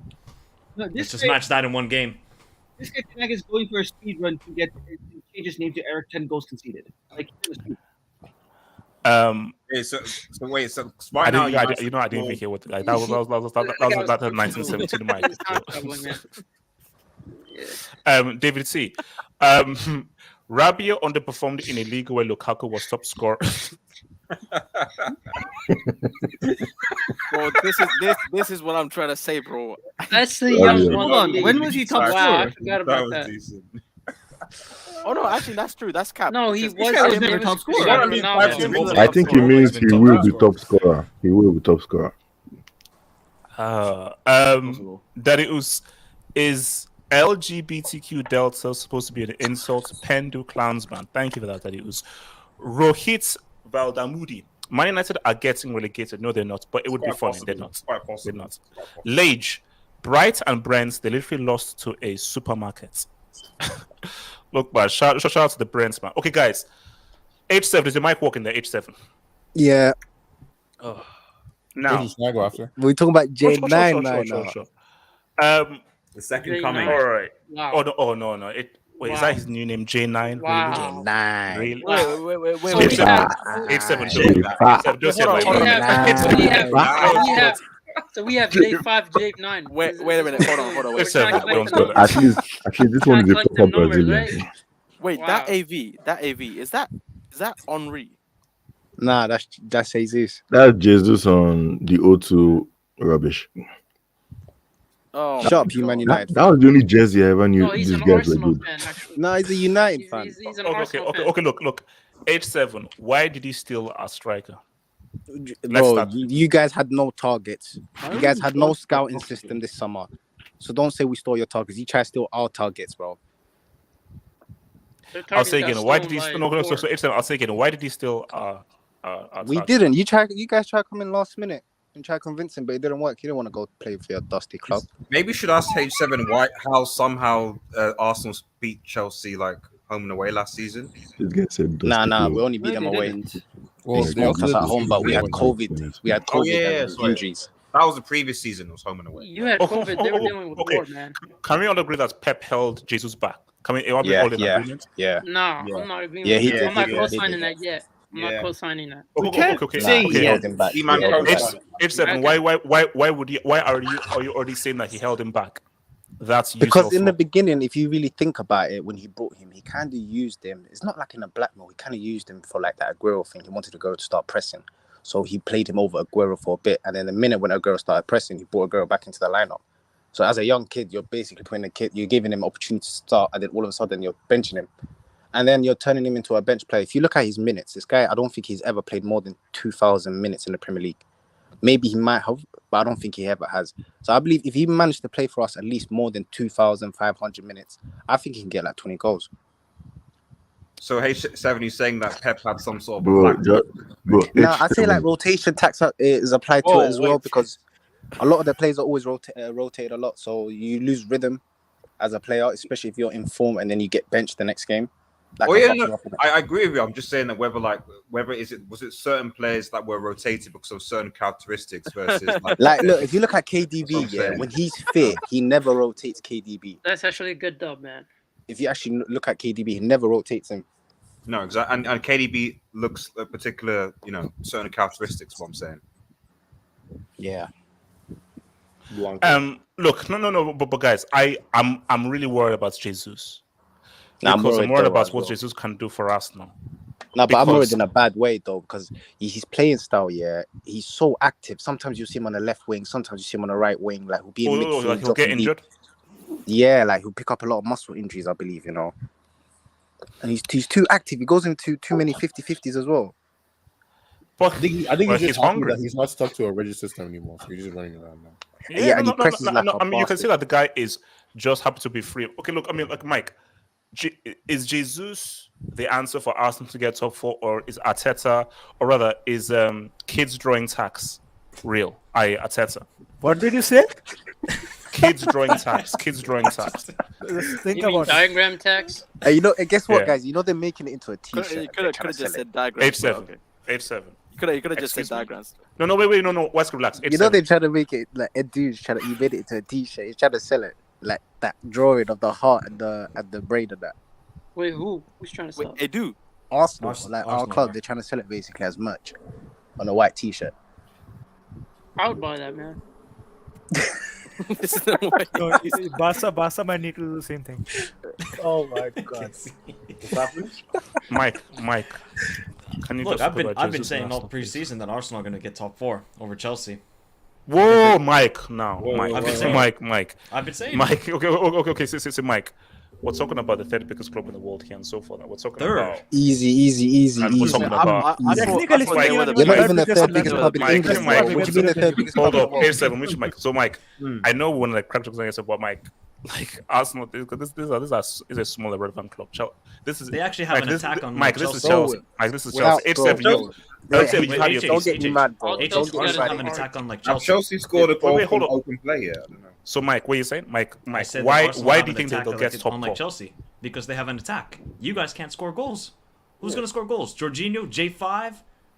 No, let's just match that in one game. This guy Ten Hag is going for a speed run to change his name to Eric 10 goals conceded. Like, Okay, so wait, so right now I didn't even hear what that was 1917 Mike. David C. Rabiot underperformed in a league where Lukaku was top scorer. Bro, this is what I'm trying to say, bro. That's the young one. Hold on, when was he top scorer? Wow, I forgot about that. Oh no, actually that's true. That's cap. No, he This guy was never top scorer. I think he means he will be top scorer. He will be top scorer. Darius, is LGBTQ Delta supposed to be an insult? Pendu Clownsman. Thank you for that, Darius. Rohit Valdamudi. Man United are getting relegated. No, they're not. But it would be funny. They're not. They're not. Lage, Bright and Brent, they literally lost to a supermarket. Look, man, shout out to the Brents, man. Okay, guys. H7, is the mic working there? H7. Yeah. Oh. Now, go after. We're talking about J9 sure. The second J9. coming. All right. Wow. Oh no. Wait, is that his new name? J9? Wow. J9. Really? Wait. H7. Don't say it like So we have J5, J9. Wait a minute. Hold on. Wait. At least this one is a proper Brazilian. Wait, that AV, is that Henri? Nah, that's Jesus. That's Jesus on the O2 rubbish. Oh, shut up, you Man United. That was the only jersey I ever knew. No, he's these an guys were Arsenal good. fan, actually. No, he's a United fan. He's an Arsenal fan. Okay, look. H7, why did he steal our striker? Bro, you guys had no targets. You guys had no scouting system this summer. So don't say we stole your targets. You try to steal our targets, bro. I'll say again, why did he steal? No, so H7, I'll say again, why did he steal our We target? didn't. You guys tried to come in last minute and try to convince him, but it didn't work. You didn't want to go play for your dusty club. Maybe should ask H7 how somehow Arsenal beat Chelsea like home and away last season. Nah, we only beat them away. They smoked us at home, but we had COVID. We had COVID and injuries. That was the previous season. It was home and away. You had COVID. They were dealing with war, man. Can we all agree that Pep held Jesus back? Can we all be all in agreement? Yeah. No, I'm not agreeing. Yeah, he with did. I'm not co-signing that yet. I'm not co-signing that. He held him back. H7, why are you already saying that he held him back? That's because in the beginning, if you really think about it, when he brought him, he kind of used him. It's not like in a blackmail. He kind of used him for like that Aguero thing. He wanted Aguero to start pressing, so he played him over Aguero for a bit. And then the minute when Aguero started pressing, he brought Aguero back into the lineup. So as a young kid, you're basically putting a kid, you're giving him opportunity to start, and then all of a sudden you're benching him, and then you're turning him into a bench player. If you look at his minutes, this guy, I don't think he's ever played more than 2,000 minutes in the Premier League. Maybe he might have, but I don't think he ever has. So I believe if he managed to play for us at least more than 2,500 minutes, I think he can get like 20 goals. So H7, you saying that Pep had some sort of Bro, no, I say like rotation tax is applied to it as well, because a lot of the players are always rotated a lot, so you lose rhythm as a player, especially if you're in form and then you get benched the next game. I agree with you. I'm just saying that whether was it certain players that were rotated because of certain characteristics versus like look, if you look at KDB, when he's fit, he never rotates KDB. That's actually a good dub, man. If you actually look at KDB, he never rotates him. No, exactly. And KDB looks a particular, certain characteristics. What I'm saying. Yeah. Look, no, but guys, I'm really worried about Jesus. I'm worried about what Jesus can do for us now. No, but I'm worried in a bad way though, because his playing style, he's so active. Sometimes you see him on the left wing, sometimes you see him on the right wing. Like he'll be in midfield, like he'll get injured. Yeah, like he'll pick up a lot of muscle injuries, I believe. And he's too active. He goes into too many 50-50s as well. I think he's just happy hungry. that he's not stuck to a rigid system anymore. So he's just running around now. Yeah, and he presses like a I mean, you can bastard. see that the guy is just happy to be free. Okay, look, I mean, like Mike, is Jesus the answer for Arsenal to get top 4, or is Arteta, or rather, is kids drawing tax real? Arteta. What did you say? Kids drawing tax. Kids drawing tax. Just think You mean about it. diagram text? You know, and guess what, Yeah. guys? You know they're making it into a You T-shirt. could have just said diagrams. 8-7. Okay. 8-7. You could have just said Excuse me? diagrams. No, wait, no. West relax. 8-7. You know they're trying to make it like Ed dude's trying to. He made it into a T-shirt. He's trying to sell it like that drawing of the heart and the brain and that. Wait, who's trying to sell? Wait, do Arsenal, Arsenal, like our Arsenal, club, yeah. they're trying to sell it basically as merch on a white T-shirt. I would buy that, man. This is the way. No, Barca might need to do the same thing. Oh my god! Mike, can you Look, just I've talk been about I've been Jesus saying and all Arsenal, please? preseason that Arsenal are going to get top 4 over Chelsea. Whoa, Mike! Now, Mike, I've been saying Mike. I've been saying Mike. Okay. See, Mike. We're talking about the third biggest club in the world here and so forth. We're talking Third. about Easy. and we're talking about. Technically thought they were the You're not biggest. even the third biggest club in Mike, England. Mike, What do you mean the third biggest Hold club in up, the world? 8-7. Which Mike? So Mike, I know when like crack jokes against but Mike, like Arsenal, this is a small irrelevant club. This is They actually have an attack on Mike. This is Chelsea. Chelsea. Mike, this is Chelsea. 8-7. You have your Don't get me mad, bro. AJ, Don't you get me guys have an mad. attack on like Have Chelsea. Chelsea scored a goal Wait, hold from on. open play? Yeah, I don't know. So Mike, what are you saying, Mike? I said that Why Arsenal have do you an think attack they'll on get like- top on like 4? Chelsea? Because they have an attack. You guys can't score goals. Who's going to score goals? Jorginho, J5,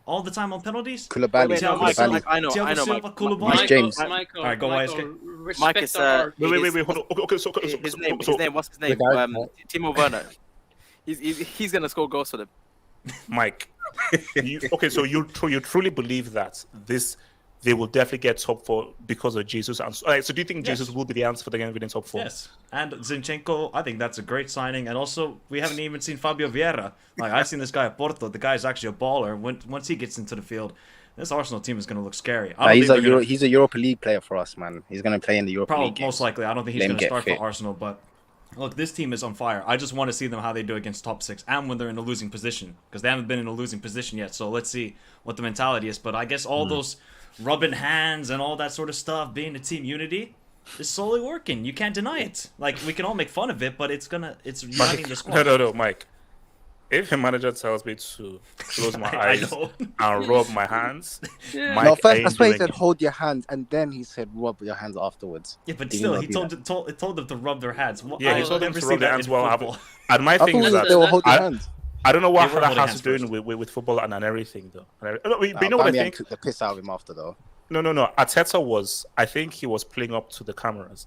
all the time on penalties? Koulibaly. Wait, no, Mike, Koulibaly. I know, Thiago Silva, Mike. Koulibaly. It's James. Michael, All right, go Michael, Mike respect is our Wait, hold on. Okay, so his name. What's his The name? guy- Timo Werner. He's gonna score goals for them. Mike. So you truly believe that they will definitely get top 4 because of Jesus? And so do you think Jesus will be the answer for the game within top 4? Yes. And Zinchenko, I think that's a great signing. And also, we haven't even seen Fabio Vieira. Like, I've seen this guy at Porto. The guy's actually a baller. Once he gets into the field, this Arsenal team is going to look scary. He's a Europa League player for us, man. He's going to play in the Europa League games. Most likely. I don't think he's Let him going to get start fit. for Arsenal, but look, this team is on fire. I just want to see them how they do against top 6 and when they're in a losing position, because they haven't been in a losing position yet. So let's see what the mentality is. But I guess all those rubbing hands and all that sort of stuff, being a team unity, is slowly working. You can't deny it. Like, we can all make fun of it, but it's uniting the squad. No, Mike. If a manager tells me to close my eyes and rub my hands, Mike, No, first I ain't that's why he doing said it. hold your hands, and then he said rub your hands afterwards. Yeah, but Did still, not he do told that? told them to rub their hands. Yeah, he I've told them never to seen rub their that hands in well. football. And my I thing is thought they were holding I hands. don't know They what were that holding has hands to do with football and everything, though. But you know what I Aubameyang think? took the piss out of him after, though. No. Arteta I think he was playing up to the cameras.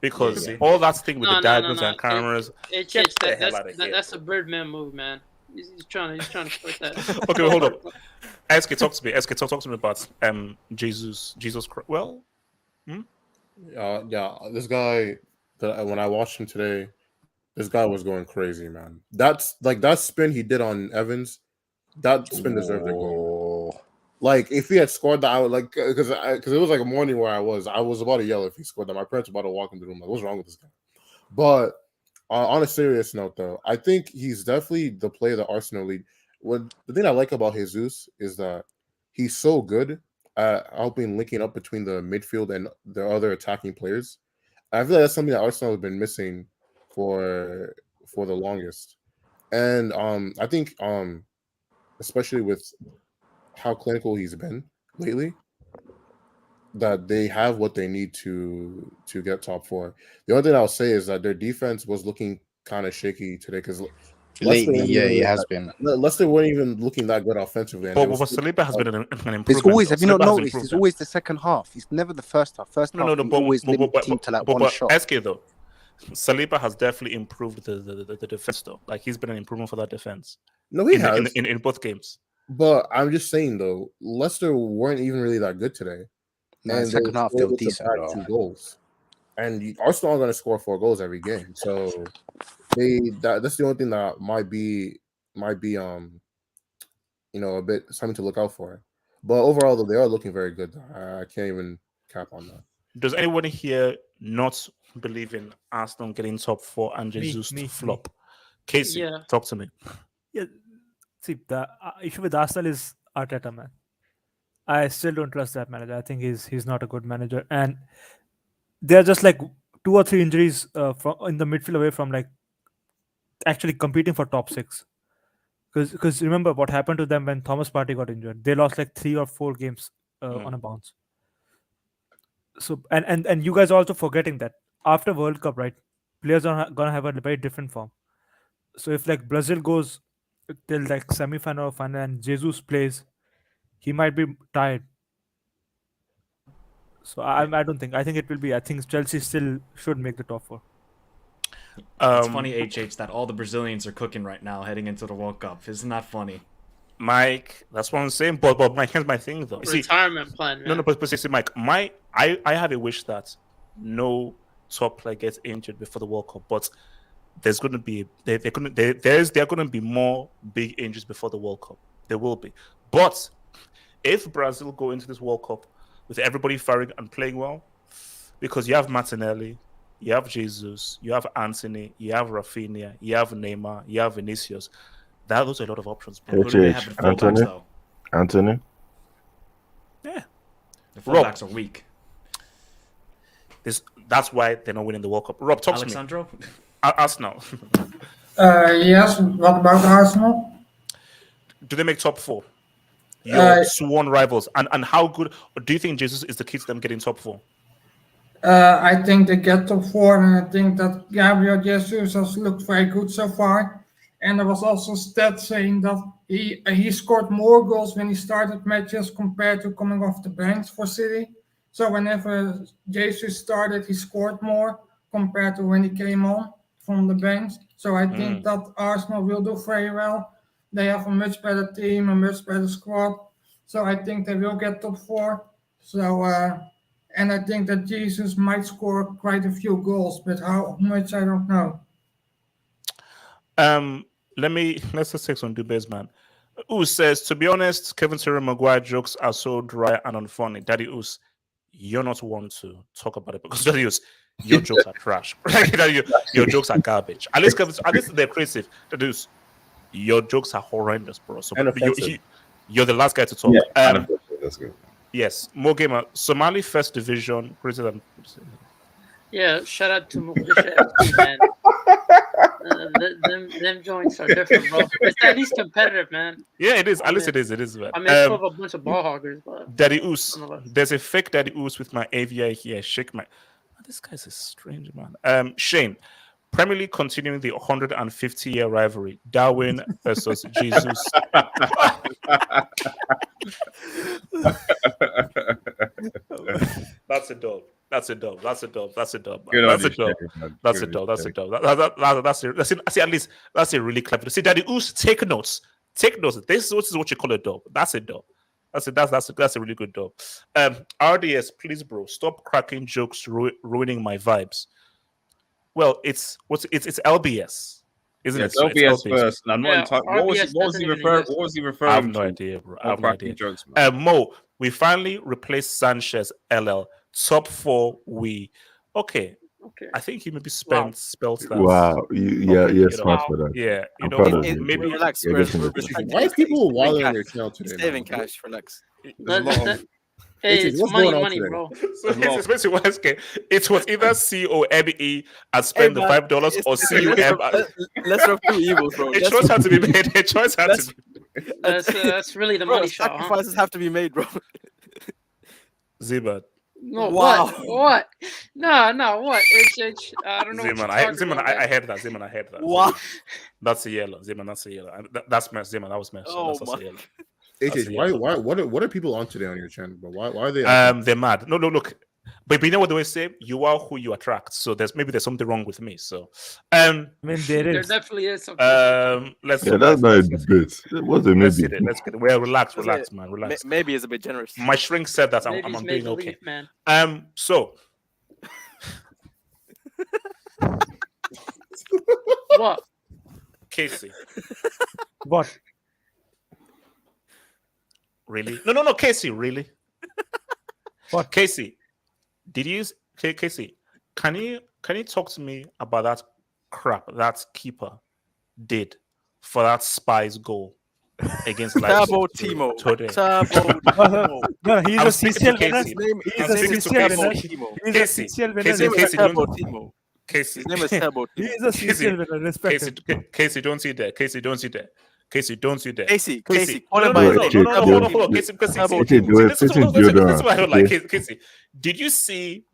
Because Yeah. all that thing with No, the no, diagrams no. and cameras. It's the hell out of here. that's a Birdman move, man. He's trying to put that. Okay, hold up. SK, talk to me. SK, talk to me about Jesus. Well, Yeah, this guy. When I watched him today, this guy was going crazy, man. That's like that spin he did on Evans. That spin deserved a goal. Like if he had scored that, I would like because it was like a morning where I was about to yell if he scored that. My parents were about to walk in the room like, what's wrong with this guy? But on a serious note, though, I think he's definitely the player that Arsenal lead. The thing I like about Jesus is that he's so good at helping linking up between the midfield and the other attacking players. I feel like that's something that Arsenal has been missing for the longest. And I think especially with how clinical he's been lately, that they have what they need to get top 4. The only thing I'll say is that their defense was looking kind of shaky today because Lately, yeah, it has been. Leicester weren't even looking that good offensively. But Saliba has been an improvement. It's always, have you not Saliba has noticed? improved. It's always the second half. It's never the first half. First half, we always limit the team to like one shot. SK though, Saliba has definitely improved the defense though. Like he's been an improvement for that defense. No, he has in both games. But I'm just saying though, Leicester weren't even really that good today. No, and second half they were decent. 2 goals, and Arsenal are going to score 4 goals every game. So that's the only thing that might be a bit something to look out for. But overall, though, they are looking very good. I can't even cap on that. Does anyone here not believe in Arsenal getting top 4 and Jesus to flop? Casey, talk to me. Yeah, see, the issue with Arsenal is Arteta, man. I still don't trust that manager. I think he's not a good manager, and they're just like 2 or 3 injuries from in the midfield away from like actually competing for top six. Because remember what happened to them when Thomas Partey got injured? They lost like 3 or 4 games on a bounce. So and you guys are also forgetting that after World Cup, right? Players are gonna have a very different form. So if like Brazil goes till like semi-final or final and Jesus plays, he might be tired. So I don't think. I think it will be. I think Chelsea still should make the top four. It's funny, HH, that all the Brazilians are cooking right now heading into the World Cup. Isn't that funny? Mike, that's what I'm saying. But Mike, here's my thing though. Retirement plan, man. No, but see, Mike, I have a wish that no top player gets injured before the World Cup, but there's going to be there are going to be more big injuries before the World Cup. There will be, but if Brazil go into this World Cup with everybody firing and playing well, because you have Martinelli, you have Jesus, you have Anthony, you have Raphinha, you have Neymar, you have Vinicius. Those are a lot of options. Who do they have in fullbacks, though? Anthony? Yeah. The fullbacks are weak. That's why they're not winning the World Cup. Rob, talk Alexandro? to me. Arsenal. Yes, what about Arsenal? Do they make top four? Your sworn rivals. And how good do you think Jesus is the key to them getting top four? I think they get top four, and I think that Gabriel Jesus has looked very good so far. And there was also stats saying that he scored more goals when he started matches compared to coming off the bench for City. So whenever Jesus started, he scored more compared to when he came on from the bench. So I think that Arsenal will do very well. They have a much better team, a much better squad. So I think they will get top four. So and I think that Jesus might score quite a few goals, but how much I don't know. Let's just take some debates, man. Who says, to be honest, Kevin Terry Maguire jokes are so dry and unfunny. Daddy Us, you're not one to talk about it because Daddy Us, your jokes are trash. Your jokes are garbage. At least they're creative. Daddy Us, your jokes are horrendous, bro. So you're the last guy to talk. Yeah, that's good. Yes, more gamer. Somali First Division, greater than. Yeah, shout out to Mogadishu, man. Them joints are different, bro. It's at least competitive, man. Yeah, it is. At least it is. It is, man. I mean, it's full of a bunch of ball hoggers, but Daddy Oos. There's a fake Daddy Oos with my AVI here. Shake my. This guy's a strange man. Shane, Premier League continuing the 150-year rivalry. Darwin versus Jesus. That's a dub. That's a dub. That's a dub. That's a dub. That's a dub. That's a dub. That's a dub. That's at least that's a really clever. See, Daddy Oos, take notes. Take notes. This is what you call a dub. That's a dub. That's a really good dub. RDS, please, bro, stop cracking jokes, ruining my vibes. Well, it's LBS, isn't it? It's LBS first. And I'm not entirely. What was he referring? I have no idea, bro. I have no idea. Jokes, Mo, we finally replaced Sanchez. LL top four. Okay. I think he maybe spelled that. Wow, you're smart for that. Yeah, I'm proud of you. Maybe relax. Why is people wilding on their channel today? Saving cash, relax. Hey, it's money, bro. So it's basically what it was either COME and spend the $5 or CUM. Let's rub two evils, bro. A choice had to be made. A choice had to be. That's really the money shot. Sacrifices have to be made, bro. Ziba. No, wow. What? No, what? I don't know. Ziman, I heard that. Ziman, I heard that. Wow. That's a yellow. Ziman, that's a yellow. That's mess. Ziman, that was mess. Oh that's my. yellow. Why? What are people on today on your channel? But why are they? They're mad. No, look. But you know what they always say? You are who you attract. So there's something wrong with me. So, I mean, there definitely is something. That's not a debate. What's a maybe? Let's get it. Well, relax, man. Relax. Maybe it's a bit generous. My shrink said that I'm doing okay. Man. So. What? Casey. What? Really? No, Casey, really? What? Casey, Casey, can you talk to me about that crap that keeper did for that Spies goal against Leipzig Turbo Timo. today. Turbo No, Timo. he's I'm a speaking to CCL winner. Casey. He's I'm a speaking to CCL Casey. winner. He's a Casey, CCL winner. Casey, His name is Casey, Turbo don't. Timo. Casey, His name is Turbo He Timo. is a CCL winner. Respect him. Casey, don't see that. Casey, don't see that. Casey, don't see that. Casey, call no, him no, by no, his no, name. no, no, Turbo hold on, Timo. hold on. Casey, because Turbo see, Timo. Casey, this is Casey, what this is what I don't like. deodorant. Casey, did you see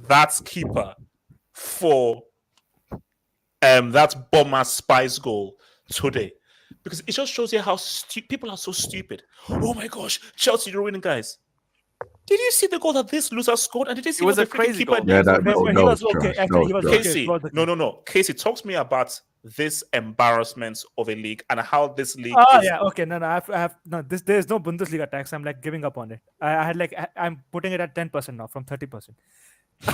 that keeper for that's Bomber Spice goal today? Because it just shows you how people are so stupid. Oh my gosh, Chelsea, you're winning, guys. Did you see the goal that this loser scored? And did you see It was what a the freaking crazy keeper goal. did? Yeah, that He was was okay. trash. Actually, he That was was okay. Casey, throughout the game. no. Casey, talk to me about this embarrassment of a league and how this league Oh is. yeah, okay. No, I have no. There is no Bundesliga tax. I'm like giving up on it. I had like I'm putting it at 10% now from 30%.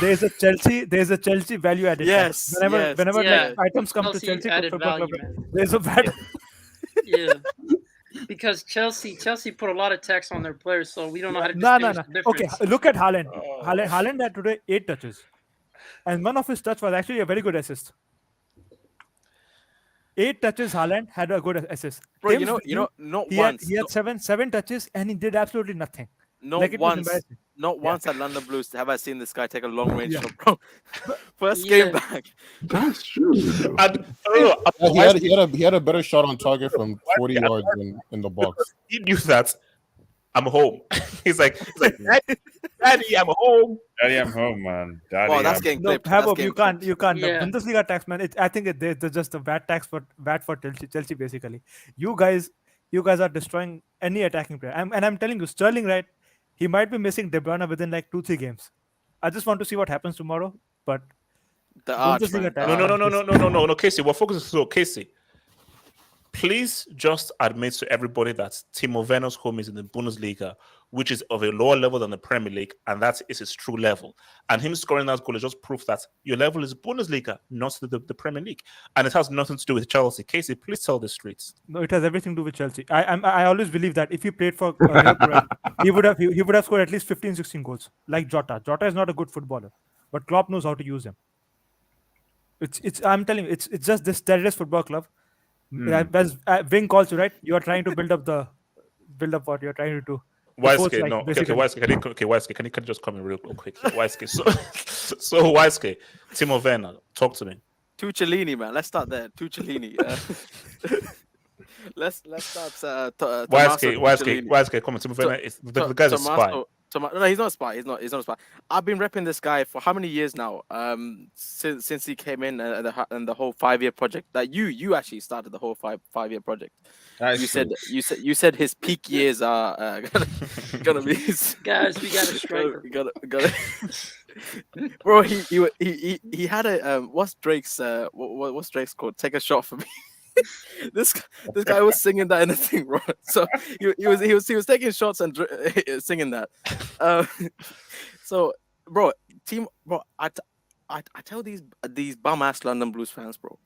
There's a Chelsea value added tax. Yes, Whenever Yeah, like items come to Chelsea Chelsea added Football Club, value, man. there's a VAT. Yeah, because Chelsea put a lot of tax on their players, so we don't know how to No. distinguish the difference. Okay, look at Haaland. Haaland had today 8 touches, and one of his touch was actually a very good assist. 8 touches, Haaland had a good assist. Bro, Tim's you know, video, not he once. Had, he had seven touches, and he did absolutely nothing. Not Like, it was once. embarrassing. Not once at London Blues have I seen this guy take a long range Yeah. shot, bro. First Yeah. game back. That's true. though. And, no, He had a better shot on target from 40 yards in the box. he knew that I'm home. He's like, Daddy, I'm home. Daddy, I'm home, man. Daddy, Wow, that's I'm getting No, clipped. That's Habib, getting you can't. Yeah. The Bundesliga tax, man. I think there's just a VAT for Chelsea basically. You guys are destroying any attacking player. I'm telling you, Sterling, right? He might be missing De Bruyne within like 2-3 games. I just want to see what happens tomorrow. But the arch, Bundesliga man. tax. No, Casey, we're focusing. So, Casey, please just admit to everybody that Timo Werner's home is in the Bundesliga, which is of a lower level than the Premier League, and that is his true level. And him scoring that goal is just proof that your level is Bundesliga, not the Premier League, and it has nothing to do with Chelsea. Casey, please tell the streets. No, it has everything to do with Chelsea. I always believe that if he played for Liverpool, he would have scored at least 15-16 goals. Like Jota. Jota is not a good footballer, but Klopp knows how to use him. I'm telling you, it's just this terrorist football club. As Wing calls you, right? You are trying to build up what you're trying to do. Weisky, like, no, okay, basically. Weisky, can you just come in real quick? Weisky, so Weisky, Timo Werner, talk to me. Tucellini, man. Let's start there. Tucellini. Let's start. Weisky, come on, Timo Werner. The guy's a spy. No, he's not a spy. He's not a spy. I've been repping this guy for how many years now? Since he came in and the whole 5-year project that you actually started the whole 5-year project. You said his peak years are gonna be. Guys, we got a striker. Got Bro, he had a what's Drake's called? Take a shot for me. This guy was singing that in the thing, bro. So he was taking shots and singing that. So, bro, I tell these bum ass London Blues fans, bro,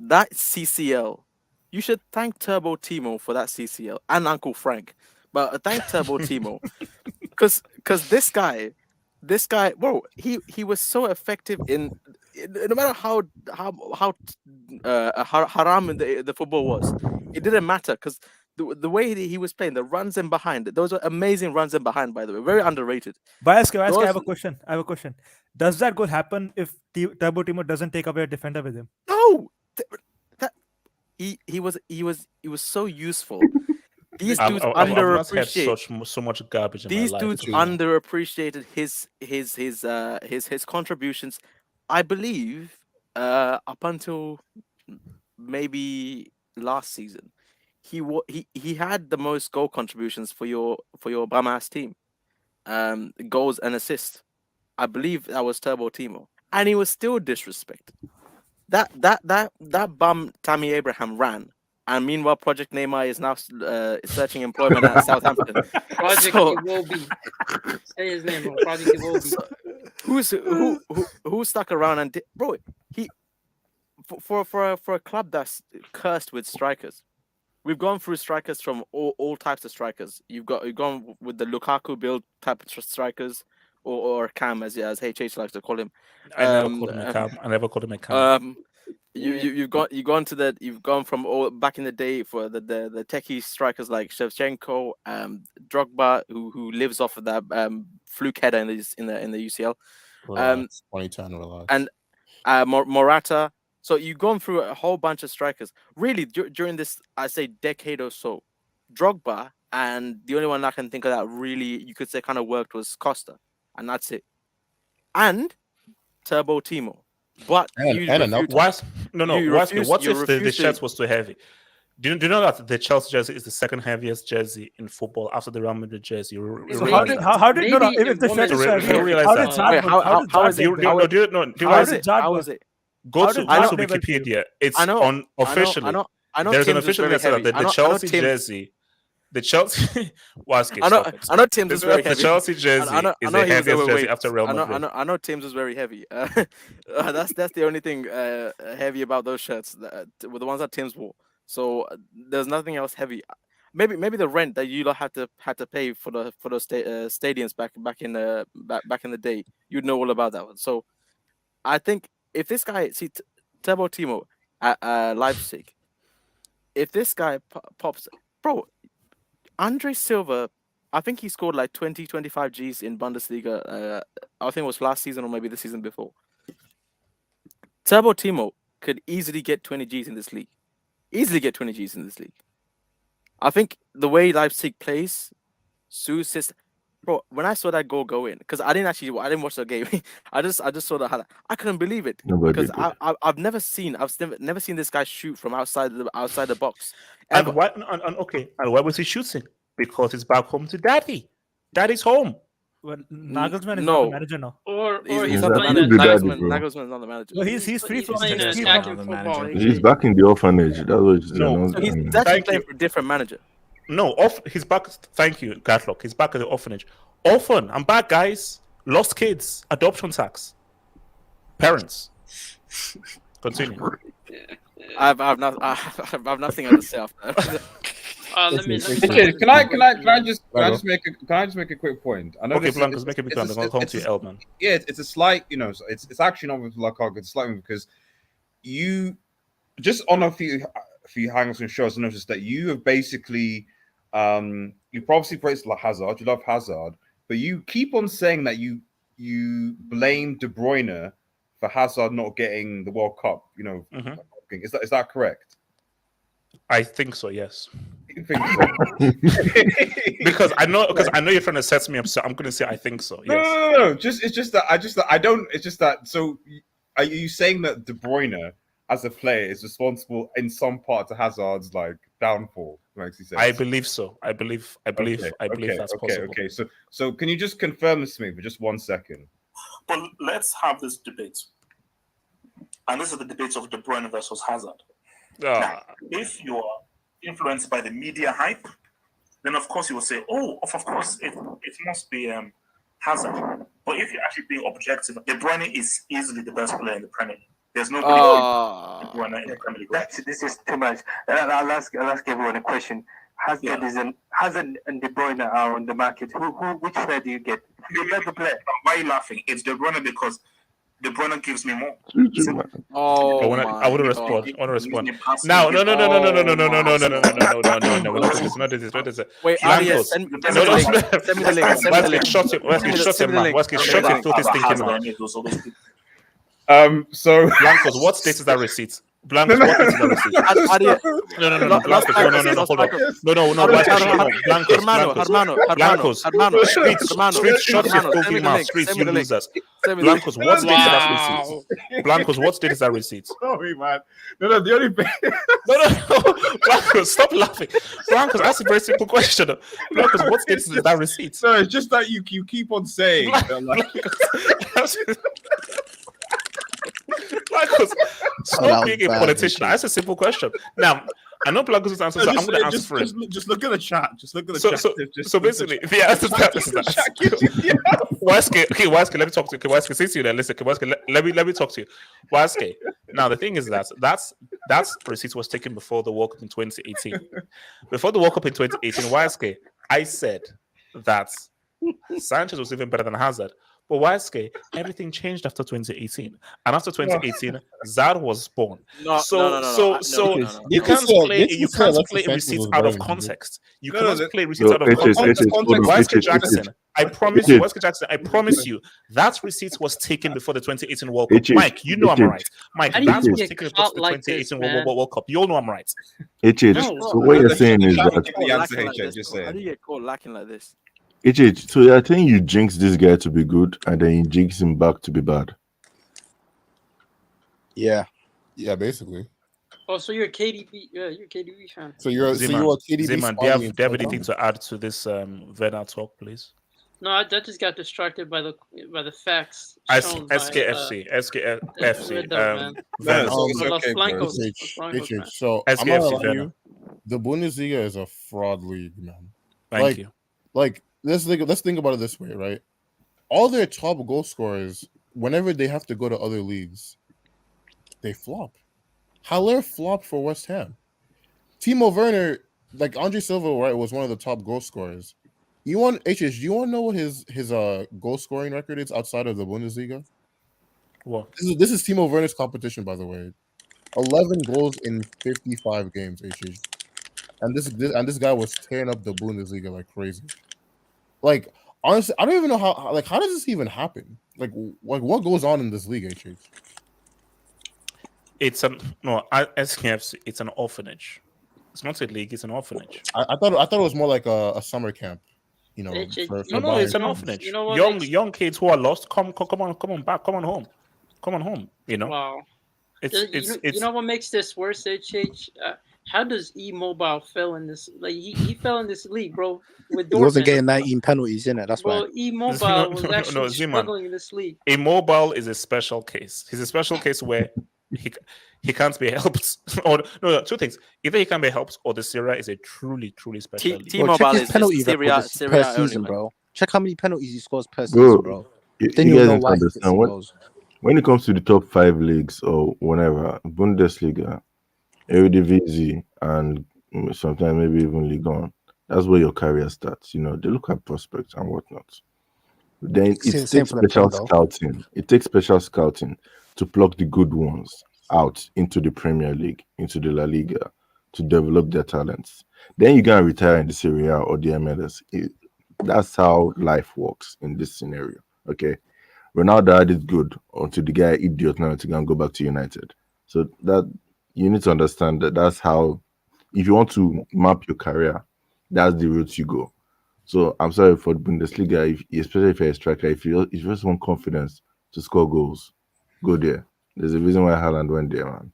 that CCL, you should thank Turbo Timo for that CCL and Uncle Frank, but thank Turbo Timo because this guy, bro, he was so effective in. No matter how haram the football was, it didn't matter because the way he was playing, the runs in behind, those are amazing runs in behind, by the way, very underrated. Bayaske, I have a question. Does that goal happen if Turbo Timo doesn't take away a defender with him? No, he was so useful. These dudes underappreciate so much garbage. These dudes underappreciated his contributions. I believe up until maybe last season, he had the most goal contributions for your bum ass team, goals and assists. I believe that was Turbo Timo, and he was still disrespected. That bum Tammy Abraham ran, and meanwhile Project Neymar is now searching employment at Southampton. Project Iwobi. Say his name, bro. Project Iwobi. Who stuck around and bro, he for a club that's cursed with strikers. We've gone through strikers from all types of strikers. You've gone with the Lukaku build type of strikers, or Cam as HH likes to call him. I never called him a Cam. you've gone from all back in the day for the techie strikers like Shevchenko, Drogba, who lives off of that fluke header in the UCL, Relax, 2010, relax. and Morata. So you've gone through a whole bunch of strikers. Really, during this, I say, decade or so, Drogba, and the only one I can think of that really you could say kind of worked was Costa, and that's it. And Turbo Timo. But What if the shirt was too heavy? Do you know that the Chelsea jersey is the second heaviest jersey in football after the Real Madrid jersey? How did if the shirt is so heavy, how was it? Go to Wikipedia. It's unofficially. There's an official that said that the Chelsea jersey. The Chelsea I know Tim's was very heavy. The Chelsea jersey is the heaviest jersey after Real Madrid. I know Tim's was very heavy. That's the only thing heavy about those shirts. Were the ones that Tim's wore. So there's nothing else heavy. Maybe the rent that you had to pay for those stadiums back in the day. You'd know all about that one. So I think if this guy Turbo Timo at Leipzig, if this guy pops, bro. Andre Silva, I think he scored like 20, 25 Gs in Bundesliga. I think it was last season or maybe the season before. Turbo Timo could easily get 20 Gs in this league. I think the way Leipzig plays, bro. When I saw that goal go in, because I didn't watch the game. I just saw the highlight. I couldn't believe it because I've never seen this guy shoot from outside the box. And why was he shooting? Because he's back home to daddy. Daddy's home. Well, Nagelsmann is not the manager now. He's not the manager. Nagelsmann is not the manager. No, he's free from He's back in the orphanage. That's what he's actually playing for a different manager. No, he's back. Thank you, Gatlock. He's back at the orphanage. Orphan, I'm back, guys. Lost kids, adoption tax, parents. Continue. I've nothing else to say after that. Can I just make a quick point? I know Blancos, make it be done. I'm going to talk to you, Eldman. Yeah, it's a slight, it's actually not with Lukaku. It's slightly because you just on a few hangouts and shows, I noticed that you have basically you probably praise Hazard. You love Hazard, but you keep on saying that you blame De Bruyne for Hazard not getting the World Cup. Is that correct? I think so. Yes. You think so? because I know you're trying to set me up, so I'm going to say I think so. Yes. No. It's just that. So, are you saying that De Bruyne as a player is responsible in some part to Hazard's downfall? I believe so. I believe that's possible. Okay. So can you just confirm this to me for just 1 second? But let's have this debate. And this is the debate of De Bruyne versus Hazard. Now, if you are influenced by the media hype, then of course you will say, "Oh, of course it must be Hazard." But if you're actually being objective, De Bruyne is easily the best player in the Premier League. There's nobody De Bruyne in the Premier League. This is too much. I'll ask everyone a question. Hazard and De Bruyne are on the market. Which player do you get? You get the player. Why are you laughing? It's De Bruyne because De Bruyne gives me more. I want to respond. No. It's not this. Wait, Arias, send me the link. Shut your filthy stinking mouth. So Blancos, what state is that receipt? Blancos, what state is that receipt? No. Blancos, hold on. Blancos. Streets, shut your filthy mouth. Streets, you losers. Blancos, what state is that receipt? Blancos, what state is that receipt? Sorry, man. No, the only No. Blancos, stop laughing. Blancos, that's a very simple question. Blancos, what state is that receipt? No, it's just that you keep on saying Blancos, stop being a politician. That's a simple question. Now, I know Blancos' answer, so I'm going to answer for it. Just look at the chat. So basically, the answer to that is that. Waske, let me talk to you. Waske, since you're there, listen, Waske, let me talk to you. Waske, now the thing is that receipt was taken before the World Cup in 2018. Before the World Cup in 2018, Waske, I said that Sanchez was even better than Hazard. But why scare? Everything changed after 2018, and after 2018, Zad was born. No. You can't play receipts out of context. You cannot play receipts out of context. Wesker Jackson, I promise you, Wesker Jackson, I promise you, that receipt was taken before the 2018 World Cup. Mike, you know I'm right. Mike, that was taken before the 2018 World Cup. You all know I'm right. So what you're saying is that How do you get caught lacking like this? So I think you jinx this guy to be good, and then you jinx him back to be bad. Yeah, basically. Oh, so you're a KDB? Yeah, you're a KDB fan. So you're a KDB. Zeman, do you have anything to add to this Werner talk, please? No, I just got distracted by the facts. SKFC. So I'm not gonna lie you, the Bundesliga is a fraud league, man. Thank you. Like let's think about it this way, right? All their top goal scorers, whenever they have to go to other leagues, they flop. Haller flopped for West Ham. Timo Werner, like Andre Silva, right, was one of the top goal scorers. Do you want to know what his goal scoring record is outside of the Bundesliga? What? This is Timo Werner's competition, by the way. 11 goals in 55 games, and this guy was tearing up the Bundesliga like crazy. Like honestly, I don't even know how does this even happen? Like what goes on in this league, It's SKFC. It's an orphanage. It's not a league. It's an orphanage. I thought it was more like a summer camp. You know, no, it's an orphanage. You know young kids who are lost. Come on back. Come on home. You know. Wow. It's you know what makes this worse, HH? How does E-Mobile fell in this? Like he fell in this league, bro. With He wasn't getting 19 penalties in it. That's why. E-Mobile was actually struggling in this league. E-Mobile is a special case. He's a special case where he can't be helped. Or no, two things: either he can be helped, or the Serie is a truly special league. Check his penalty record per season, bro. Check how many penalties he scores per season, bro. Then you know why. When it comes to the top 5 leagues or whatever, Bundesliga, Eredivisie, and sometimes maybe even Liga, that's where your career starts. You know, they look at prospects and whatnot. Then it takes special scouting. It takes special scouting to pluck the good ones out into the Premier League, into the La Liga, to develop their talents. Then you can retire in the Serie A or the MLS. That's how life works in this scenario. Okay, Ronaldo had it good until the guy idiot now to go back to United. So that you need to understand that that's how, if you want to map your career, that's the route you go. So I'm sorry for Bundesliga, especially if you're a striker, if you just want confidence to score goals, go there. There's a reason why Haaland went there, man.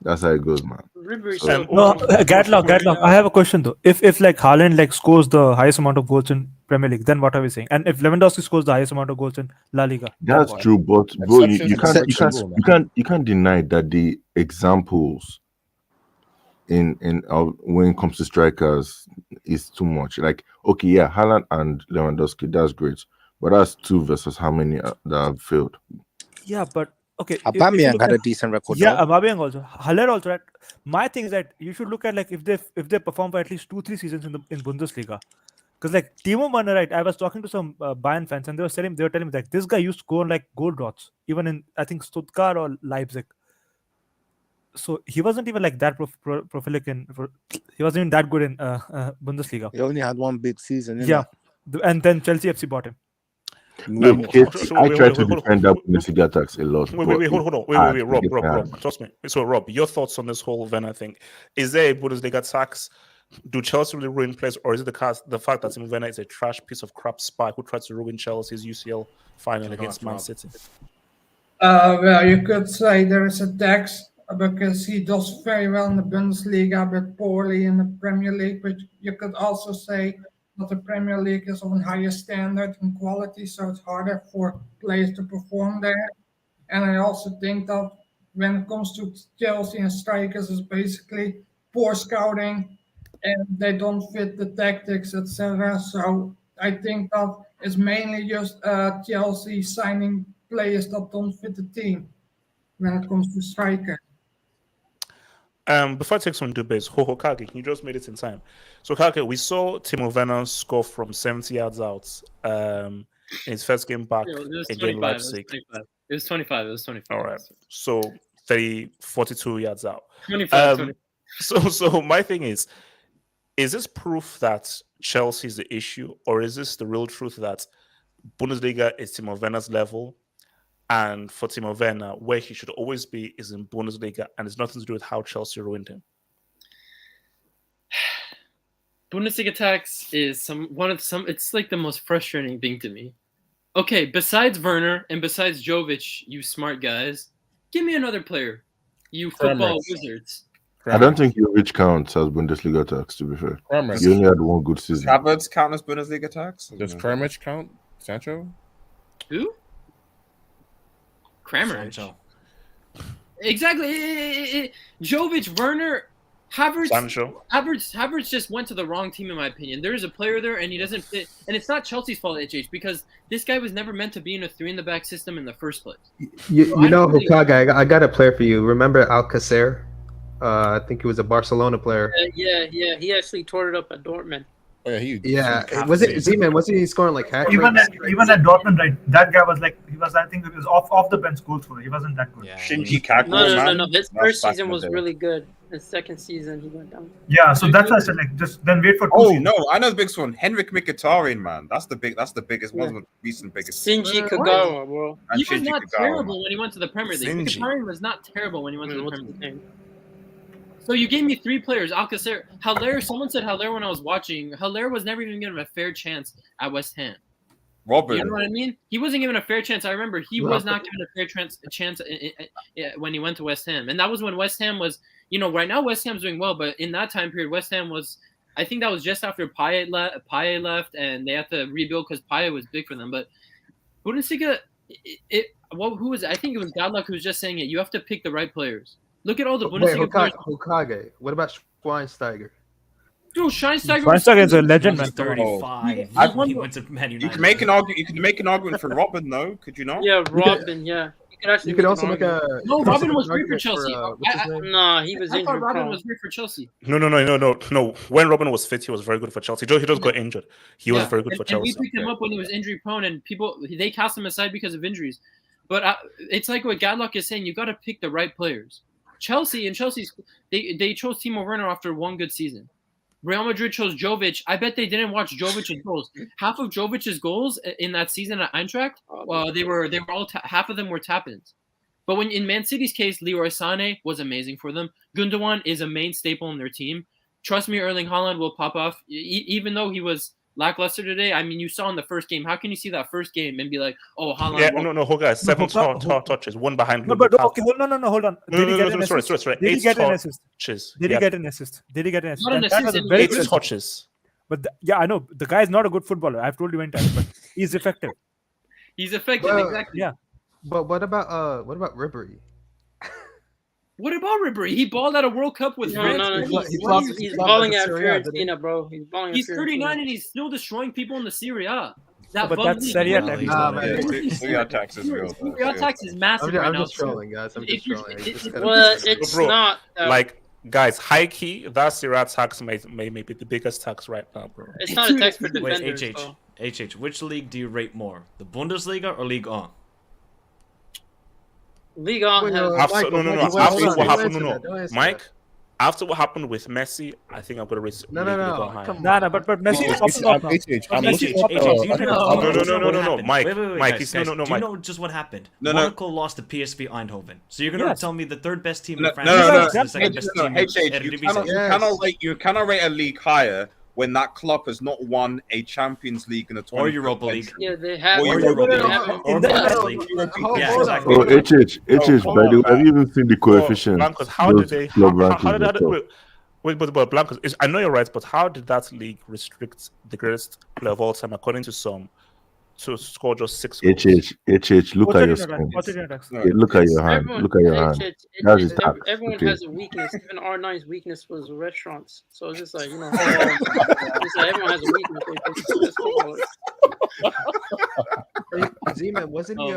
That's how it goes, man. Gadlock. I have a question though. If like Haaland scores the highest amount of goals in Premier League, then what are we saying? And if Lewandowski scores the highest amount of goals in La Liga, that's true. But bro, you can't deny that the examples in when it comes to strikers is too much. Like, okay, yeah, Haaland and Lewandowski, that's great, but that's 2 versus how many that have failed. Yeah, but okay. Aubameyang had a decent record. Yeah, Aubameyang also. Haller also. Right? My thing is that you should look at if they perform for at least 2-3 seasons in Bundesliga. Because Timo Werner, right? I was talking to some Bayern fans and they were telling me that this guy used to score goal dots even in I think Stuttgart or Leipzig. So he wasn't even that prolific he wasn't even that good in Bundesliga. He only had one big season. And then Chelsea FC bought him. I try to defend that Bundesliga attacks a lot. Wait, hold on. Rob. Trust me. So, Rob, your thoughts on this whole Werner thing? Is there a Bundesliga tax? Do Chelsea really ruin players, or is it the fact that Timo Werner is a trash piece of crap spy who tried to ruin Chelsea's UCL final against Man City? Well, you could say there is a tax because he does very well in the Bundesliga, but poorly in the Premier League. But you could also say that the Premier League is of a higher standard and quality, so it's harder for players to perform there. And I also think that when it comes to Chelsea and strikers, it's basically poor scouting, and they don't fit the tactics, etc. So I think that it's mainly just Chelsea signing players that don't fit the team when it comes to striker. Before I take some debates, Kage, you just made it in time. So Kage, we saw Timo Werner score from 70 yards out in his first game back It was against 25. Leipzig. It was 25. It was 25. All right. So 42 yards out. 25. So my thing is this proof that Chelsea is the issue, or is this the real truth that Bundesliga is Timo Werner's level, and for Timo Werner, where he should always be is in Bundesliga, and it's nothing to do with how Chelsea ruined him? Bundesliga tax is it's like the most frustrating thing to me. Okay, besides Werner and besides Jovic, you smart guys, give me another player. You football wizards. I don't think Jovic counts as Bundesliga tax, to be fair. Kramaric. He only had one good season. Havertz count as Bundesliga tax? Does Kramaric count? Sancho? Who? Kramaric. Exactly. Jovic, Werner, Havertz. Sancho. Havertz just went to the wrong team, in my opinion. There is a player there, and he doesn't fit. And it's not Chelsea's fault, HH, because this guy was never meant to be in a 3-in-the-back system in the first place. You know, Hokage, I got a player for you. Remember Alcacer? I think he was a Barcelona player. Yeah. He actually tore it up at Dortmund. Oh, yeah, Yeah, was it Z-Man? Wasn't he scoring like hat Even at Dortmund, right? That guy was like, I think it was off the bench goal scorer. He wasn't that good. Shinji Kagawa, No. His first season was really good. His second season, he went down. Yeah, so that's why I said, like, just then wait for 2 Oh seasons. no, I know the biggest one. Henrik Mkhitaryan, man. That's the biggest one of the recent biggest. Shinji Kagawa, bro. And He was Shinji not Kagawa, terrible man. when he went to the Premier League. Shinji. Mkhitaryan was not terrible when he went to the Premier League. So you gave me 3 players. Alcacer, Haller. Someone said Haller when I was watching. Haller was never even given a fair chance at West Ham. Robin. You know what I mean? He wasn't given a fair chance. I remember he was not given a fair chance when he went to West Ham. And that was when West Ham was, right now West Ham's doing well, but in that time period, West Ham was, I think that was just after Payet left, and they had to rebuild because Payet was big for them. But Bundesliga, who was it? I think it was Godluck who was just saying it. You have to pick the right players. Look at all the Bundesliga players. Hokage. What about Schweinsteiger? Dude, Schweinsteiger is a legend, man. 35. He went to Man United. You can make an argument. You can make an argument for Robin, though. Could you not? Yeah, Robin. Yeah. You could also make a. No, Robin was great for Chelsea. No, he was I injured. thought Robin was great for Chelsea. No. When Robin was fit, he was very good for Chelsea. He just got injured. He was very good for Chelsea. And we picked him up when he was injury prone, and they cast him aside because of injuries. But it's like what Gadlock is saying. You got to pick the right players. Chelsea's they chose Timo Werner after one good season. Real Madrid chose Jovic. I bet they didn't watch Jovic's goals. Half of Jovic's goals in that season at Eintracht, they were all half of them were tap-ins. But when in Man City's case, Leroy Sané was amazing for them. Gundogan is a main staple in their team. Trust me, Erling Haaland will pop off. Even though he was lackluster today, I mean, you saw in the first game. How can you see that first game and be like, "Oh, Haaland"? Yeah, no, guys, 7 touches, one behind. No, but okay, hold on. Did he get an assist? Sorry. Did he get an assist? Did he get an assist? Not an assist. 8 touches. But I know the guy is not a good footballer. I've told you many times, but he's effective. He's effective, exactly. Yeah. But what about Ribery? What about Ribery? He balled at a World Cup with France. No. He's balling at Fiorentina, bro. He's 39 and he's still destroying people in the Serie A. But that's Serie A tax. Serie A tax is real. Serie A tax is massive right now. I'm just trolling, guys. I'm just trolling. Well, it's not. Like, guys, high key, that Serie A tax may be the biggest tax right now, bro. It's not a tax for defenders. Wait, HH, which league do you rate more? The Bundesliga or Ligue 1? Liga has After what happened, Mike. After what happened with Messi, I think I'm gonna rate. No. But Messi is popping No, Mike. Guys, do you know just what happened? Monaco lost to PSV Eindhoven. So you're gonna tell me the third best team in France is the second best team in Eredivisie? You cannot rate a league higher when that club has not won a Champions League in a or Europa League. Yeah, they have. Or Europa League. Or Bundesliga. Yeah, exactly. Oh, HH, by the way, have you even seen the coefficients? Blancos, how did they? Wait, but Blancos, I know you're right, but how did that league restrict the greatest player of all time, according to some, to score just 6 goals? HH, look at your screen. Look at your hand. Look at your hand. That's his tax. Everyone has a weakness. Even R9's weakness was restaurants. So it's just like, it's like everyone has a weakness. Z-Man, wasn't he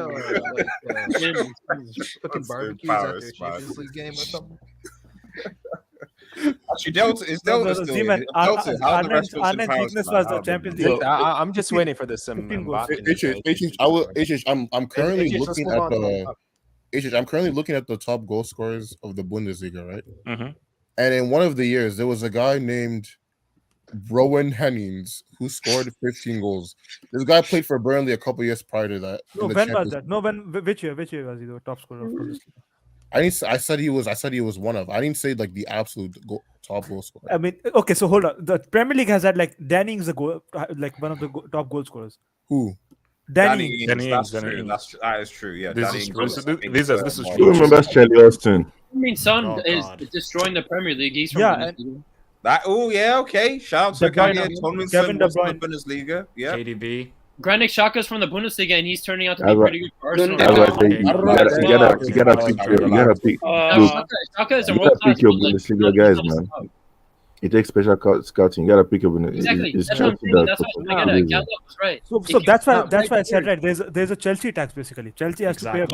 cooking barbecues at their Champions League game or something? Actually, Delta is No, Delta still Zeman, in. Delta, how are the rest of us in Arnheim's Paris? weakness Man? was How the are they, man? Champions League. I'm just waiting for this 15 goals. Mbappe. I'm currently looking at the top goal scorers of the Bundesliga, right? Mm-hmm. And in one of the years, there was a guy named Rowan Hennings who scored 15 goals. This guy played for Burnley a couple years prior to that. No, when was that? No, which year? Which year was he the top scorer of Bundesliga? I said he was one of. I didn't say like the absolute top goal scorer. I mean, okay, so hold on. The Premier League has had like Danny Ings, like one of the top goal scorers. Who? Danny Ings. That's true. That is true. Yeah, This Danny is Ings. true. This is Who true. remembers Charlie Austin? I mean, Son is destroying the Premier League. He's from Yeah, Bundesliga. Oh yeah, okay. Shout out to De Bruyne, Kanye Tomlinson, Kevin De what's in Bruyne. the Bundesliga. Yeah. KDB. Granit Xhaka's from the Bundesliga, and he's turning out to be That's pretty good for Arsenal. That's why I say you gotta pick. Xhaka is a You world gotta class. pick your Bundesliga guys, man. It takes special scouting. You gotta pick your Bundesliga. Exactly. It's That's what I'm Chelsea saying. that That's what I get at. Gallo was right. So that's why I said right. There's a Chelsea tax basically. Chelsea has to pay.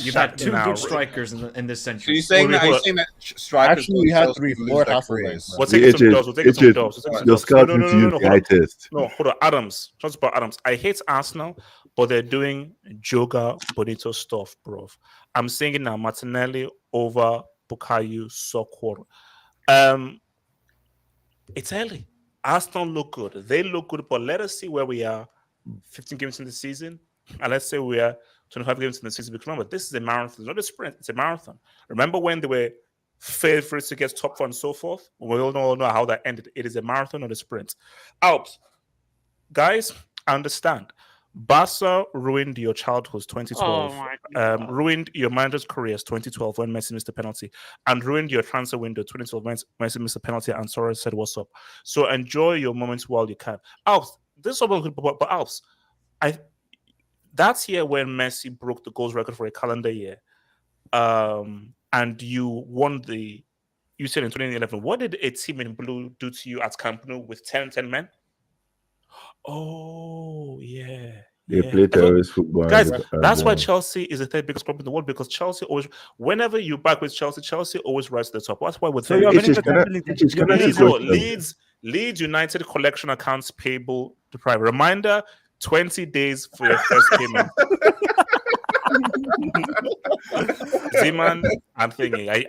You've had two good strikers in this So century. you're saying that strikers Actually, we had three, four half We'll take it some doors. We'll take it some doors. Your scouting team the eye test. No, hold on. Adams. Just about Adams. I hate Arsenal, but they're doing Joga Bonito stuff, bro. I'm saying now Martinelli over Bukayo Sokor. It's early. Arsenal look good. They look good, but let us see where we are 15 games in the season. And let's say we are 25 games in the season. Because remember, this is a marathon. It's not a sprint. It's a marathon. Remember when they were favorites to get top four and so forth? We all know how that ended. It is a marathon, not a sprint. Out. Guys, I understand. Barca ruined your childhood 2012, ruined your manager's careers 2012 when Messi missed the penalty, and ruined your transfer window 2012 when Messi missed the penalty and Suarez said, "What's up?" So enjoy your moments while you can. Alps, this is all good, but Alps, that's here when Messi broke the goals record for a calendar year, and you won the UCL in 2011. What did a team in blue do to you at Camp Nou with 10 men? Oh, yeah. They play terrorist football. Guys, that's why Chelsea is the third biggest club in the world, because Chelsea always, whenever you back with Chelsea always rise to the top. That's why we're Leeds United collection accounts payable to private. Reminder, 20 days for your first payment. Zeman, I'm thinking. I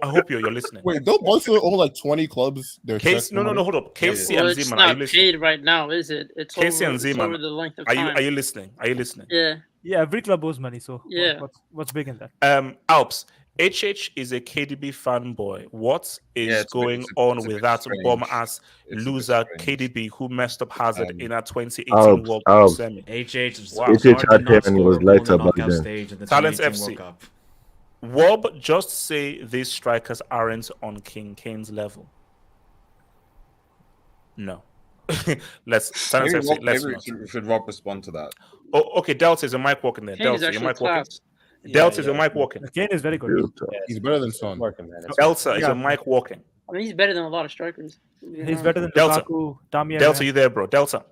hope you're listening. Wait, don't Barcelona own like 20 clubs? No, hold up. Casey and It's Zeman, not are you listening? paid right now, is it? It's Casey over, and Zeman, over the length of time. are you listening? Are you listening? Yeah. Yeah, every club owes money. So yeah, what's big in that? Alps. HH is a KDB fanboy. What is going on with that bomb-ass loser KDB who messed up Hazard in our 2018 World Cup semi? HH was lights up back then. Talents FC. Wob, just say these strikers aren't on King Kane's level. No. Let's Talents FC. Maybe should Rob respond to that? Oh, okay. Delta is a mic walking there. Delta, your mic walking. Delta is a mic walking. Kane is very good. He's better than Son. Delta is a mic walking. I mean, he's better than a lot of strikers. He's better than Delta. Lukaku, Damian. Delta, you there, bro? Delta.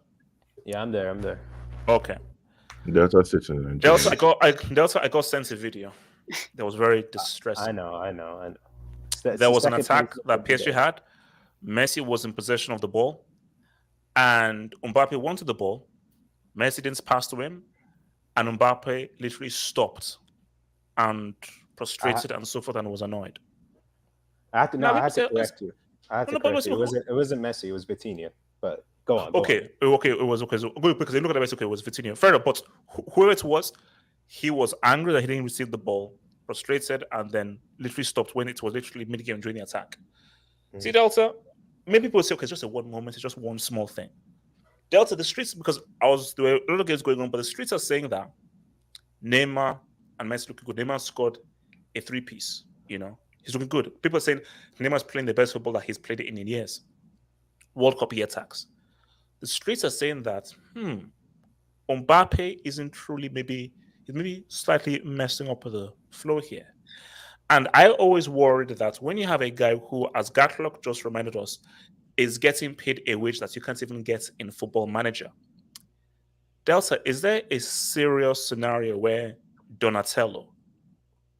Yeah, I'm there. Okay. Delta sitting. Delta, I got sent a video that was very distressing. I know. There was an attack that PSG had. Messi was in possession of the ball, and Mbappe wanted the ball. Messi didn't pass to him, and Mbappe literally stopped and prostrated and so forth, and was annoyed. I had to correct you. It wasn't Messi. It was Vitinha. But go on. Okay, it was okay. So, because you look at the Messi, okay, it was Vitinha. Fair enough, but whoever it was, he was angry that he didn't receive the ball, frustrated, and then literally stopped when it was literally mid-game during the attack. See, Delta, many people say, okay, it's just a one moment, it's just one small thing. Delta, the streets, because there were a lot of games going on, but the streets are saying that Neymar and Messi looking good. Neymar scored a 3-piece, He's looking good. People are saying Neymar's playing the best football that he's played in years. World Cup year tax. The streets are saying that, Mbappe isn't truly maybe slightly messing up the flow here. And I always worried that when you have a guy who, as Gatlock just reminded us, is getting paid a wage that you can't even get in Football Manager. Delta, is there a serious scenario where Donatello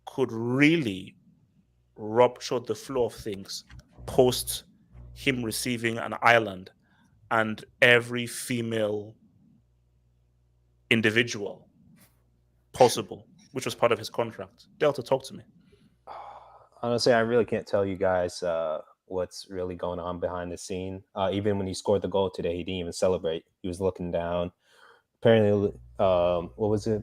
could really rupture the flow of things post him receiving an island and every female individual possible, which was part of his contract. Delta, talk to me. Honestly, I really can't tell you guys what's really going on behind the scene. Even when he scored the goal today, he didn't even celebrate. He was looking down. Apparently, what was it?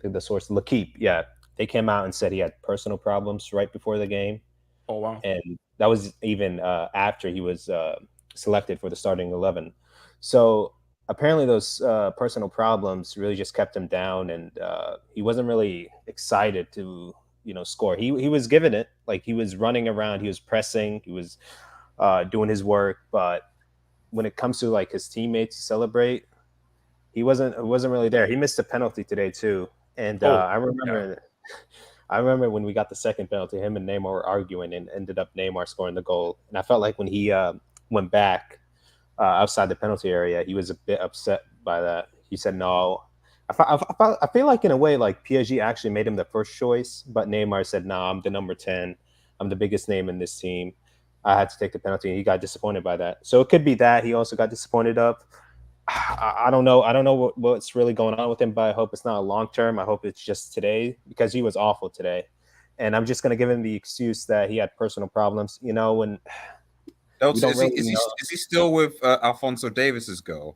The source, L'Equipe. Yeah, they came out and said he had personal problems right before the game. Oh, wow. And that was even after he was selected for the starting 11. So apparently those personal problems really just kept him down, and he wasn't really excited to score. He was giving it, like he was running around, he was pressing, he was doing his work, but when it comes to like his teammates to celebrate, he wasn't really there. He missed a penalty today too, and I remember when we got the second penalty, him and Neymar were arguing, and ended up Neymar scoring the goal. And I felt like when he went back outside the penalty area, he was a bit upset by that. He said no. I feel like in a way, like PSG actually made him the first choice, but Neymar said, "No, I'm the number 10. I'm the biggest name in this team. I had to take the penalty," and he got disappointed by that. So it could be that he also got disappointed of. I don't know. I don't know what's really going on with him, but I hope it's not a long term. I hope it's just today, because he was awful today, and I'm just going to give him the excuse that he had personal problems. When is he still with Alphonso Davis's girl?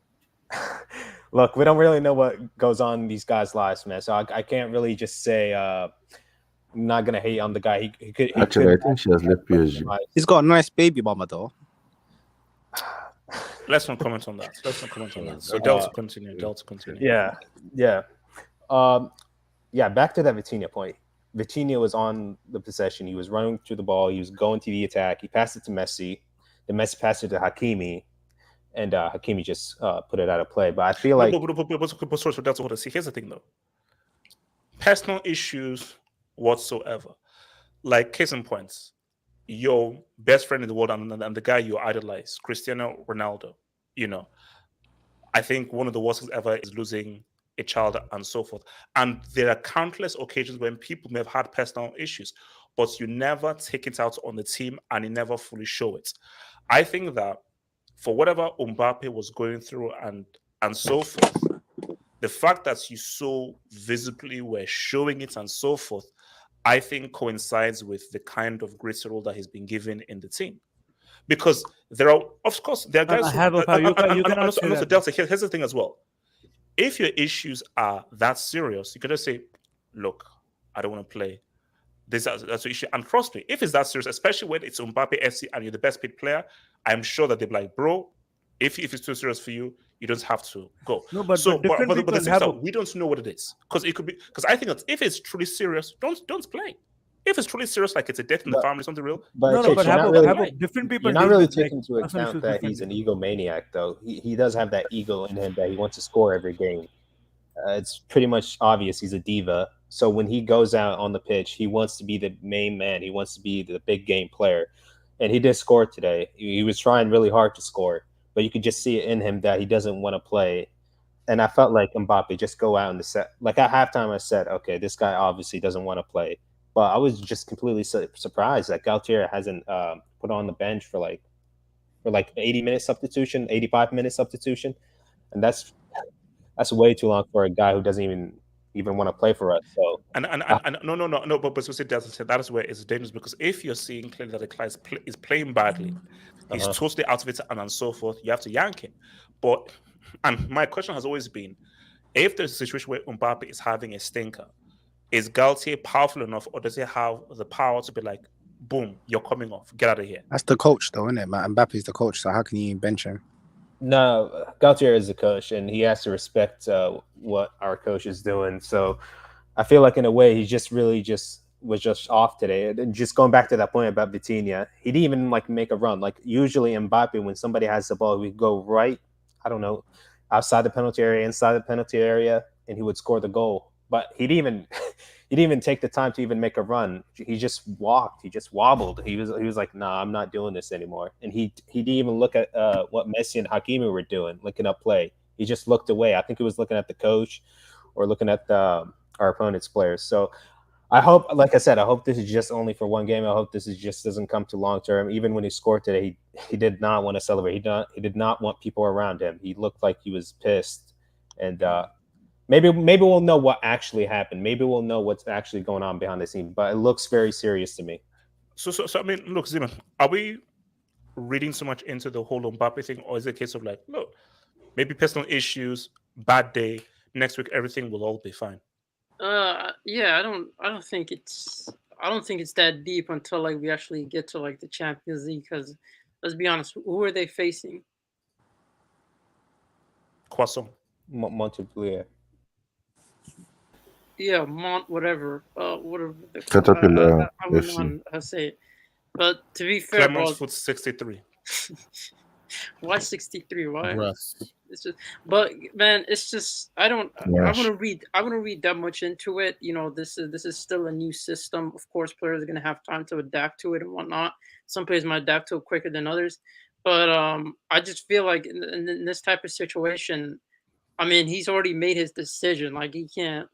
Look, we don't really know what goes on in these guys' lives, man. So I can't really just say I'm not gonna hate on the guy. He could. I think she has left PSG. He's got a nice baby mama though. Let's not comment on that. So Delta continue. Yeah. Back to that Vitinha point. Vitinha was on the possession. He was running through the ball. He was going to the attack. He passed it to Messi. Then Messi passed it to Hakimi, and Hakimi just put it out of play. But I feel like See, here's the thing though. Personal issues whatsoever. Like case in points. Your best friend in the world and the guy you idolize, Cristiano Ronaldo, I think one of the worst things ever is losing a child and so forth. And there are countless occasions when people may have had personal issues, but you never take it out on the team and you never fully show it. I think that for whatever Mbappe was going through and so forth, the fact that you so visibly were showing it and so forth, I think coincides with the kind of greater role that he's been given in the team. Because there are guys Delta, here's the thing as well. If your issues are that serious, you could just say, look, I don't want to play. That's the issue. And trust me, if it's that serious, especially when it's Mbappe FC and you're the best paid player, I'm sure that they'll be like, bro, if it's too serious for you, you don't have to go. No, but we don't know what it is. Because I think that if it's truly serious, don't play. If it's truly serious, like it's a death in the family, something real. But different people. You're not really taking into account that he's an egomaniac, though. He does have that ego in him that he wants to score every game. It's pretty much obvious he's a diva. So when he goes out on the pitch, he wants to be the main man. He wants to be the big game player. And he did score today. He was trying really hard to score, but you could just see it in him that he doesn't want to play. And I felt like Mbappe just go out in the set. Like at halftime, I said, okay, this guy obviously doesn't want to play. But I was just completely surprised that Galtier hasn't put on the bench for like 80-minute substitution, 85-minute substitution. And that's way too long for a guy who doesn't even want to play for us. So no, but that is where it's dangerous, because if you're seeing clearly that the guy is playing badly, he's totally out of it and so forth, you have to yank him. And my question has always been, if there's a situation where Mbappe is having a stinker, is Galtier powerful enough, or does he have the power to be like, boom, you're coming off, get out of here? That's the coach though, isn't it, man? Mbappe's the coach, so how can you bench him? No, Galtier is the coach, and he has to respect what our coach is doing. So I feel like in a way, he just really was just off today. And just going back to that point about Vitinha, he didn't even make a run. Like usually Mbappe, when somebody has the ball, we go right, I don't know, outside the penalty area, inside the penalty area, and he would score the goal. But he didn't even take the time to even make a run. He just walked. He just wobbled. He was like, "Nah, I'm not doing this anymore." And he didn't even look at what Messi and Hakimi were doing, looking up play. He just looked away. I think he was looking at the coach or looking at our opponent's players. So I hope, like I said, I hope this is just only for one game. I hope this is just doesn't come to long term. Even when he scored today, he did not want to celebrate. He did not want people around him. He looked like he was pissed. And maybe we'll know what actually happened. Maybe we'll know what's actually going on behind the scene. But it looks very serious to me. So I mean, look, Zima, are we reading so much into the whole Mbappe thing, or is it a case of like, look, maybe personal issues, bad day, next week everything will all be fine? Yeah, I don't think it's that deep until like we actually get to like the Champions League. Because let's be honest, who are they facing? Croissant. Montpellier. Yeah, whatever. Whatever. Caterpillar I wouldn't FC. know how to say it. But to be fair, Clemens bro, Foot 63. why 63? Why? Rest. It's just, but man, it's just I don't. I Rash. want to read that much into it. You know, this is still a new system. Of course, players are gonna have time to adapt to it and whatnot. Some players might adapt to it quicker than others. But I just feel like in this type of situation, I mean, he's already made his decision. Like he can't.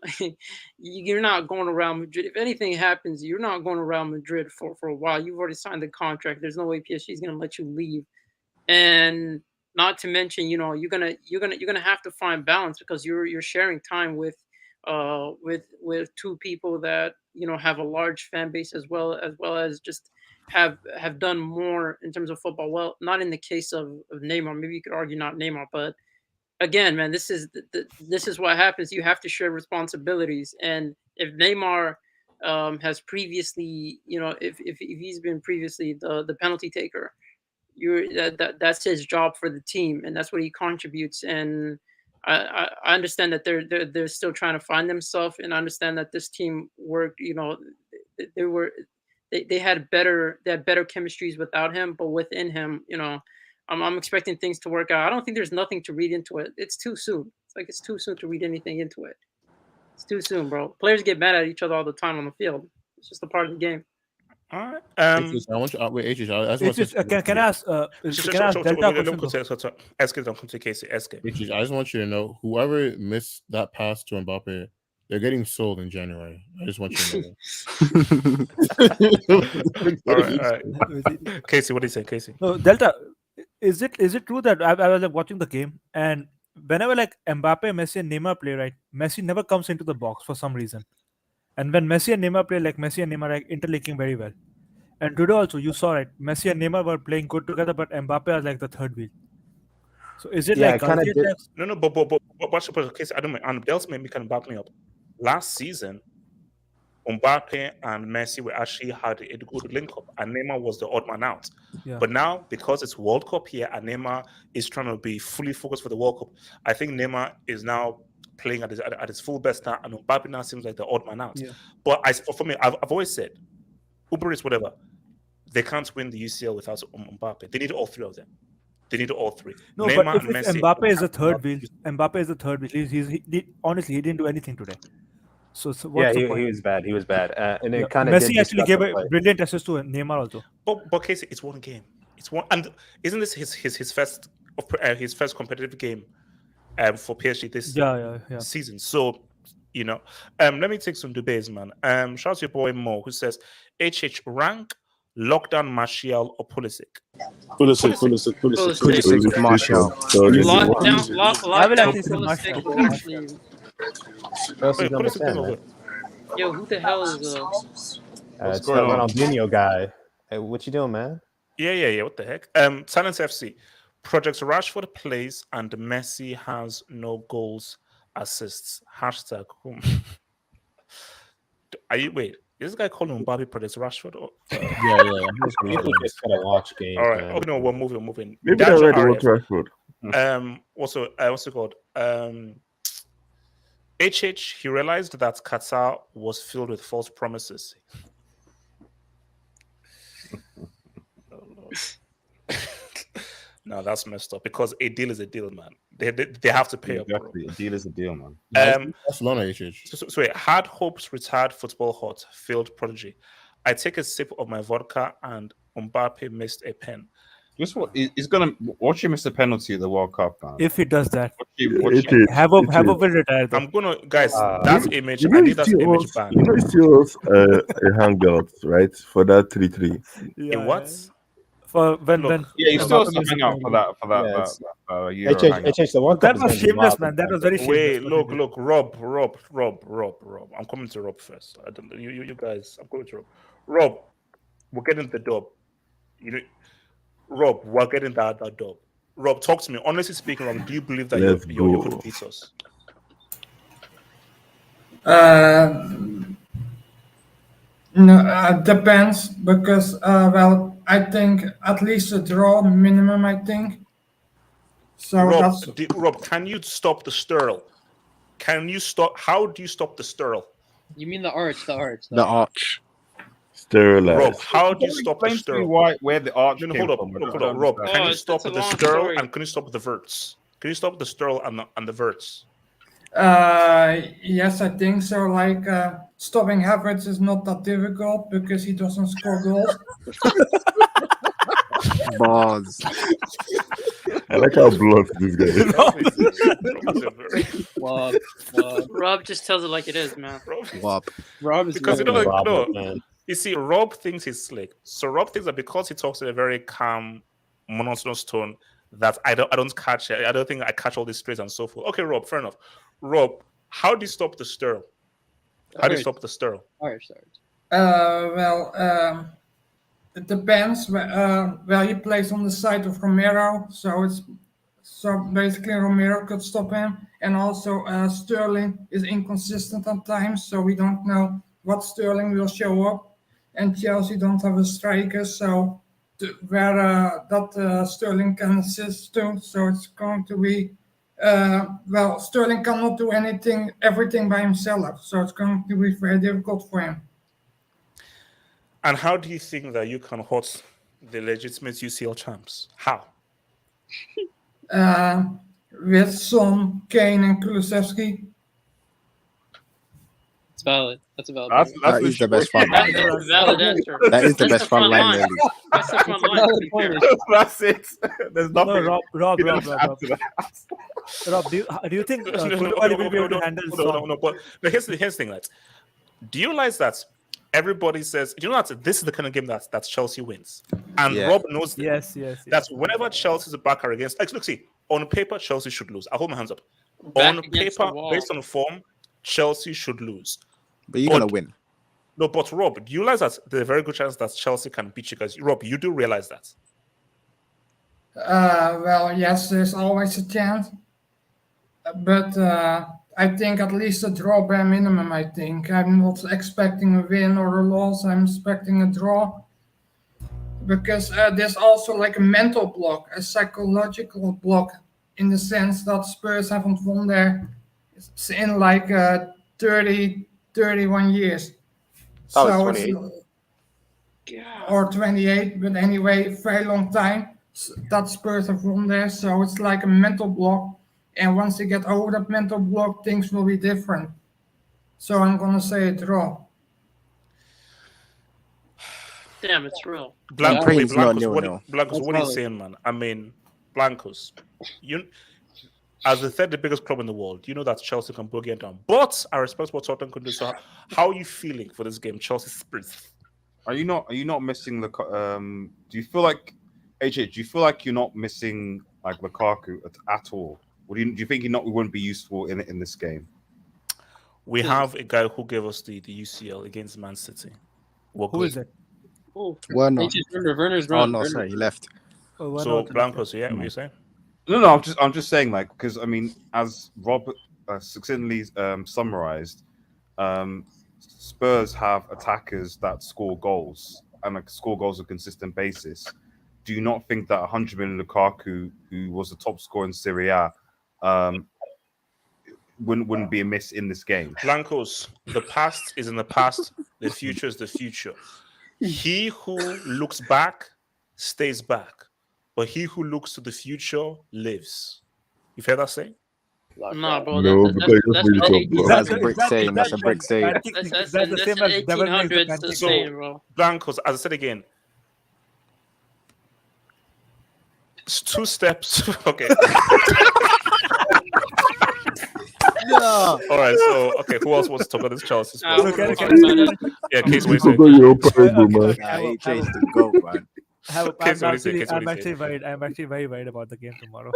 You're not going around Madrid. If anything happens, you're not going around Madrid for a while. You've already signed the contract. There's no way PSG is gonna let you leave. And not to mention, you know, you're gonna have to find balance because you're sharing time with two people that you know have a large fan base as well as just have done more in terms of football. Well, not in the case of Neymar. Maybe you could argue not Neymar, but again, man, this is this is what happens. You have to share responsibilities, and if Neymar has previously, you know, if he's been previously the penalty taker, that's his job for the team, and that's what he contributes. And I understand that they're still trying to find themselves, and I understand that this team worked. You know, they had better chemistries without him, but within him, you know, I'm expecting things to work out. I don't think there's nothing to read into it. It's too soon. It's too soon to read anything into it. It's too soon, bro. Players get mad at each other all the time on the field. It's just a part of the game. All right. I want you. Wait, HH, I just want to. Can I ask? Can I ask Delta a question? HH, I just want you to know, whoever missed that pass to Mbappe, they're getting sold in January. I just want you to know. All right. Casey, what do you say, Casey? No, Delta, is it true that I was like watching the game, and whenever like Mbappe, Messi, and Neymar play, right, Messi never comes into the box for some reason. And when Messi and Neymar play, like Messi and Neymar are interlinking very well. And today also, you saw it. Messi and Neymar were playing good together, but Mbappe was like the third wheel. So is it like kind of No, but what's the case? I don't know. And Dels maybe can back me up. Last season, Mbappe and Messi were actually had a good link up, and Neymar was the odd man out. Yeah. But now, because it's World Cup here, and Neymar is trying to be fully focused for the World Cup, I think Neymar is now playing at his full best now, and Mbappe now seems like the odd man out. Yeah. But for me, I've always said, Uber is whatever. They can't win the UCL without Mbappe. They need all three of them. They need all three. No, Neymar but if and Messi. Mbappe is the third wheel, Mbappe is the third wheel. Honestly, he didn't do anything today. So what's the point? he was bad. He was bad. And it kind of Messi actually gave a brilliant assist to Neymar also. But Casey, it's one game. It's one, and isn't this his first competitive game for PSG this season? So you know, let me take some debates, man. Shout out to your boy Mo, who says HH rank lockdown Martial or Pulisic. Pulisic. Martial. Yo, who the hell is it's the Ronaldinho guy. Hey, what you doing, man? Yeah. What the heck? Silence FC. Project Rashford plays and Messi has no goals, assists. Hashtag whom? Wait? Is this guy calling Mbappe Project Rashford? Or? Yeah. People just gotta watch games. All right. Man. Oh no, we're moving. Maybe I read about Rashford. Also, what's it called? HH, he realized that Qatar was filled with false promises. Oh, Lord. No, that's messed up because a deal is a deal, man. They have to pay up. Exactly. A deal is a deal, man. Barcelona, HH. So wait, had hopes, retired football hot, failed prodigy. I take a sip of my vodka and Mbappe missed a pen. Just what he's gonna watch him miss a penalty at the World Cup, man. If he does that, Watch him. have a will retire. Though. I'm gonna, guys. That image. You I know, need that image back. you know, see us a hangout, right? For that 3-3. In what? For when Yeah, you still have Mbappe to hang out for that Euro HH, hangout. HH, the World Cup that is was gonna be shameless, wild, man. That was very shameless. Wait, what he look, did. Rob. I'm coming to Rob first. I don't. You guys. I'm going to Rob. Rob, we're getting the dub. You know, Rob, we're getting that dub. Rob, talk to me. Honestly speaking, Rob, do you believe that you're going to beat us? No, depends because well, I think at least a draw minimum. I think. So that's Rob, can you stop the Stirl? Can you stop? How do you stop the Stirl? You mean the arch? The arch. The arch. Sterilized. Rob, how do you stop the Explain to me Stirl? where the arch No, came hold from. up, Rob. Can you it's stop a the long Stirl story. and can you stop the verts? Can you stop the Stirl and the verts? yes, I think so. Like stopping Havertz is not that difficult because he doesn't score goals. Balls. I like how blunt this guy is. Rob just tells it like it is, man. Wop. Rob is Because really you see, Rob thinks he's slick. So Rob thinks that because he talks in a very calm, monotonous tone, that I don't catch it. I don't think I catch all these traits and so forth. Okay, Rob, fair enough. Rob, how do you stop the Stirl? How do you stop the Stirl? Arch. Well, it depends. Well, he plays on the side of Romero, so basically Romero could stop him, and also Sterling is inconsistent at times, so we don't know what Sterling will show up, and Chelsea don't have a striker, so where that Sterling can assist to, so it's going to be. Well, Sterling cannot do everything by himself, so it's going to be very difficult for him. And how do you think that you can hurt the legitimate UCL champs? How? With Son, Kane, and Kulusevski. It's valid. That's a valid. That is the best front line. That's a valid answer. That is the best front line, really. That's the front line. to be fair. That's it. There's nothing. No, Rob. Rob, do you think Koulibaly will be able to handle Son? No, but here's the thing, lads. Do you realize that everybody says, you know that this is the kind of game that Chelsea wins? And Yeah. Rob knows that. Yes. That's whenever Chelsea's back are against, like, look, see, on paper, Chelsea should lose. I hold my hands up. Back On against paper, the wall. based on form, Chelsea should lose. But you're gonna win. No, but Rob, do you realize that there's a very good chance that Chelsea can beat you guys? Rob, you do realize that? Well, yes, there's always a chance, but I think at least a draw bare minimum. I think I'm not expecting a win or a loss. I'm expecting a draw because there's also like a mental block, a psychological block, in the sense that Spurs haven't won there in like 31 years. That was So 28. or 28, but anyway, very long time that Spurs have won there. So it's like a mental block. And once you get over that mental block, things will be different. So I'm going to say a draw. Damn, it's real. Blancos, Praise not Blancos, what, 0-0. Blancos, what are you saying, man? I mean, Blancos, you, as the third biggest club in the world, you know that Chelsea can boogie it down. But I respect what Tottenham can do. So how are you feeling for this game, Chelsea Spurs? Are you not missing the? Do you feel like AJ? Do you feel like you're not missing like Lukaku at all? Do you think he wouldn't be useful in this game? We have a guy who gave us the UCL against Man City. Who is it? Oh, Werner. Werner's Oh run. no, Werner. sorry, he left. So Blancos, yeah, what are you saying? No. I'm just saying, like, because I mean, as Rob succinctly summarized, Spurs have attackers that score goals and score goals on a consistent basis. Do you not think that 100 million Lukaku, who was the top scorer in Serie A, wouldn't be a miss in this game? Blancos, the past is in the past, the future is the future. He who looks back stays back, but he who looks to the future lives. You've heard that saying? Nah, bro. No, because you just made it up, bro. That's a brick saying. That's a brick saying. That's the same as 1800s So, Blancos, as I said again, It's 2 steps. Okay. No. All right. So, okay, who else wants to talk about this Chelsea? Uh, Spurs? okay, Yeah, Case, what You do you forgot say? your own parable, man. Nah, he changed the goat, man. Case, what do you say? Case, what I'm do you say? actually worried. I'm actually very worried about the game tomorrow.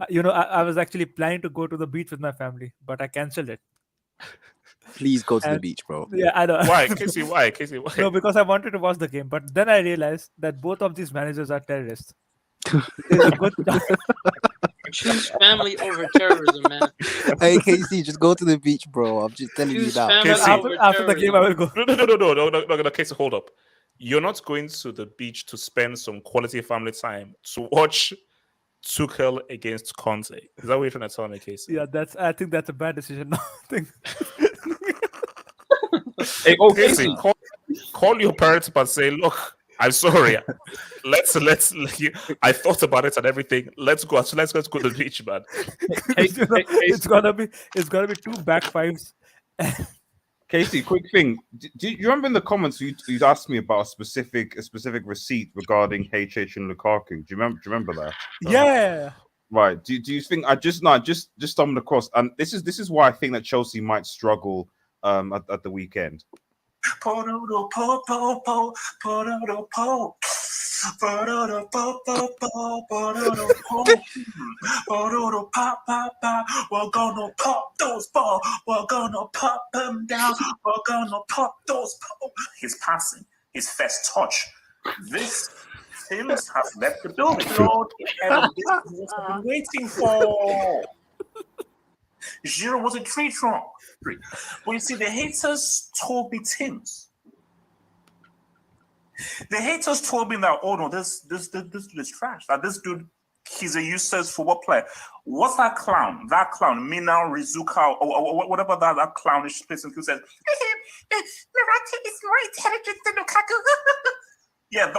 I was actually planning to go to the beach with my family, but I cancelled it. Please go to the And- beach, bro. Yeah, I know. Why? Casey, why? Casey, why? No, because I wanted to watch the game, but then I realized that both of these managers are terrorists. There's a good Choose family over terrorism, man. Hey, KC, just go to the beach, bro. I'm just telling you Choose now. family Casey. over after the game, I will go. No, Casey, hold up. You're not going to the beach to spend some quality family time to watch Tuchel against Conte. Is that what you're trying to tell me, Casey? Yeah, I think that's a bad decision. No, I think Hey, Casey, call your parents up and say, look, I'm sorry. I thought about it and everything. Let's go to the beach, man. it's gonna be 2 back fives. Casey, quick thing. Do you remember in the comments you asked me about a specific receipt regarding HH and Lukaku? Do you remember that? Yeah. Right. Do you think I just stumbled across, and this is why I think that Chelsea might struggle at the weekend. We're gonna pop those balls. We're gonna pop them down. We're gonna pop those balls. His passing, his first touch. This Sims has left the building. Lord, and this is what I've been waiting for. Giroud was a treat wrong. But you see, the haters told me Tims. The haters told me that, oh no, this dude is trash. That this dude, he's a useless football player. What's that clown? That clown, Mina Rizuka, or whatever that clownish person who says, Mirati is more intelligent than Lukaku. Yeah,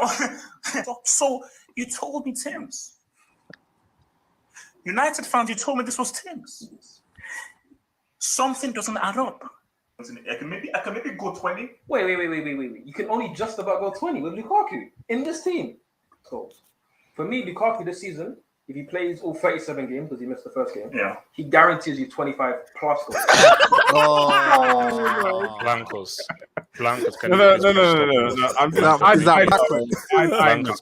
so you told me Tims. United fans, you told me this was Tims. Something doesn't add up. I can maybe go 20. Wait. You can only just about go 20 with Lukaku in this team. So, for me, Lukaku this season, if he plays all 37 games because he missed the first game, he guarantees you 25 plus goals. Blancos. No. I'm Blancos,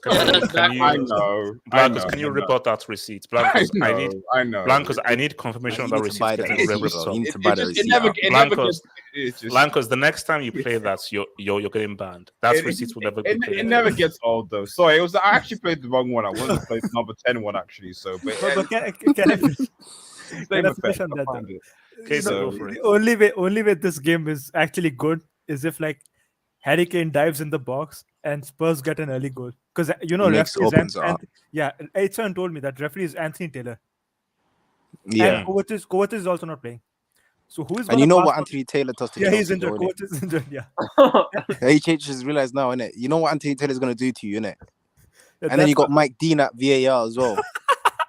can you report that receipt? Blancos, I know. Blancos, I need confirmation of that receipt. Blancos, the next time you play that, you're getting banned. That receipt will never be played. It never gets old though. Sorry, I actually played the wrong one. I wanted to play the number 10 one actually. So, but can I finish on that? Okay, so the only way this game is actually good is if like Harry Kane dives in the box and Spurs get an early goal, because H1 told me that referee is Anthony Taylor. And Kovacic is also not playing. So who is? And you know what Anthony Taylor does to Chelsea? Yeah, he's injured. Kovacic is injured. Yeah. HH just realized now, innit? You know what Anthony Taylor is gonna do to you, innit? And then you got Mike Dean at VAR as well.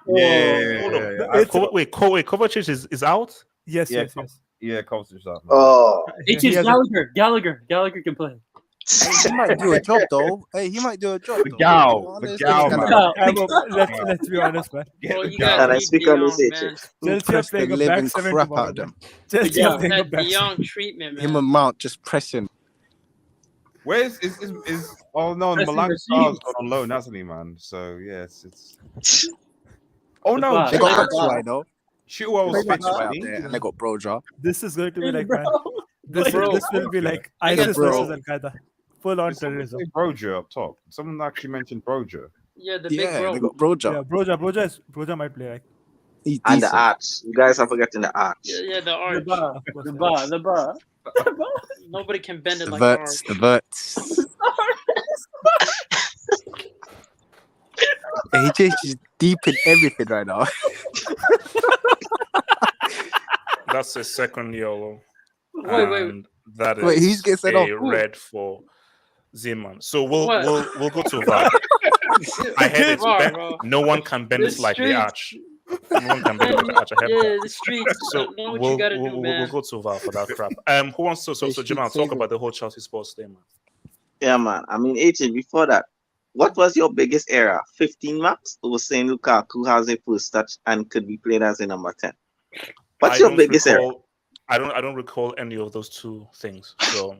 Wait, Kovacic is out? Yes. Yeah, Kovacic is out. Oh, it's Gallagher. Gallagher can play. He might do a job though. Hey, he might do a job. The Gal. Let's be honest, man. Can I speak on this? Chelsea are playing the living crap out of them. Chelsea are playing the young treatment, man. Him and Mount just pressing. Where is oh no, Milan Star's gone on loan, hasn't he, man? So yes, it's oh no, they got Batshuayi though. Chilwell's fit out there, and they got Broja. This is going to be like, man, this will be like ISIS versus Al Qaeda, full on terrorism. Broja up top. Someone actually mentioned Broja. Yeah, the big bro. They got Broja. Yeah, Broja might play, right? And the arch. You guys are forgetting the arch. Yeah, the arch. The bar. Nobody can bend it like the arch. The verts. HH is deep in everything right now. That's a second yellow. Wait. That is who's getting sent off? Red for Zeman. So we'll go to VAR. I heard it. No one can bend it like the arch. No one can bend it like the arch. I heard the streets. So know what you gotta do, man. We'll go to VAR for that crap. Who wants to? So Jamal, talk about the whole Chelsea sports thing, man. Yeah, man. I mean, 18 before that. What was your biggest error? 15 marks? Or was saying Lukaku has a first touch and could be played as a number 10? What's your biggest error? I don't recall any of those two things. So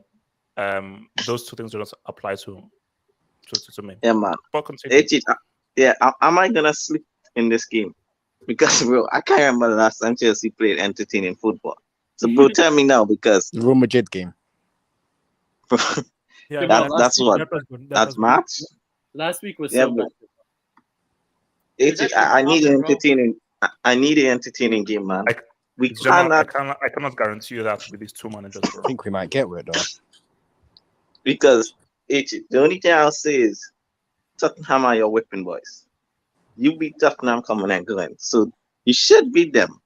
those two things do not apply to me. Yeah, man. But continue. Am I gonna slip in this game? Because bro, I can't remember the last time Chelsea played entertaining football. So bro, tell me now because the Real Madrid game. that's what. That's March. Last week was so bad. I need an entertaining. I need an entertaining game, man. I cannot guarantee you that with these two managers, bro. I think we might get it though. Because the only thing I'll say is Tottenham are your whipping boys. You beat Tottenham coming and going. So you should beat them.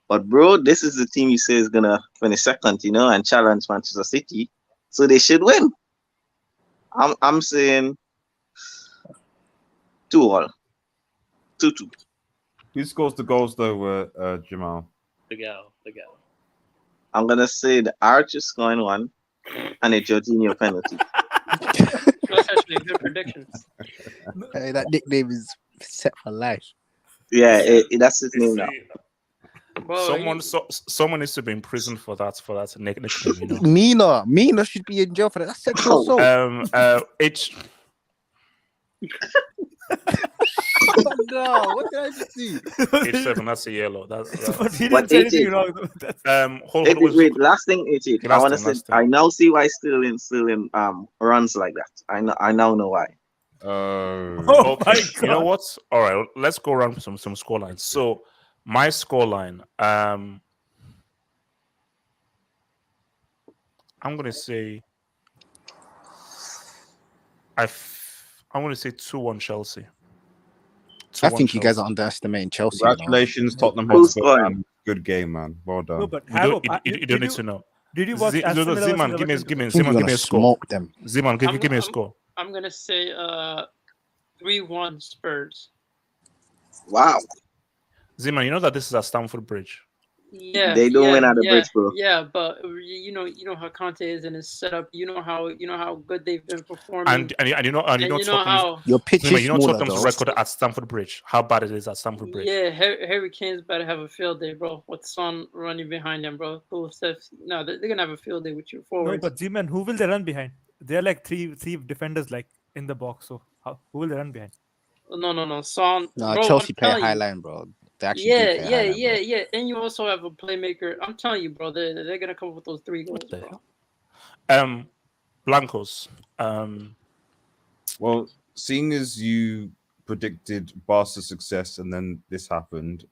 But bro, this is the team you say is gonna finish second, and challenge Manchester City. So they should win. I'm saying 2-2. 2-2. Who scores the goals though, Jamal? The gal. I'm gonna say the Arch is scoring one and a Jorginho penalty. That's actually a good prediction. Hey, that nickname is set for life. Yeah, that's his name now. Well, someone needs to be in prison for that nickname. Mina should be in jail for that. That's sexual assault. Oh no! What did I just see? H7, that's a yellow. That's he didn't say anything wrong. Wait, last thing, H8. I want to say, I now see why still in runs like that. I now know why. Okay. My God. You know what? All right, let's go around with some scorelines. So my scoreline, I'm gonna say, I'm gonna say 2-1 Chelsea. I think you guys are underestimating Chelsea. Congratulations, Tottenham Hotspur. Good game, man. Well done. No, but you don't need to know. Did you watch Ziman, give me a score. Ziman, give me a score. I'm gonna say 3-1 Spurs. Wow. Ziman, you know that this is at Stamford Bridge. Yeah, they don't win at the bridge, bro. Yeah, but you know how Conte is in his setup. You know how good they've been performing. And you know how your pitch is you know Tottenham's record at Stamford Bridge. How bad it is at Stamford Bridge. Yeah, Harry Kane's about to have a field day, bro. With Son running behind him, bro. No, they're gonna have a field day with you forwards. No, but G-Man, who will they run behind? They're like three defenders like in the box. So who will they run behind? No. Son. No, bro, Chelsea play a high line, bro. Yeah. And you also have a playmaker. I'm telling you, bro. They're gonna come up with those 3 goals, bro. Blancos. Well, seeing as you predicted Barca's success and then this happened,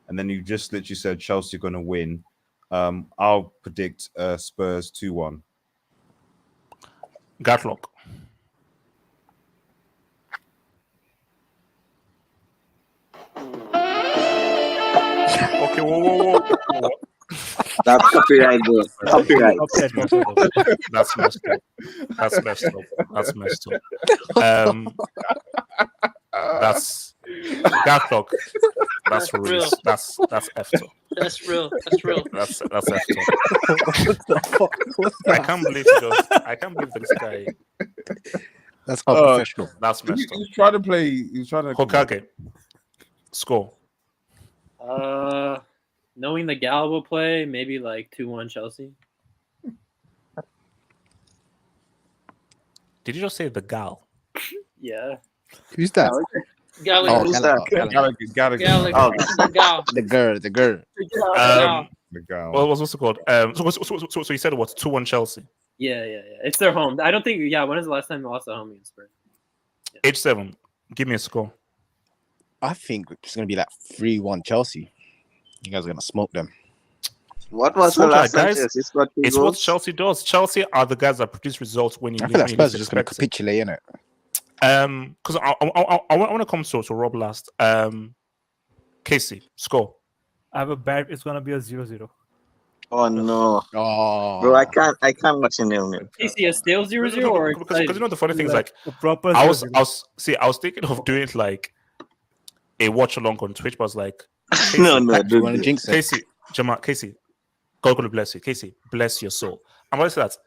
and then you just literally said Chelsea are going to win, I'll predict Spurs 2-1. Gatlock. Okay, whoa. That's copyright, bro. Copyright. That's messed up. That's Gatlock. That's real. That's effed up. That's real. That's effed up. I can't believe this guy. That's unprofessional. That's messed up. He's trying to play. He's trying to. Hokage. Score. Knowing the Gal will play, maybe like 2-1 Chelsea. Did you just say the Gal? Yeah. Who's that? Gallagher. Who's that? Gallagher. The girl. The Gal. What's it called? So you said what? 2-1 Chelsea. Yeah. It's their home. I don't think. Yeah. When is the last time they lost at home against Spurs? Yeah. H7. Give me a score. I think it's gonna be like 3-1 Chelsea. You guys are gonna smoke them. What was the last time? It's what Chelsea does. Chelsea are the guys that produce results when you. I feel like Spurs are just gonna capitulate, innit? Because I want to come to Rob last. Casey, score. I have a bet. It's gonna be a 0-0. Oh no! Oh, bro, I can't watch a nil. Casey, a still 0-0 or because you know the funny thing is like proper. I was thinking of doing like a watch along on Twitch, but I was like, Casey, no, you want to jinx it? Casey, Jamal, Casey, God bless you. Casey, bless your soul. I'm going to say that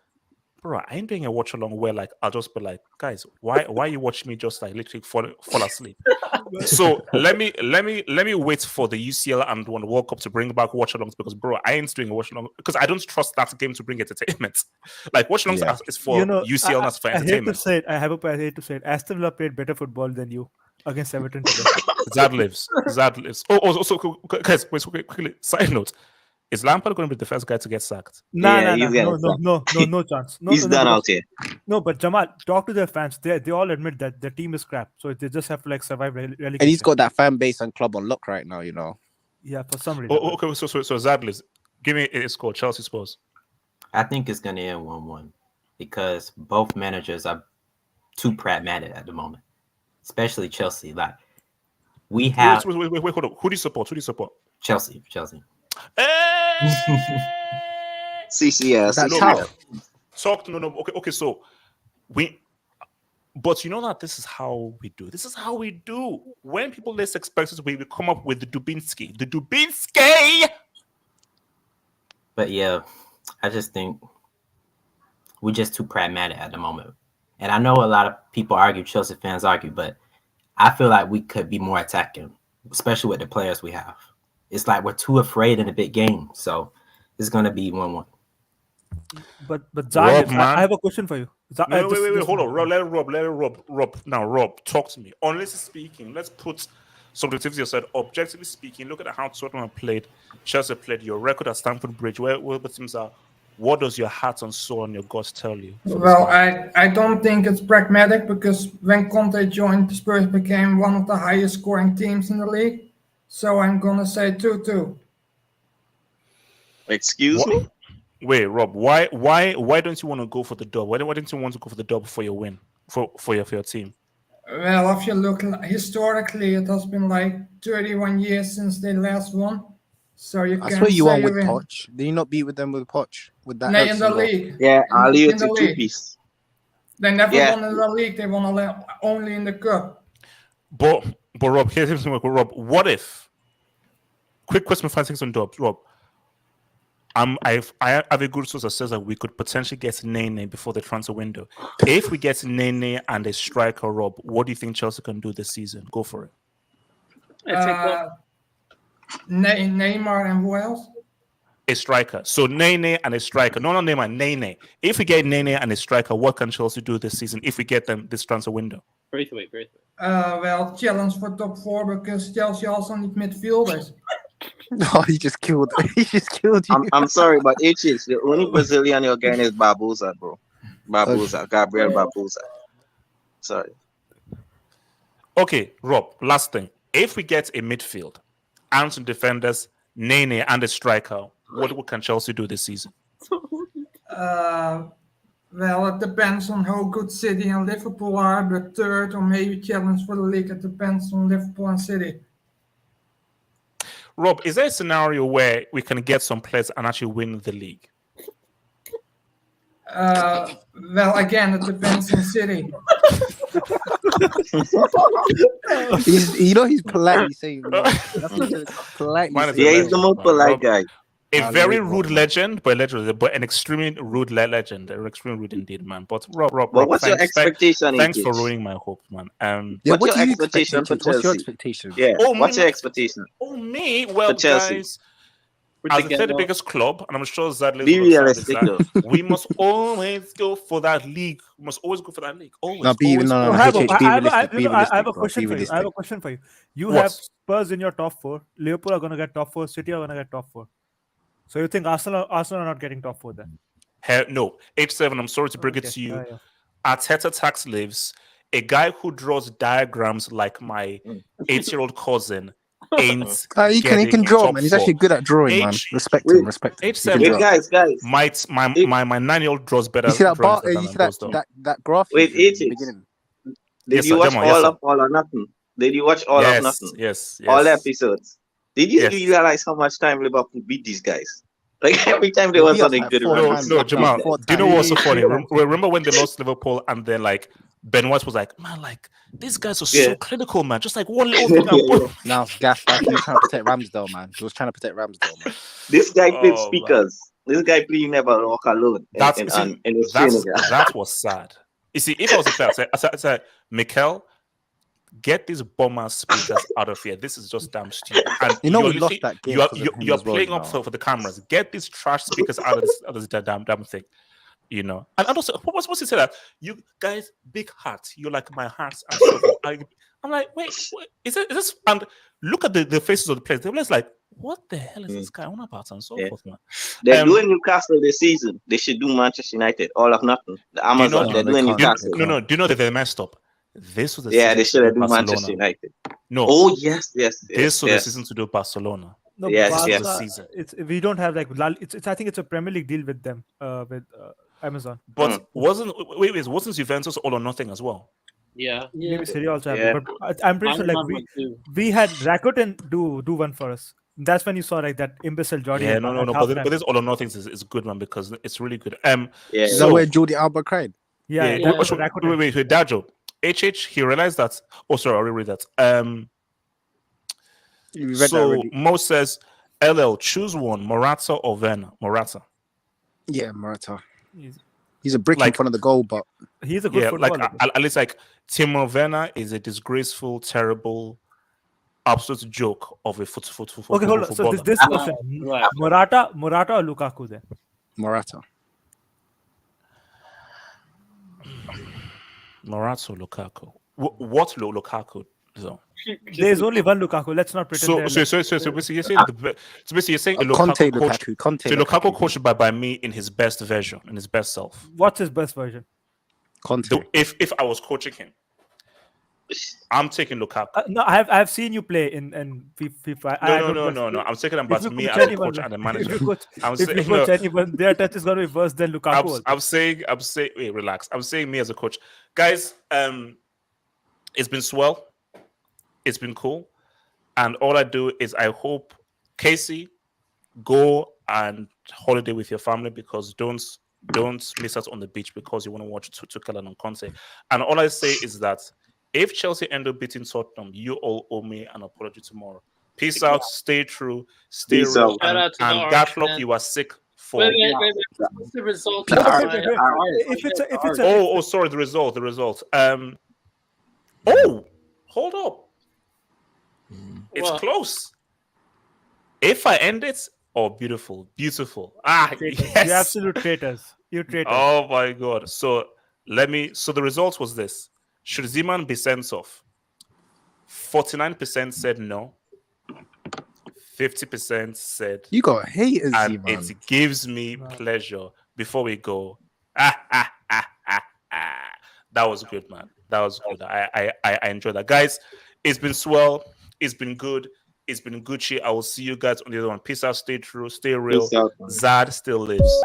bro, I ain't doing a watch along where like I'll just be like, guys, why are you watching me just like literally fall asleep? So let me wait for the UCL and the World Cup to bring back watch alongs, because bro, I ain't doing a watch along because I don't trust that game to bring entertainment. Like watch alongs is for UCL, not for entertainment. I hate to say it. Aston Villa played better football than you against Everton today. That lives. Oh, so guys, wait, quickly. Side note: is Lampard going to be the first guy to get sacked? No chance. He's done out here. No, but Jamal, talk to their fans. They all admit that their team is crap, so they just have to like survive relegation. And he's got that fan base and club on lock right now, you know. Yeah, for some reason. Oh, okay, so Zadlis, give me a score. Chelsea Spurs. I think it's going to end 1-1 because both managers are too pragmatic at the moment, especially Chelsea. Like we have. Wait, hold on. Who do you support? Chelsea. CCS. That's how. Okay. So but you know that this is how we do. This is how we do. When people least expect us, we come up with the Dubinsky. But yeah, I just think we're just too pragmatic at the moment. And I know a lot of people argue, Chelsea fans argue, but I feel like we could be more attacking, especially with the players we have. It's like we're too afraid in a big game. So it's going to be 1-1. But Zion, I have a question for you. Wait, hold on. Let Rob. Now, Rob, talk to me. Honestly speaking, let's put subjectivity aside. Objectively speaking, look at how Tottenham played, Chelsea played, your record at Stamford Bridge, where the teams are. What does your heart and soul and your guts tell you? Well, I don't think it's pragmatic because when Conte joined, the Spurs became one of the highest scoring teams in the league. So I'm going to say 2-2. Excuse me? Wait, Rob, why don't you want to go for the dub? Why don't you want to go for the dub for your win, for your team? Well, if you look historically, it has been like 31 years since they last won. So you That's can what you say want with win. Poch. Did you not beat with them with Poch? With that No, in the league. Yeah, I'll leave In it the to league. 2-piece. They never Yeah. won in the league. They won only in the cup. But Rob, here's something. Rob, what if? Quick question, 5 seconds on dubs, Rob. I have a good source that says that we could potentially get Nene before the transfer window. If we get Nene and a striker, Rob, what do you think Chelsea can do this season? Go for it. Neymar and who else? A striker. So Nene and a striker. No, not Neymar, Nene. If we get Nene and a striker, what can Chelsea do this season if we get them this transfer window? Braithwaite. Well, challenge for top 4 because Chelsea also need midfielders. No, he just killed you. I'm sorry, but HH, the only Brazilian you're getting is Barbosa, bro. Gabriel Barbosa. Sorry. Okay, Rob, last thing. If we get a midfield and some defenders, Nene and a striker, what can Chelsea do this season? Well, it depends on how good City and Liverpool are, the third or maybe challenge for the league. It depends on Liverpool and City. Rob, is there a scenario where we can get some players and actually win the league? Well, again, it depends on City. He's politely saying politely. Yeah, he's the most polite guy. A very rude legend, but an extremely rude legend. Extremely rude indeed, man. But Rob, what's your expectation? Thanks for ruining my hope, man. What's your expectation for Chelsea? What's your expectation? Yeah. What's your expectation? Oh, me? Well, Chelsea. guys, as the third biggest club, and I'm sure Zadley Be realistic, though. we must always go for that league. We must always go for that league. Always. I have a question for you. I have a question for you. You have Spurs in your top 4. Liverpool are going to get top 4. City are going to get top 4. So you think Arsenal are not getting top 4 then? No. H7, I'm sorry to bring it to you. Arteta tax lives. A guy who draws diagrams like my 8-year-old cousin ain't he can draw, man. He's actually good at drawing, man. Respect him. H7, guys. My 9-year-old draws better. You see that graph? Wait, HH. Did you watch All or Nothing? Did you watch All or Nothing? Yes. All episodes. Did you realize how much time Liverpool beat these guys? Like every time they was on a good run. No, Jamal. Do you know what's so funny? Remember when they lost Liverpool and then like Ben White was like, man, like these guys are so clinical, man. Just like one little thing. Now, Gaff, he was trying to protect Ramsdale, man. He was trying to protect Ramsdale, man. This guy flips speakers. This guy please never walk alone. That was sad. You see, if I was a player, I said, Mikel, get these bomber speakers out of here. This is just damn stupid. And we lost that game. You're playing up for the cameras. Get these trash speakers out of this damn thing. You know. And also, what's he say that? You guys, big hearts. You're like my hearts. And so I'm like, wait, is this? And look at the faces of the players. They're just like, what the hell is this guy on about? And so forth, man. They're doing Newcastle this season. They should do Manchester United. All of nothing. The Amazon. They're doing Newcastle. No. Do you know that they messed up? This was the they should have done Manchester United. No. Oh yes. This was the season to do Barcelona. No, The season. We don't have like it's I think it's a Premier League deal with them with Amazon. But wasn't Juventus all or nothing as well? Yeah. Maybe Serie also have it, but I'm pretty sure like we had Rakuten do one for us. That's when you saw like that imbecile Jordi. Yeah, no. But this all or nothing is good, man, because it's really good. Is that where Jordi Alba cried? Yeah. Wait, Dajo. HH, he realized that. Oh, sorry, I already read that. So Mo says, LL, choose one, Morata or Werner. Morata. Yeah, Morata. He's a brick in front of the goal, but he's a good footballer. Like at least like Timo Werner is a disgraceful, terrible, absolute joke of a football. Okay, hold on. So this question: Morata or Lukaku? Then Morata. Morata or Lukaku? What Lukaku? So there's only one Lukaku. Let's not pretend. So basically you're saying Lukaku coached by me in his best version, in his best self. What's his best version? Conte. If I was coaching him, I'm taking Lukaku. No, I've seen you play in FIFA. No. I'm taking about me as a coach and a manager. If you coach anyone, their touch is going to be worse than Lukaku. I'm saying. Wait, relax. I'm saying me as a coach, guys. It's been swell. It's been cool, and all I do is I hope Casey go and holiday with your family, because don't miss out on the beach because you want to watch Tuchel and Conte. And all I say is that if Chelsea end up beating Tottenham, you all owe me an apology tomorrow. Peace out, stay true, stay real, and Gatlock, you are sick for. Wait. What's the result? Sorry, the result. Hold up. It's close. If I end it, beautiful. Yes. You absolute traitors. You traitors. Oh my god. So the result was this. Should Zeman be sent off? 49% said no. 50% said you got haters, and Zeman. It gives me pleasure. Before we go, that was good, man. That was good. I enjoyed that, guys. It's been swell. It's been good. It's been Gucci. I will see you guys on the other one. Peace out. Stay true. Stay real. Zad still lives.